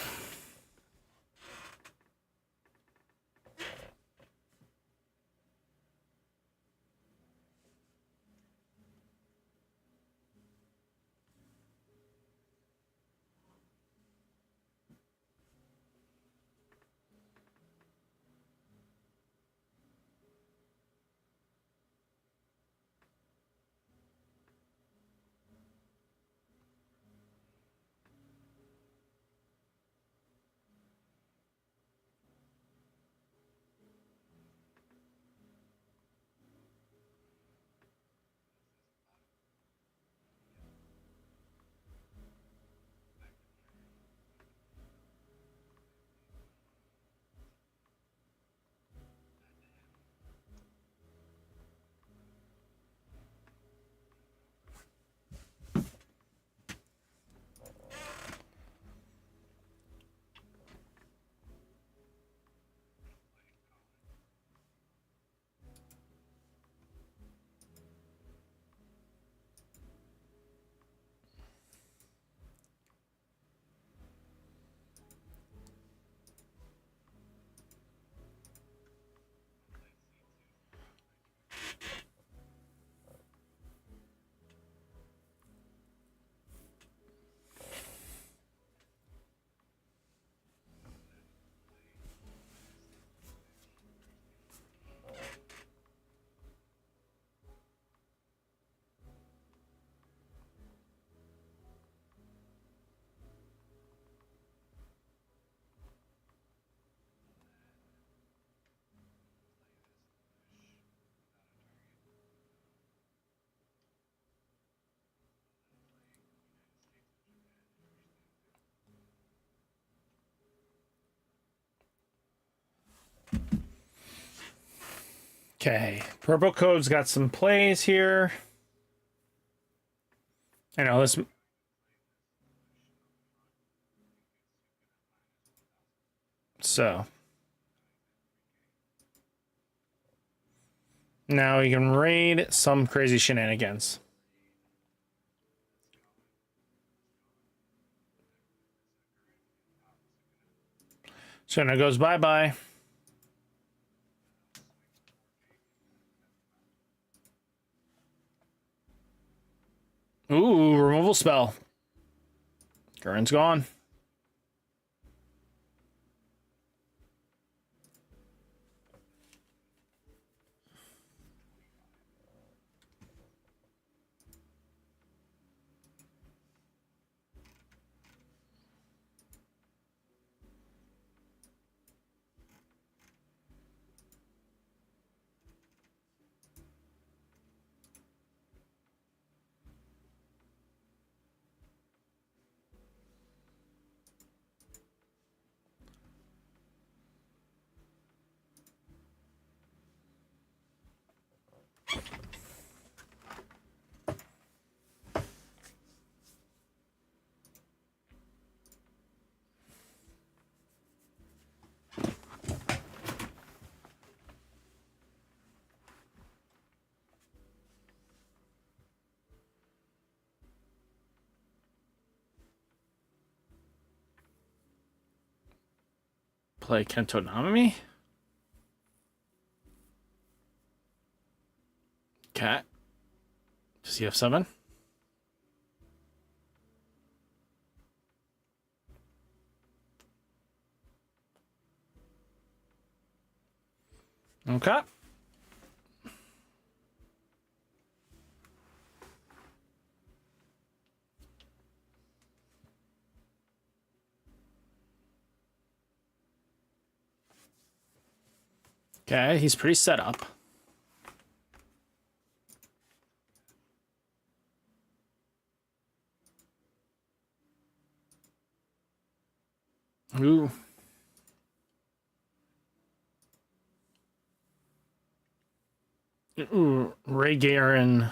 Okay, Purple Code's got some plays here. I know this. So now you can raid some crazy shenanigans. So now goes bye-bye. Ooh, removal spell. Gurn's gone. Play Kento Nanami. Cat. Does he have 7? Okay. Okay, he's pretty set up. Ooh. Ooh, Ray Garen.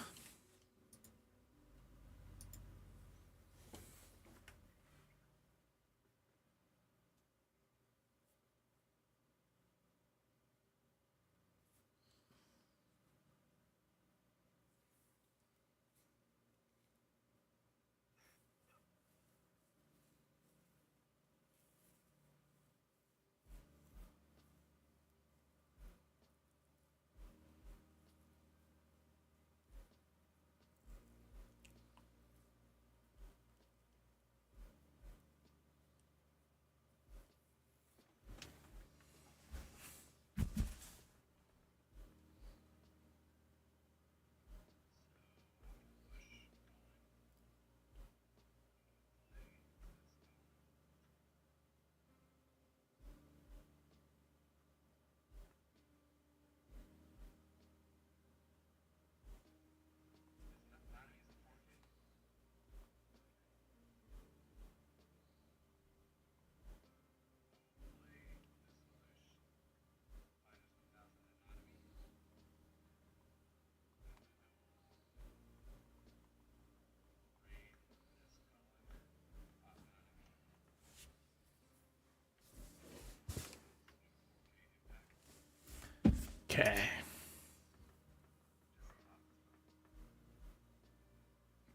Okay.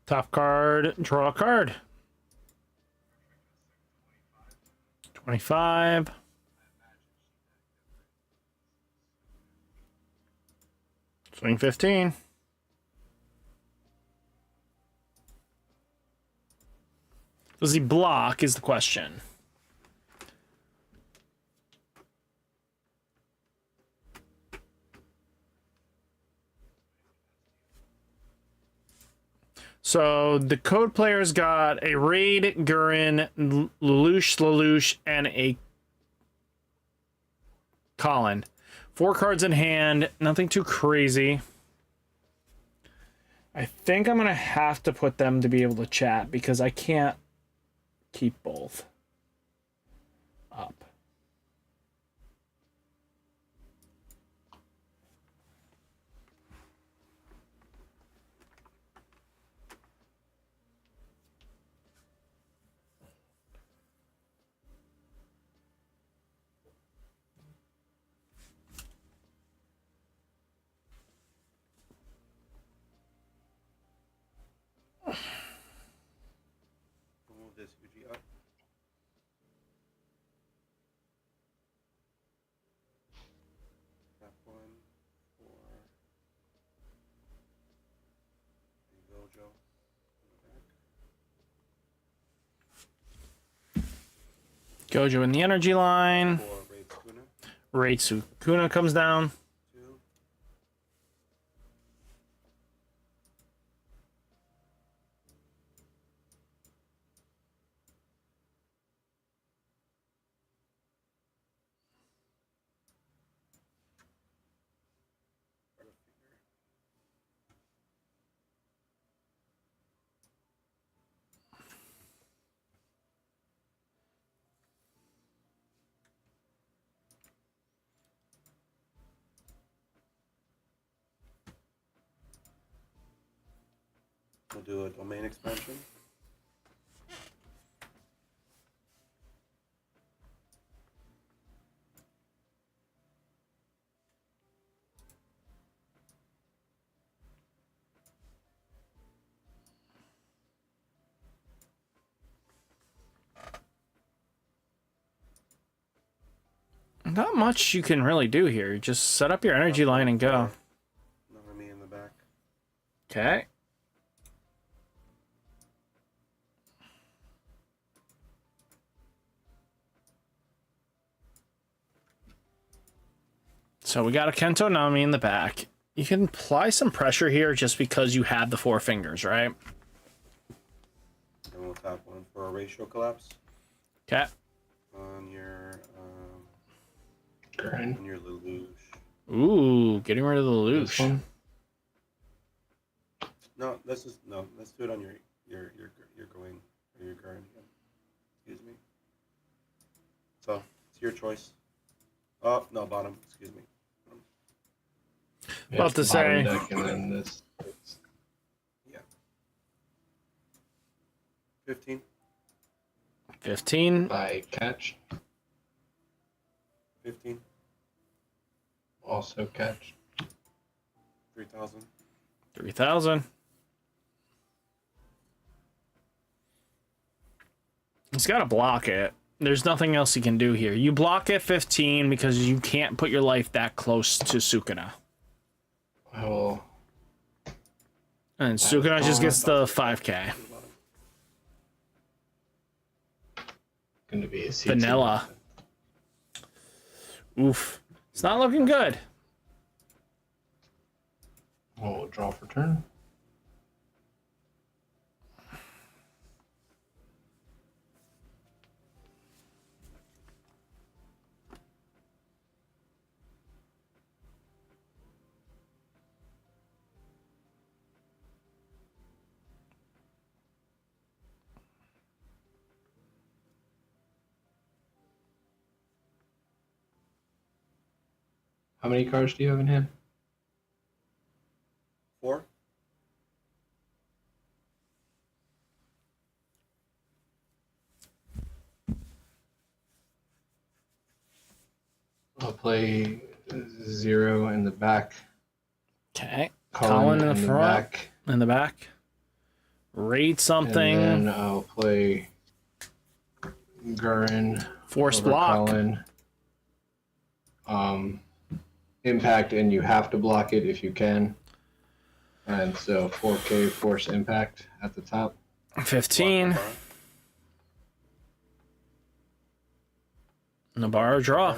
Top card, draw a card. 25. Swing 15. Does he block is the question. So the code player's got a Raid, Gurren, Lelouch, and a Colin. 4 cards in hand, nothing too crazy. I think I'm going to have to put them to be able to chat because I can't keep both up. Move this UG up. Tap 1 for the Gojo in the back. Gojo in the energy line. For Raid Sukuna. Raid Sukuna comes down. 2. We'll do a domain expansion. Not much you can really do here. Just set up your energy line and go. Nanami in the back. Okay. So we got a Kento Nanami in the back. You can apply some pressure here just because you have the 4 fingers, right? And we'll tap 1 for a ratio collapse. Okay. On your Gurren. on your Lelouch. Ooh, getting rid of the This Lelouch. one. No, let's do it on your going or your Gurren. Excuse me. So it's your choice. Oh no, bottom. Excuse me. About to it's bottom say. deck and then this. 15. 15. By catch. 15. Also catch. 3,000. 3,000. He's got to block it. There's nothing else he can do here. You block at 15 because you can't put your life that close to Sukuna. I will. And Sukuna just gets the 5k. Going to be a CT. Vanilla. Oof. It's not looking good. We'll draw for turn. How many cards do you have in hand? 4. I'll play Zero in the back. Okay. Colin in the front. Back. In the back. Rate something. And then I'll play Gurren. Force over block. Colin. Impact, and you have to block it if you can. And so 4K force impact at the top. 15. Nabarro draw.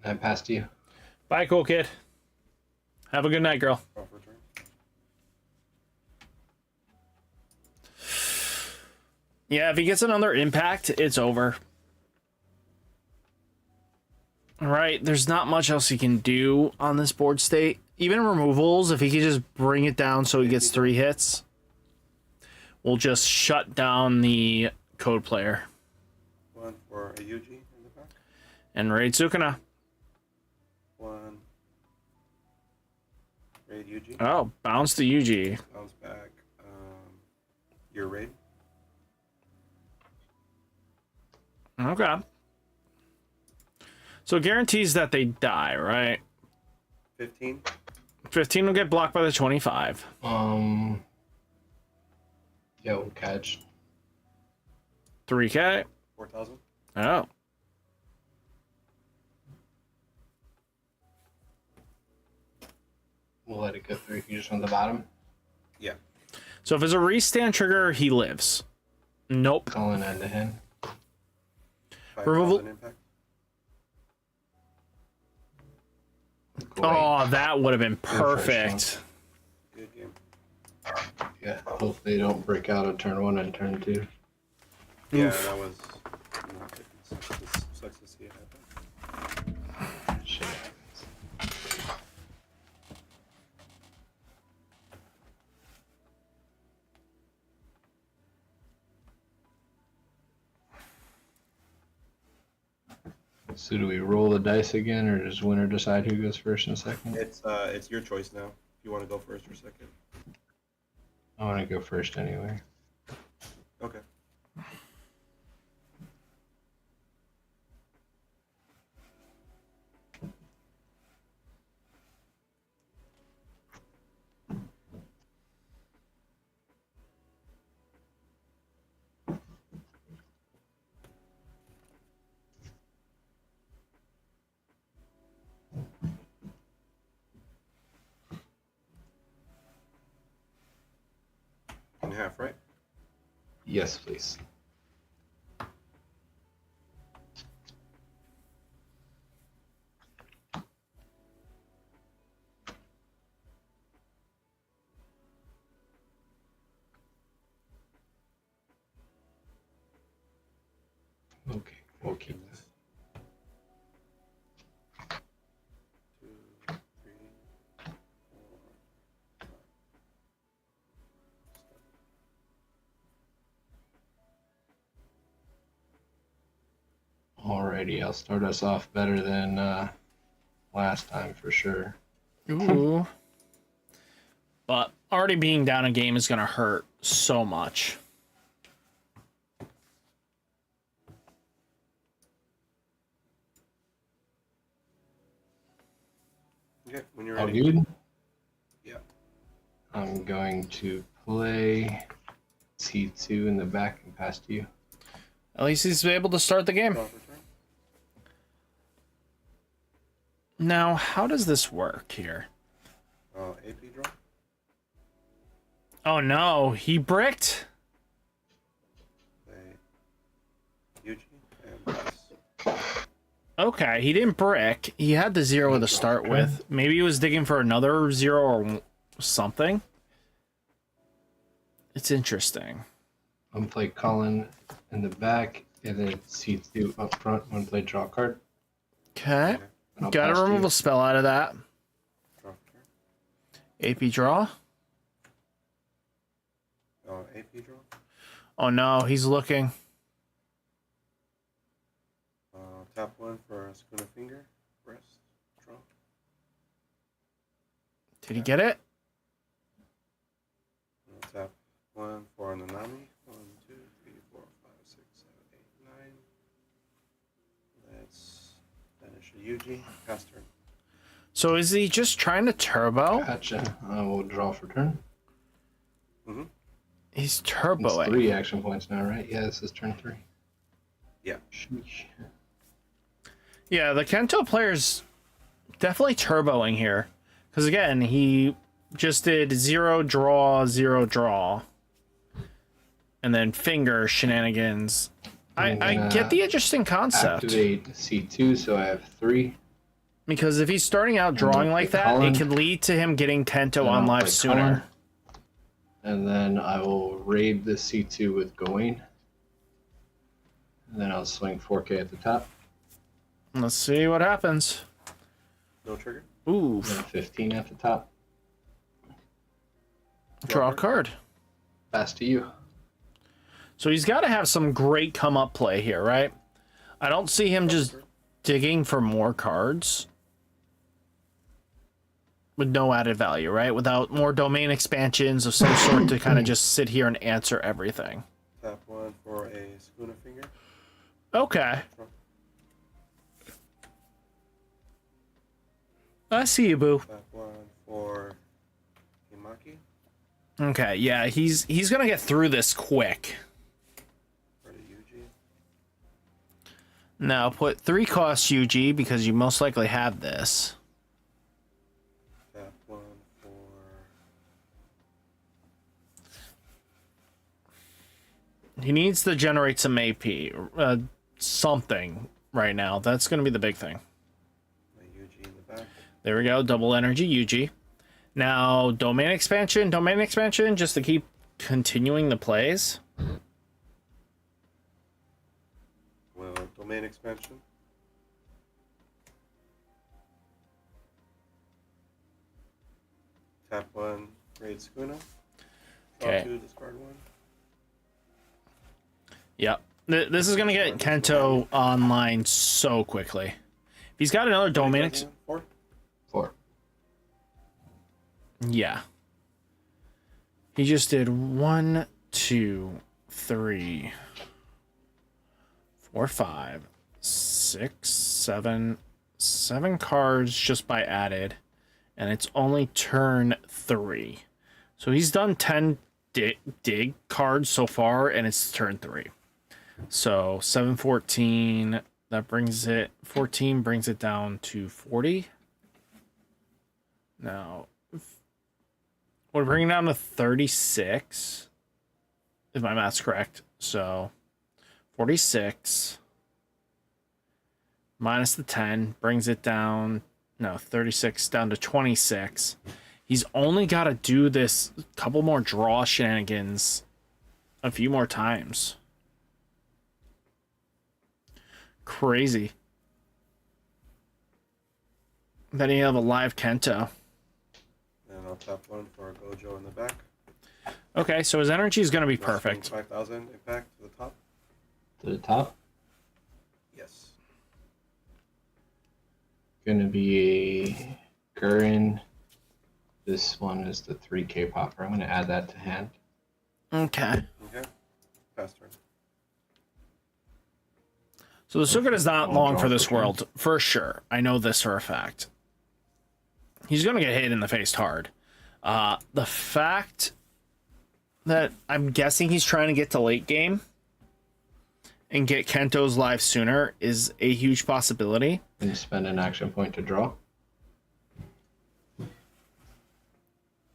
And pass to you. Bye, cool kid. Have a good night, girl. Yeah, if he gets another impact, it's over. Right, there's not much else he can do on this board state. Even removals, if he can just bring it down so he gets 3 hits, we'll just shut down the code player. One for a Yuji in the back. And raid Sukuna. One. Raid Yuji. Oh, bounce to Yuji. Bounce back. Your raid. Okay. So it guarantees that they die, right? 15. 15 will get blocked by the 25. Yeah, we'll catch. 3K. 4,000. Oh. We'll let it go through. You just on the bottom. Yeah. So if it's a restand trigger, he lives. Nope. Calling end to hand. 5,000 Removal. impact. Oh, that would have been perfect. Good game. Yeah, hopefully they don't break out of turn 1 and turn 2. Yeah, Oof. that was. Sucks to see it happen. Shit. So do we roll the dice again, or does winner decide who goes first and second? It's your choice now. If you want to go first or second. I want to go first anyway. Okay. In half, right? Yes, please. Okay, we'll keep this. 2, 3, 4, 5. Alrighty, I'll start us off better than last time for sure. Ooh. But already being down a game is going to hurt so much. Okay, when you're All ready. good? Yeah. I'm going to play C2 in the back and pass to you. At least he's able to start the game. Draw for turn. Now, how does this work here? AP draw. Oh no, he bricked? Play Yuji and pass. Okay, he didn't brick. He had the 0 to start with. Maybe he was digging for another 0 or something. It's interesting. I'm going to play Colin in the back, and then C2 up front. I'm going to play draw card. Okay. And I'll Gotta pass to remove you. a spell out of that. Draw for turn. AP draw. AP draw. Oh no, he's looking. Tap 1 for a spoon of finger. Rest. Draw. Did he get it? Tap 1 for Nanami. 1, 2, 3, 4, 5, 6, 7, 8, 9. Let's finish Yuji. Pass turn. So is he just trying to turbo? Gotcha. I will draw for turn. He's It's turboing. 3 action points now, right? Yeah, this is turn 3. Yeah. Sheesh. Yeah, the Kento player's definitely turboing here. Because again, he just did 0 draw, 0 draw. And then finger shenanigans. I get the interesting concept. Activate C2, so I have 3. Because if he's starting out drawing like that, it can lead to him getting Kento on live sooner. And then I will raid the C2 with Gawain. And then I'll swing 4K at the top. Let's see what happens. No trigger. Ooh. And then 15 at the top. Draw a card. Pass to you. So he's got to have some great come up play here, right? I don't see him just digging for more cards with no added value, right? Without more domain expansions of some sort to kind of just sit here and answer everything. Tap 1 for a schooner finger. Okay. I see you, boo. Tap 1 for Himaki. Okay, yeah, he's gonna get through this quick. For the Yuji. Now put 3 cost UG because you most likely have this. Tap 1 for He needs to generate some AP, something right now. That's gonna be the big thing. my Yuji in the back. There we go, double energy UG. Now domain expansion, just to keep continuing the plays. Well, domain expansion. Tap 1, raid schooner. Draw Okay. 2, discard 1. Yep. This is gonna get Kento online so quickly. If he's got another domain 4. 4. yeah. He just did 1, 2, 3, 4, 5, 6, 7, 7 cards just by added, and it's only turn 3. So he's done 10 dig cards so far, and it's turn 3. So 7, 14, that brings it, 14 brings it down to 40. Now, we're bringing it down to 36, if my math's correct. So 46 minus the 10 brings it down, no, 36 down to 26. He's only got to do this couple more draw shenanigans a few more times. Crazy. Then you have a live Kento. And I'll tap 1 for a Gojo in the back. Okay, so his energy is going to be I'll swing perfect. 5,000 impact to the top. To the top. Yes. Gonna be a Gurren. This one is the 3K popper. I'm gonna add that to hand. Okay. Okay. Pass turn. So the Sukkot is not I'll long draw for this for turn. world, for sure. I know this for a fact. He's going to get hit in the face hard. The fact that I'm guessing he's trying to get to late game and get Kento's live sooner is a huge possibility. And spend an action point to draw.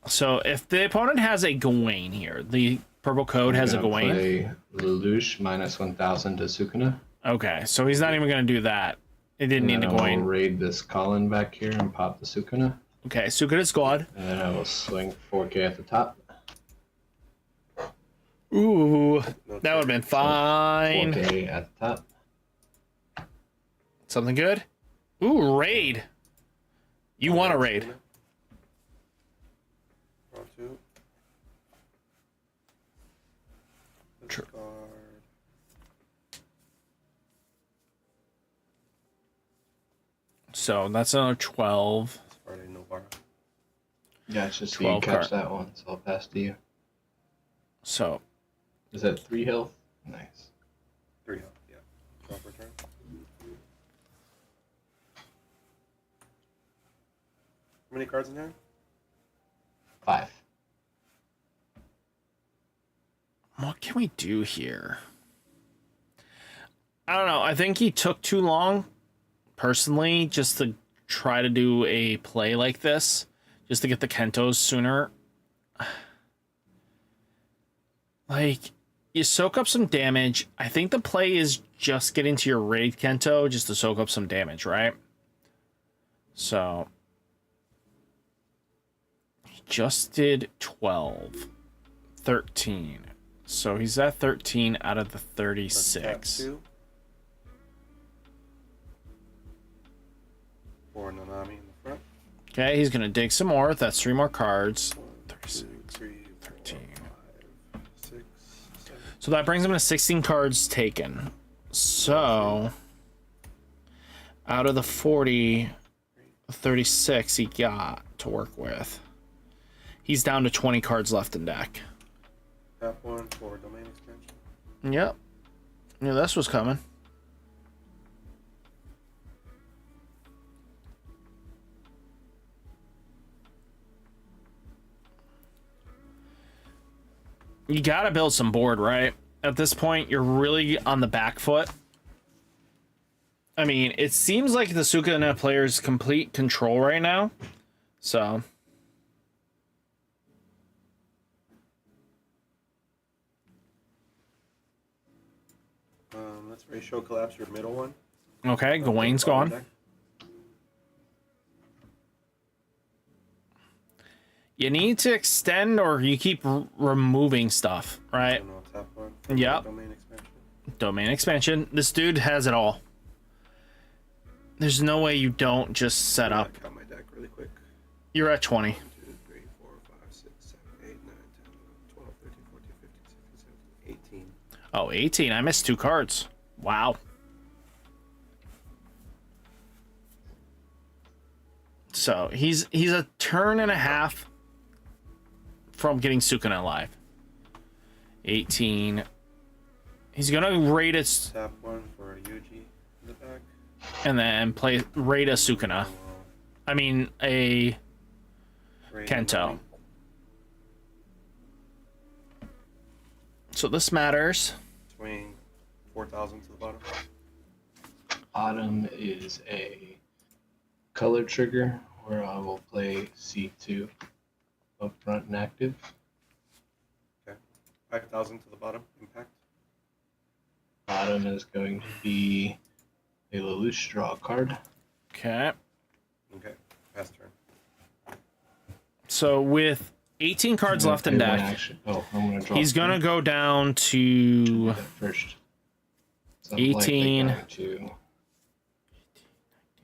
So if the opponent has a Gawain here, the purple code has a I'm gonna Gawain. Play Lelouch minus 1,000 to Sukuna. Okay, so he's not even going to do that. It didn't need And a then I will Gawain. raid this Colin back here and pop the Sukuna. Okay, Sukkot is squad. And then I will swing 4K at the top. Ooh, No that would have trigger. been fine. 4K at the top. Something good? Ooh, raid. You want a raid. Schooner. Draw 2. True. Discard. So that's another 12. Discard a Nobara. Yeah, it's just so 12 you catch card. that one, so I'll pass to you. So, Is that 3 health? Nice. 3 health, yeah. Draw for turn. How many cards in hand? 5. What can we do here? I don't know. I think he took too long, personally, just to try to do a play like this, just to get the Kentos sooner. Like, you soak up some damage. I think the play is just get into your raid Kento just to soak up some damage, right? So, he just did 12, 13. So he's at 13 out of the 36. For Nanami in the front. Okay, he's going to dig some more. That's 3 more cards. 36, 13. So that brings him to 16 cards taken. So, out of the 40, 36 he got to work with, he's down to 20 cards left in deck. Tap 1 for domain expansion. Yep. Yeah, this was coming. You gotta build some board, right? At this point, you're really on the back foot. I mean, it seems like the Sukuna player's complete control right now. So. Let's ratio collapse your middle one. Okay, Gawain's gone. Deck. You need to extend or you keep removing stuff, right? Tap 1. Yep. Domain expansion. Domain expansion. This dude has it all. There's no way you don't just set up. Count my deck really quick. You're at 20. 1, 2, 3, 4, 5, 6, 7, 8, 9, 10, 11, 12, 13, 14, 15, 16, 17, 18. Oh, 18. I missed 2 cards. Wow. So he's a turn and a half from getting Sukuna alive. 18. He's gonna raid it Tap 1 for a Yuji in the back. and then raid a Sukuna. I mean a Kento. So this matters. Swing 4,000 to the bottom. Bottom is a color trigger where I will play C2 up front and active. Okay. 5,000 to the bottom. Impact. Bottom is going to be a Lelouch draw card. Okay. Okay. Pass turn. So with 18 cards left in deck, I'm gonna draw he's gonna go down to first. So 18.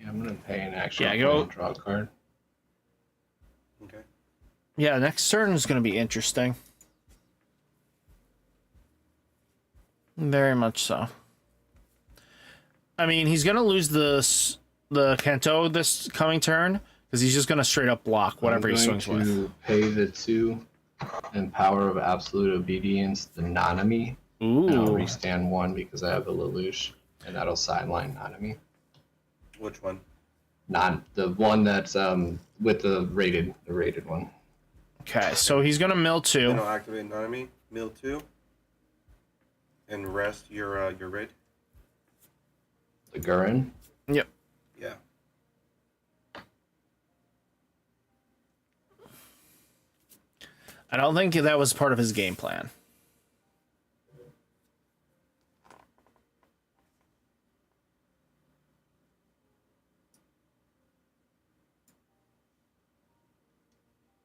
I'm gonna pay an actual draw card. Okay. Yeah, next turn is gonna be interesting. Very much so. I mean, he's gonna lose the Kento this coming turn because he's just gonna straight up block whatever he swings with. I'm going to pay the 2 and Power of Absolute Obedience, the Nanami. Ooh. And I'll restand 1 because I have a Lelouch, and that'll sideline Nanami. Which one? The one that's with the rated one. Okay, so he's gonna mill 2. Then I'll activate Nanami. Mill 2. And rest your raid. The Gurren. Yep. Yeah. I don't think that was part of his game plan.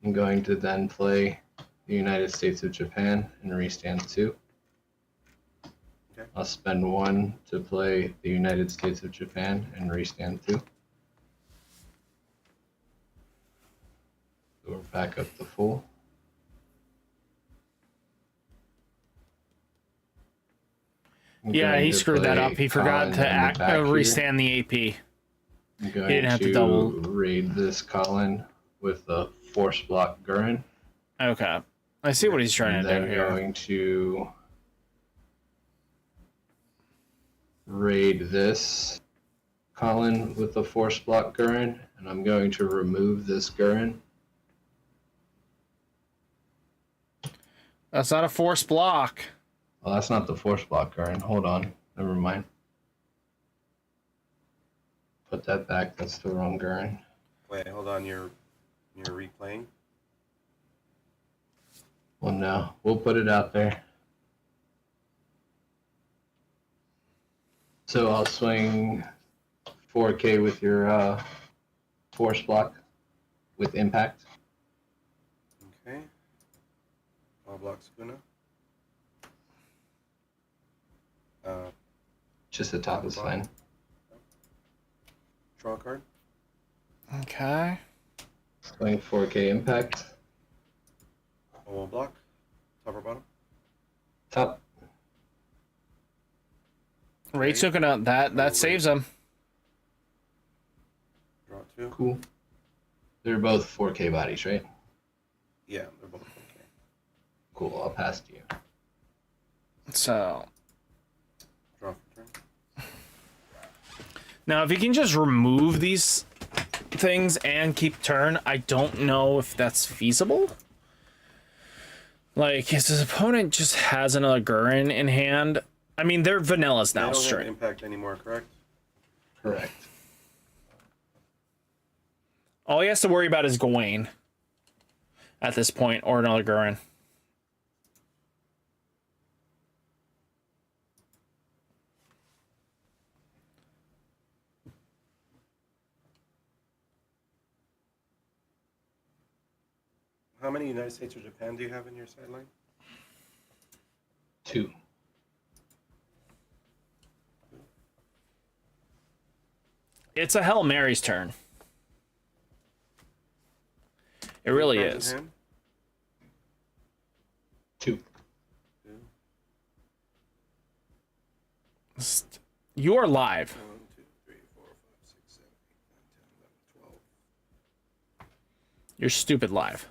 I'm going to then play the United States of Japan and restand 2. Okay. I'll spend 1 to play the United States of Japan and restand 2. So we're back up to full. Yeah, he screwed that up. He forgot to restand the AP. I'm going He didn't have to to double. raid this Colin with a Force Block Gurren. Okay. I see what he's trying to do And then here. going to raid this Colin with the force block Gurren, and I'm going to remove this Gurren. That's not a force block. Well, that's not the force block Gurren. Hold on. Never mind. Put that back. That's the wrong Gurren. Wait, hold on. You're replaying. Well, no. We'll put it out there. So I'll swing 4K with your force block with impact. Okay. All block Skuna. Just the top is fine. Draw a card. Okay. Swing 4K impact. A one block. Top or bottom? Top. Raid Sukuna, that saves him. Draw two. Cool. They're both 4K bodies, right? Yeah, they're both okay. Cool. I'll pass to you. So Draw for turn. now, if you can just remove these things and keep turn, I don't know if that's feasible. Like, his opponent just has another Gurren in hand. I mean, they're vanillas now, They don't have straight. impact anymore, correct? Correct. All he has to worry about is Gawain at this point, or another Gurren. How many United States or Japan do you have in your sideline? 2. It's a Hail Mary's turn. It really Cards is. in hand? 2. Two. You're live. 1, 2, 3, 4, 5, 6, 7, 8, 9, 10, 11, 12. You're stupid live.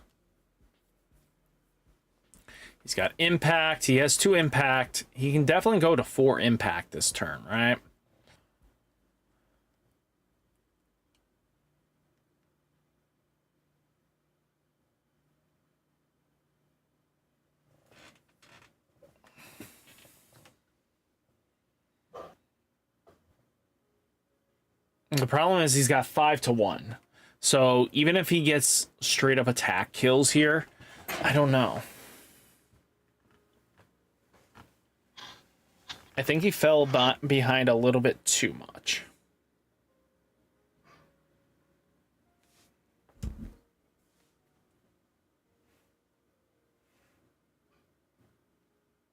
He's got impact. He has 2 impact. He can definitely go to 4 impact this turn, right? The problem is he's got 5 to 1. So even if he gets straight up attack kills here, I don't know. I think he fell behind a little bit too much.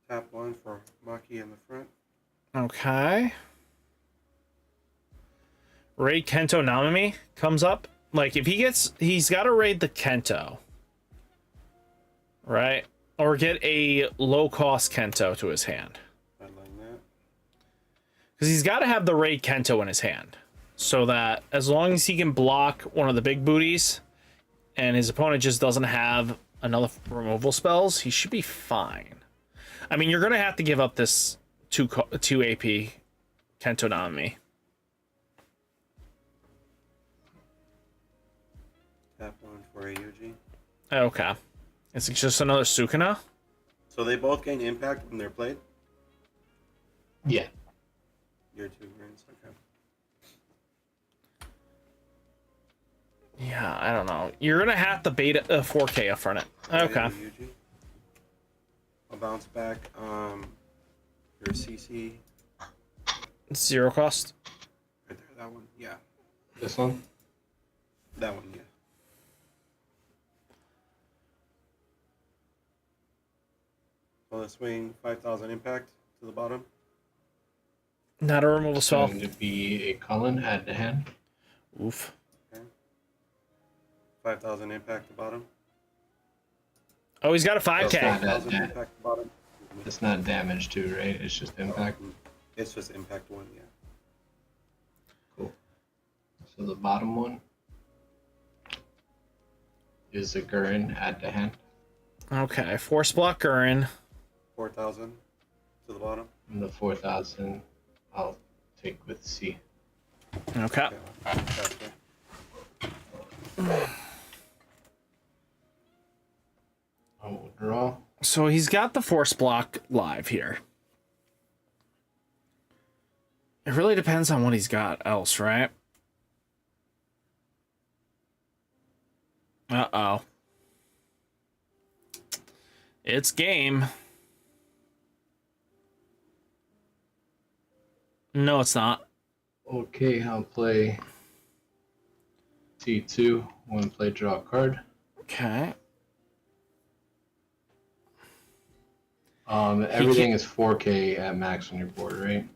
Tap 1 for Maki in the front. Okay. Raid Kento Nanami comes up. Like, if he gets... He's got to raid the Kento. Right? Or get a low-cost Kento to his hand. Sideline that. Because he's got to have the raid Kento in his hand. So that as long as he can block one of the big booties and his opponent just doesn't have another removal spells, he should be fine. I mean, you're going to have to give up this 2 AP Kento Nanami. Tap 1 for AUG. Okay. It's just another Sukuna? So they both gain impact when they're played? Yeah. Your 2 Gurrens, okay. Yeah, I don't know. You're going to have to bait 4K up front it. Okay. AUG. I'll bounce back. Your CC. 0 cost. Right there, that one. Yeah. This one? That one, yeah. So the swing 5,000 impact to the bottom. Not a removal It's spell. going to be a Colin, add to hand. Oof. Okay. 5,000 impact to bottom. Oh, he's got a That's 5K. not 5,000 that. impact to bottom. It's not damage too, right? It's just impact. It's just impact 1, yeah. Cool. So the bottom one is a Gurren, add to hand. Okay, force block Gurren. 4,000 to the bottom. And the 4,000 I'll take with C. Okay. Faster. I will draw. So he's got the force block live here. It really depends on what he's got else, right? Uh-oh. It's game. No, it's not. Okay, I'll play C2. One play draw a card. Okay. Everything is 4K at max on your board, right?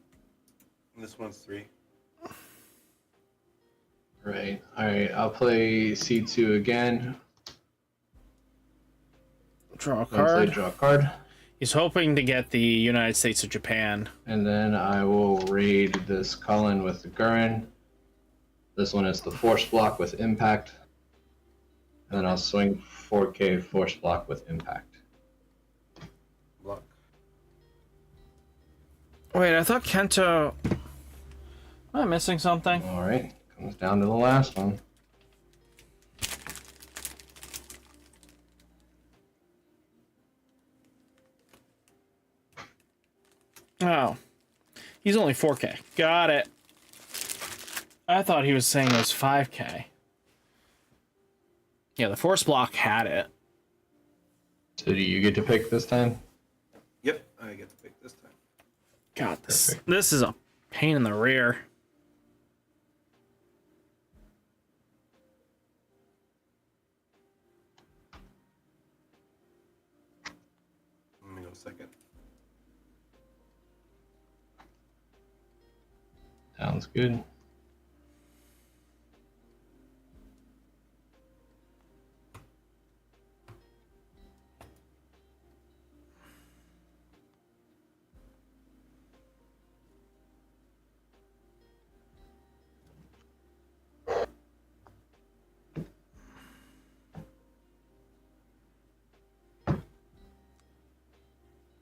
This one's 3. Right. All right. I'll play C2 again. Draw a One play card. draw a card. He's hoping to get the United States of Japan. And then I will raid this Cullen with the Gurren. This one is the force block with impact. And then I'll swing 4K force block with impact. Block. Wait, I thought Kento... Am I missing something? All right. Comes down to the last one. Oh. He's only 4K. Got it. I thought he was saying it was 5K. Yeah, the force block had it. So do you get to pick this time? Yep, I get to pick this time. God, Perfect. this is a pain in the rear. I'm gonna go second. Sounds good.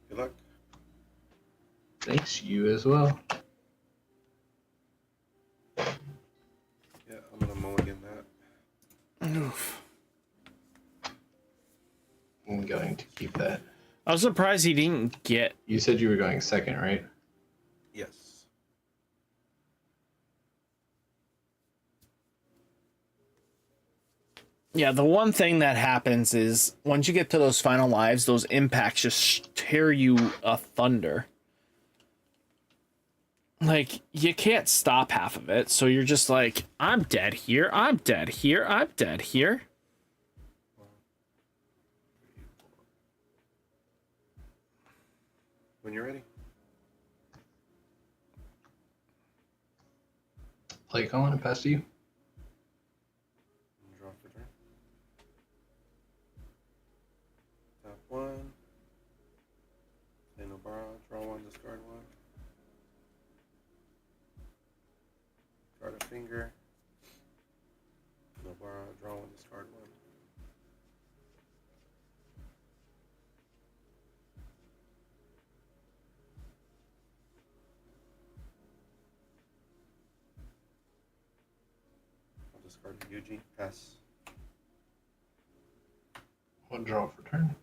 Good luck. Thanks, you as well. Yeah, I'm gonna mulligan that. Oof. I'm going to keep that. I was surprised he didn't get... You said you were going second, right? Yes. Yeah, the one thing that happens is once you get to those final lives, those impacts just tear you a thunder. Like, you can't stop half of it, so you're just like, I'm dead here, I'm dead here, I'm dead here. When you're ready. Play Colin and pass to you. Draw for turn. Tap 1. Say no borrow. Draw 1, discard 1. Card a finger. No borrow. Draw 1, discard 1. I'll discard a Yuji. Pass. One draw for turn.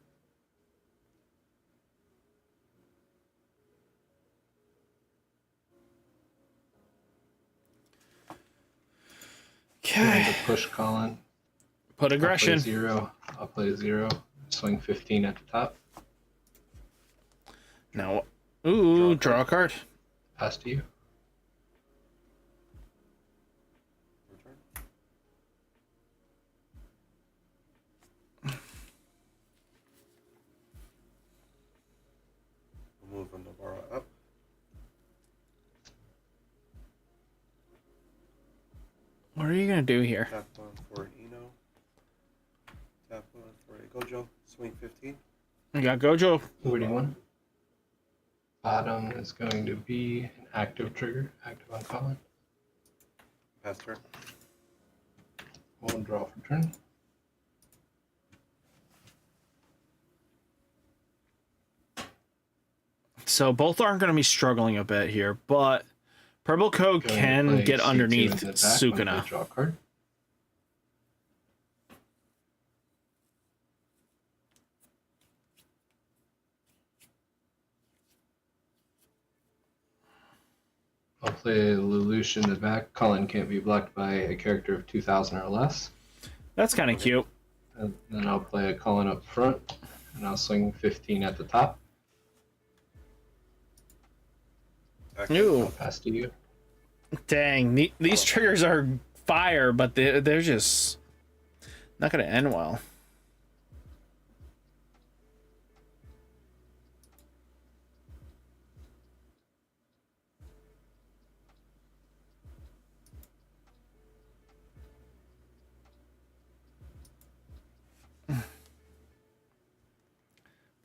Going Okay. to push Colin. Put I'll play aggression. 0. I'll play 0. Swing 15 at the top. Now, ooh, draw a card. Pass to you. Return. We'll move Nobara up. What are you gonna do here? Tap 1 for an Eno. Tap 1 for a Gojo. Swing 15. We got Gojo. 41. Bottom is going to be an active trigger. Active on Colin. Pass turn. One draw for turn. So both aren't gonna be struggling a bit here, but Purple Code Going to can play get C2 underneath in the back when I Sukuna. draw a card. I'll play Lelouch in the back. Cullen can't be blocked by a character of 2,000 or less. That's kind of cute. And then I'll play a Cullen up front, and I'll swing 15 at the top. Ooh, I'll pass to you. dang. These triggers are fire, but they're just not going to end well.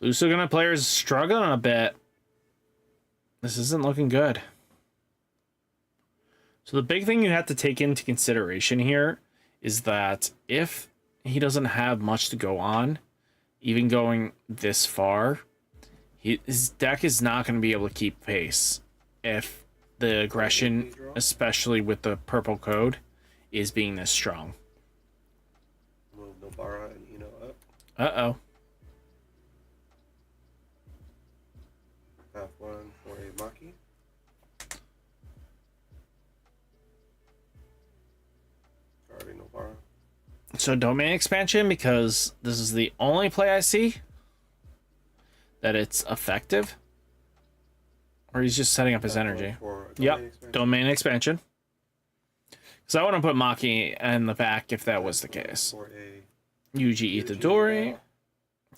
Blue Sukuna players struggling a bit. This isn't looking good. So the big thing you have to take into consideration here is that if he doesn't have much to go on, even going this far, his deck is not going to be able to keep pace if the aggression, especially with the purple code, is being this strong. Move Nobara and Ino up. Uh-oh. Half one for a Maki. Already Nobara. So domain expansion, because this is the only play I see that it's effective. Or he's just setting up his energy. Yep, domain expansion. Because I want to put Maki in the back if that was the case. For a Yuji Itadori.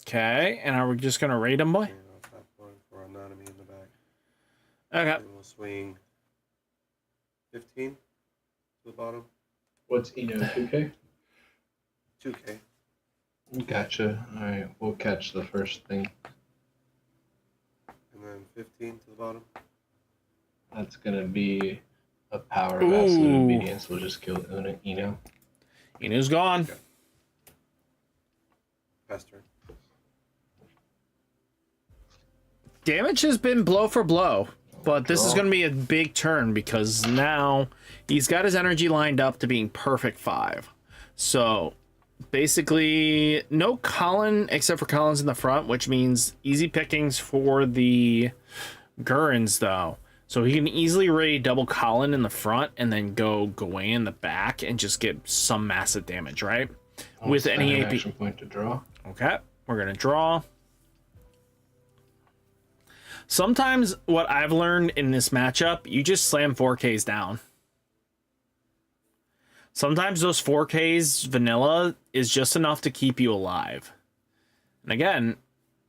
Okay, and are we just going to raid him, boy? half one for a Nanami in the back. Okay. And we'll swing 15 to the bottom. What's Eno, 2K? 2K. Gotcha. Alright, we'll catch the first thing. And then 15 to the bottom. That's gonna be a power of absolute obedience. We'll just kill Eno. Inu's gone. Okay. Pass turn. Damage has been blow for blow, but this is going to be a big turn because now he's got his energy lined up to being perfect 5. So basically no Colin except for Collins in the front, which means easy pickings for the Gurrens though. So he can easily raid double Colin in the front and then go Gawain in the back and just get some massive damage, right? With any AP action point to draw. Okay, we're gonna draw. Sometimes what I've learned in this matchup, you just slam 4Ks down. Sometimes those 4Ks vanilla is just enough to keep you alive. And again,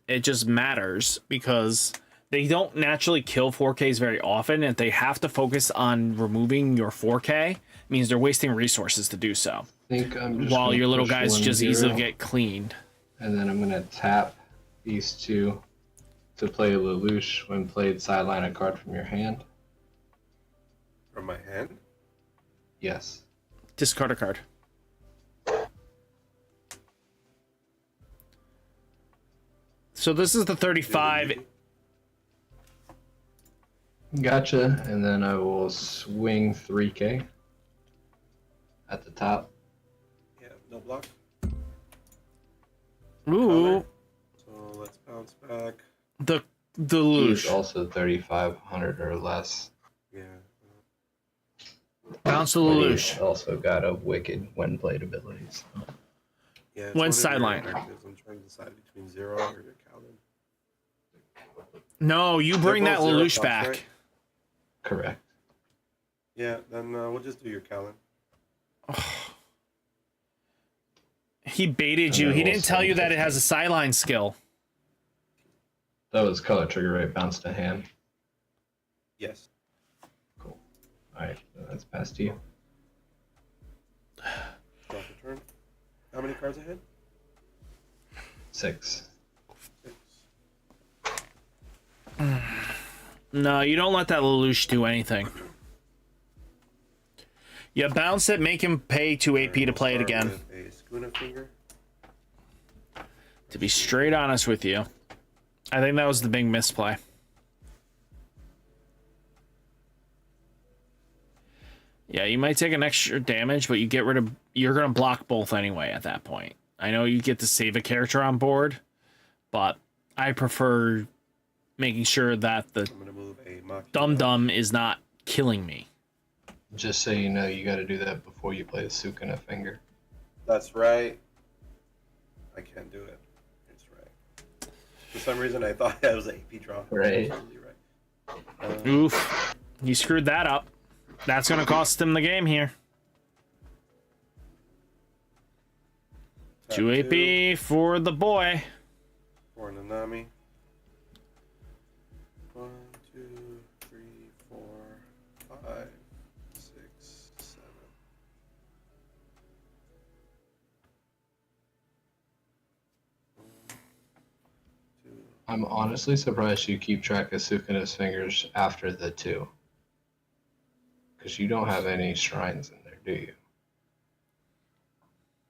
it just matters because they don't naturally kill 4Ks very often, and they have to focus on removing your 4K. It means they're wasting resources to do so. I think I'm just While gonna your little push guys 1-0, just easily get cleaned. And then I'm gonna tap these two to play Lelouch. When played, sideline a card from your hand. From my hand? Yes. Discard a card. So this is the 35. Gotcha. And then I will swing 3K at the top. Yeah, no block. Ooh. So let's bounce back. The He's Lelouch. also 3,500 or less. Yeah. Bounce the But Lelouch. he's also got a wicked when played ability. So. Yeah. it's When one of your sideline. objectives. I'm trying to decide between Zero or your Calvin. No, you bring They're that both zero Lelouch cost, back. right? Correct. Yeah, then we'll just do your Calvin. He baited And you. then He we'll didn't tell swing you that it 50. has a sideline skill. That was color trigger rate, bounce to hand. Yes. Cool. Alright, that's past you. Draw for turn. How many cards ahead? 6. 6. No, you don't let that Lelouch do anything. You bounce it, make him pay 2 AP to play it again. With a schooner finger. To be straight honest with you, I think that was the big misplay. Yeah, you might take an extra damage, but you're gonna block both anyway at that point. I know you get to save a character on board, but I prefer making sure that the I'm gonna move a Mach. dum-dum is not killing me. Just so you know, you got to do that before you play the Sukuna finger. That's right. I can't do it. It's right. For some reason, I thought that was an AP draw. Right. Right. Oof. He screwed that up. That's going to cost him the game here. 2 AP for the boy. For Nanami. 1, 2, 3, 4, 5, 6, 7. I'm honestly surprised you keep track of Sukuna's fingers after the 2. Because you don't have any shrines in there, do you?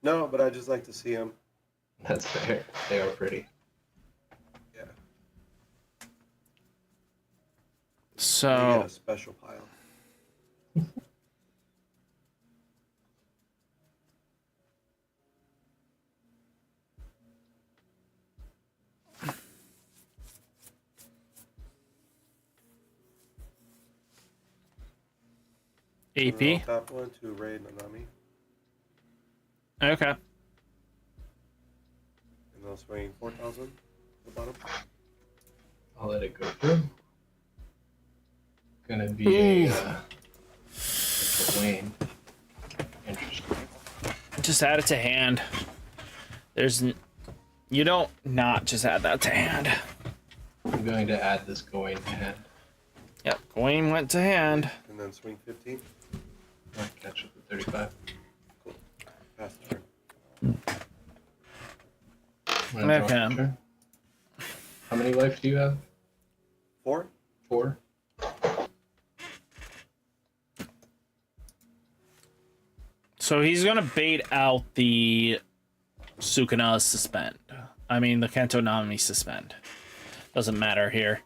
No, but I just like to see them. That's fair. They are pretty. Yeah. They So get a special pile. AP. Top one to raid Nanami. Okay. And I'll swing 4,000 to the bottom. I'll let it go through. Gonna be a Wayne. Interesting. Just add it to hand. You don't not just add that to hand. I'm going to add this Gawain to hand. Yep, Gawain went to hand. And then swing 15. I'll catch up with 35. Cool. Pass the turn. I'm gonna draw Okay. a turn. How many life do you have? 4. 4? So he's gonna bait out the Sukuna suspend. I mean the Kento Nanami suspend. Doesn't matter here.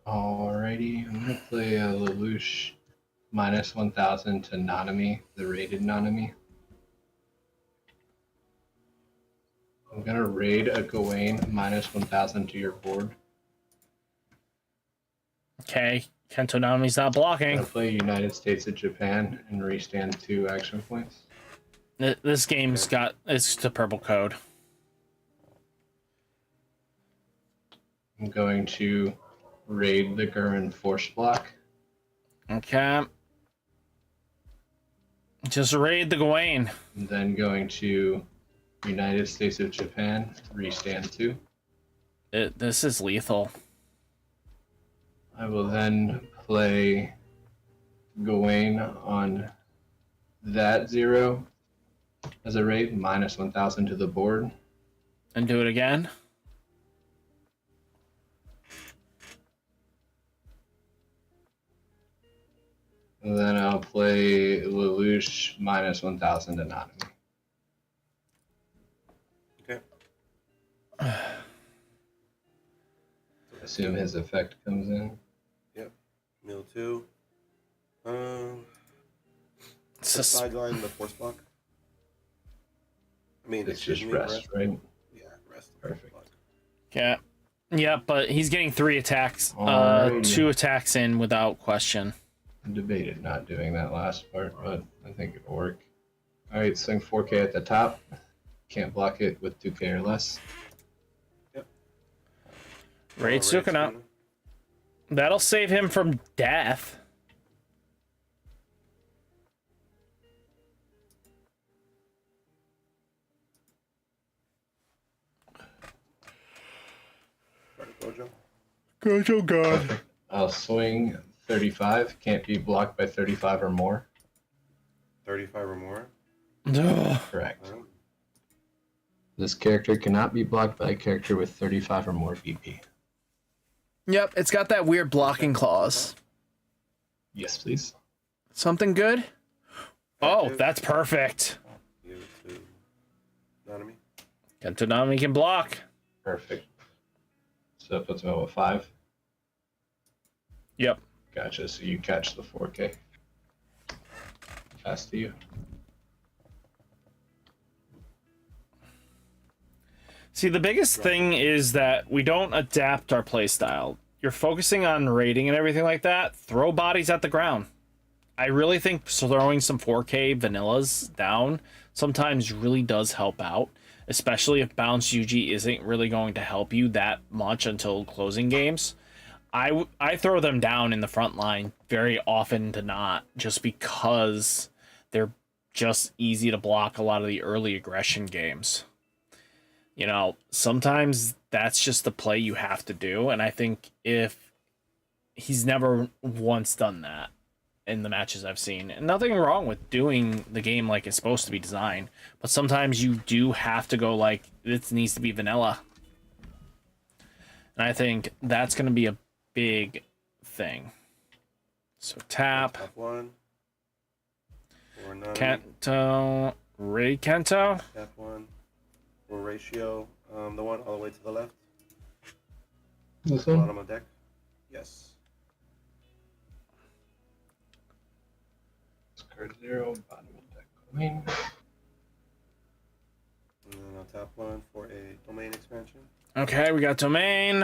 Alrighty, I'm gonna play a Lelouch minus 1,000 to Nanami, the rated Nanami. I'm gonna raid a Gawain minus 1,000 to your board. Okay, Kento Nanami's not I'm blocking. gonna play United States of Japan and restand 2 action points. This game's got it's the purple code. I'm going to raid the Gurren force block. Okay. Just raid the Gawain. And then going to United States of Japan, restand 2. This is lethal. I will then play Gawain on that 0 as a raid, minus 1,000 to the board. And do it again. And then I'll play Lelouch minus 1,000 to Nanami. Okay. Assume his effect comes in. Mill 2. Sus- Sideline the force block. I mean, It's excuse just me, rest, right? Yeah, rest. Perfect. Block. Yeah. Yeah, but he's getting 3 attacks. Alrighty. 2 attacks in without question. I debated not doing that last part, but I think it'll work. Alright, swing 4K at the top. Can't block it with 2K or less. Raid Sukuna. Sukuna. That'll save him from death. Gojo. Gojo God. I'll swing 35. Can't be blocked by 35 or more. 35 or more. Correct. Oh. This character cannot be blocked by a character with 35 or more VP. Yep, it's got that weird blocking clause. Yes, please. Something good? Oh, Active. that's perfect. You to Nanami. Kento Nanami can block. Perfect. So that puts me at 5. Yep. Gotcha. So you catch the 4K. Pass to you. See, the biggest thing is that we don't adapt our playstyle. You're focusing on raiding and everything like that. Throw bodies at the ground. I really think throwing some 4K vanillas down sometimes really does help out, especially if Bounce UG isn't really going to help you that much until closing games. I throw them down in the front line very often to not, just because they're just easy to block a lot of the early aggression games. You know, sometimes that's just the play you have to do, and I think if he's never once done that in the matches I've seen, and nothing wrong with doing the game like it's supposed to be designed, but sometimes you do have to go like, this needs to be vanilla. And I think that's going to be a big thing. So tap. Tap 1. 4 9. Kento. Raid Kento. Tap 1. 4 ratio. The one all the way to the left. This one? Bottom of deck. Yes. Card 0, bottom of deck domain. And then I'll tap 1 for a domain expansion. Okay, we got domain.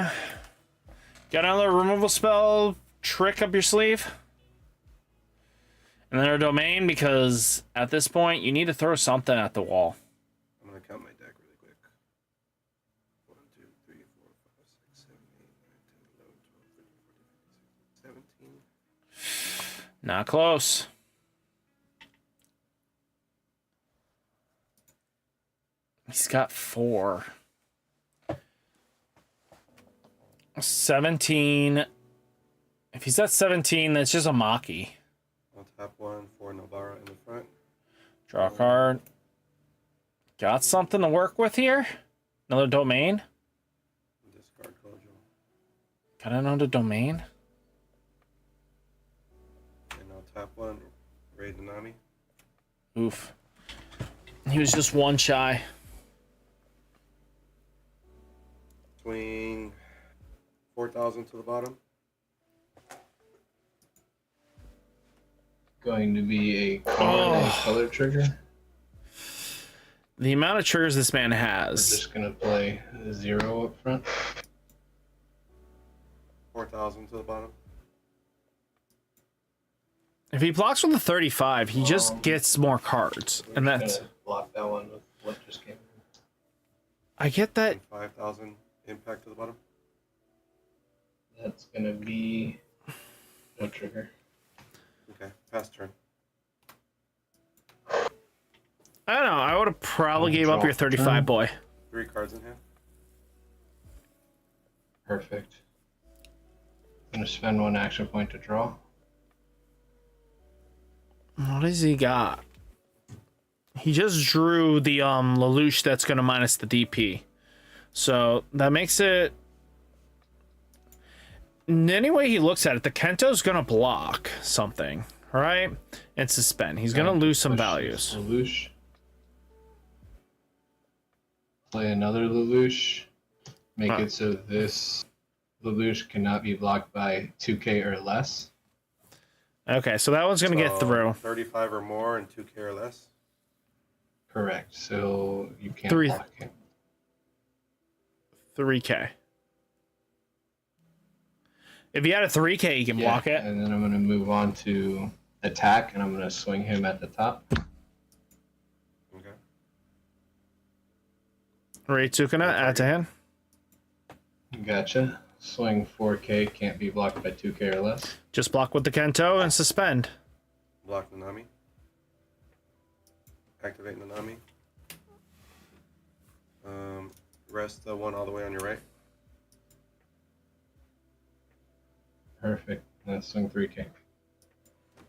Got another removal spell trick up your sleeve. And then our domain, because at this point you need to throw something at the wall. I'm going to count my deck really quick. 1, 2, 3, 4, 5, 6, 7, 8, 9, 10, 11, 12, 13, 14, 15, 16, 17. Not close. He's got 4. 17. If he's at 17, that's just a Maki. I'll tap 1 for Nobara in the front. Draw a card. Got something to work with here? Another domain? Discard Kojo. Got another domain? And I'll tap 1, Raid Nanami. Oof. He was just 1 shy. Swing 4,000 to the bottom. Going to be a color trigger. The amount of triggers this man We're has. just gonna play 0 up front. 4,000 to the bottom. If he blocks with a 35, he just gets more cards. We're And just that's... gonna block that one with what just came in. I get that. And 5,000 impact to the bottom. That's gonna be no trigger. Okay, pass turn. I don't know. I would have probably gave up your 35, boy. 3 cards in hand. Perfect. I'm gonna spend 1 action point to draw. What does he got? He just drew the Lelouch that's going to minus the DP. So that makes it... Any way he looks at it, the Kento's going to block something, right? And suspend. He's going to lose some values. Lelouch. Play another Lelouch. Make it so this Lelouch cannot be blocked by 2K or less. Okay, so that one's going to get through. 35 or more and 2K or less. Correct. So you can't 3. block him. 3K. If he had a 3K, he can block it. And then I'm going to move on to attack, and I'm going to swing him at the top. Okay. Ray Tsukuna, add to hand. Gotcha. Swing 4K, can't be blocked by 2K or less. Just block with the Kento and suspend. Block Nanami. Activate Nanami. Rest the 1 all the way on your right. Perfect. Let's swing 3K.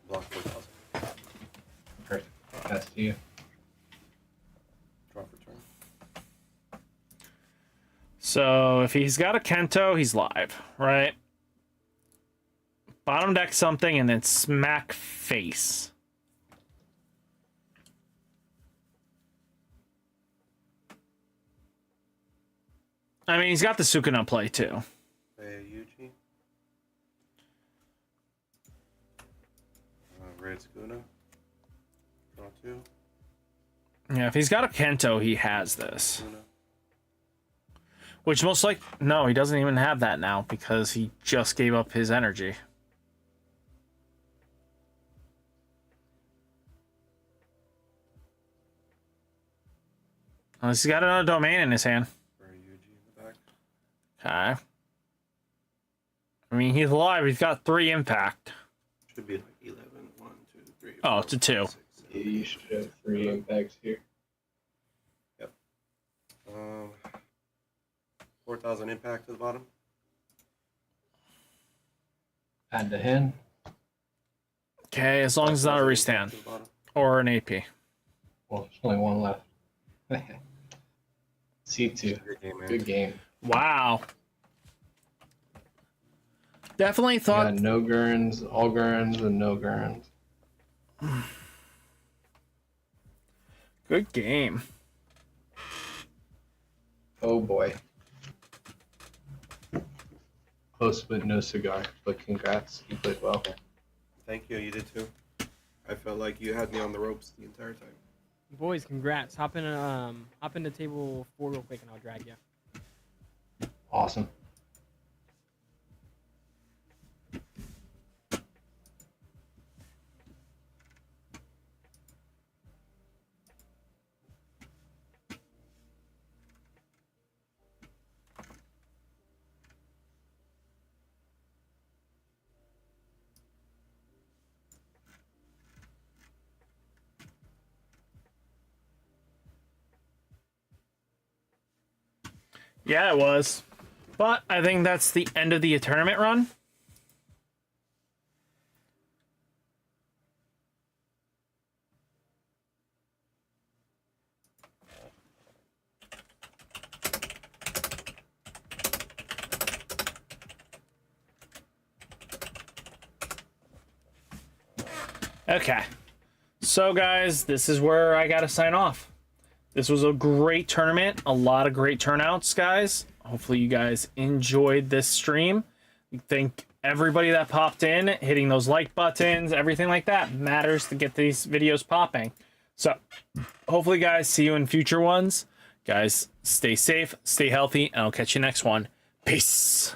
Block 4,000. Perfect. Pass to you. Draw for turn. So if he's got a Kento, he's live, right? Bottom deck something and then smack face. I mean, he's got the Sukuna play too. Hey, Yuji. Red Sukuna. Draw 2. Yeah, if he's got a Kento, he has this. Sukuna. Which most like no, he doesn't even have that now because he just gave up his energy. Unless he's got another domain in his hand. For Yuji in the back. Okay. I mean, he's alive. He's got 3 impact. Should be like 11. 1, 2, 3. Oh, 4, it's a 2. 5, 6, 7, Yeah, you should have 3 impacts here. 4,000 impact to the bottom. Add to hand. Okay, as long as it's not a 5,000 restand impact to the bottom. or an AP. Well, there's only 1 left. C2. Good game, man. Good game. Wow. Definitely You thought. got no Gurns, all Gurns, and no Gurns. Good game. Oh boy. Close but no cigar. But congrats. You played well. Thank you. You did too. I felt like you had me on the ropes the entire time. Boys, congrats. Hop into table 4 real quick and I'll drag you. Awesome. Yeah, it was. But I think that's the end of the tournament run. Okay. So, guys, this is where I got to sign off. This was a great tournament. A lot of great turnouts, guys. Hopefully you guys enjoyed this stream. Thank everybody that popped in, hitting those like buttons, everything like that matters to get these videos popping. So, hopefully, guys, see you in future ones. Guys, stay safe, stay healthy, and I'll catch you next one. Peace.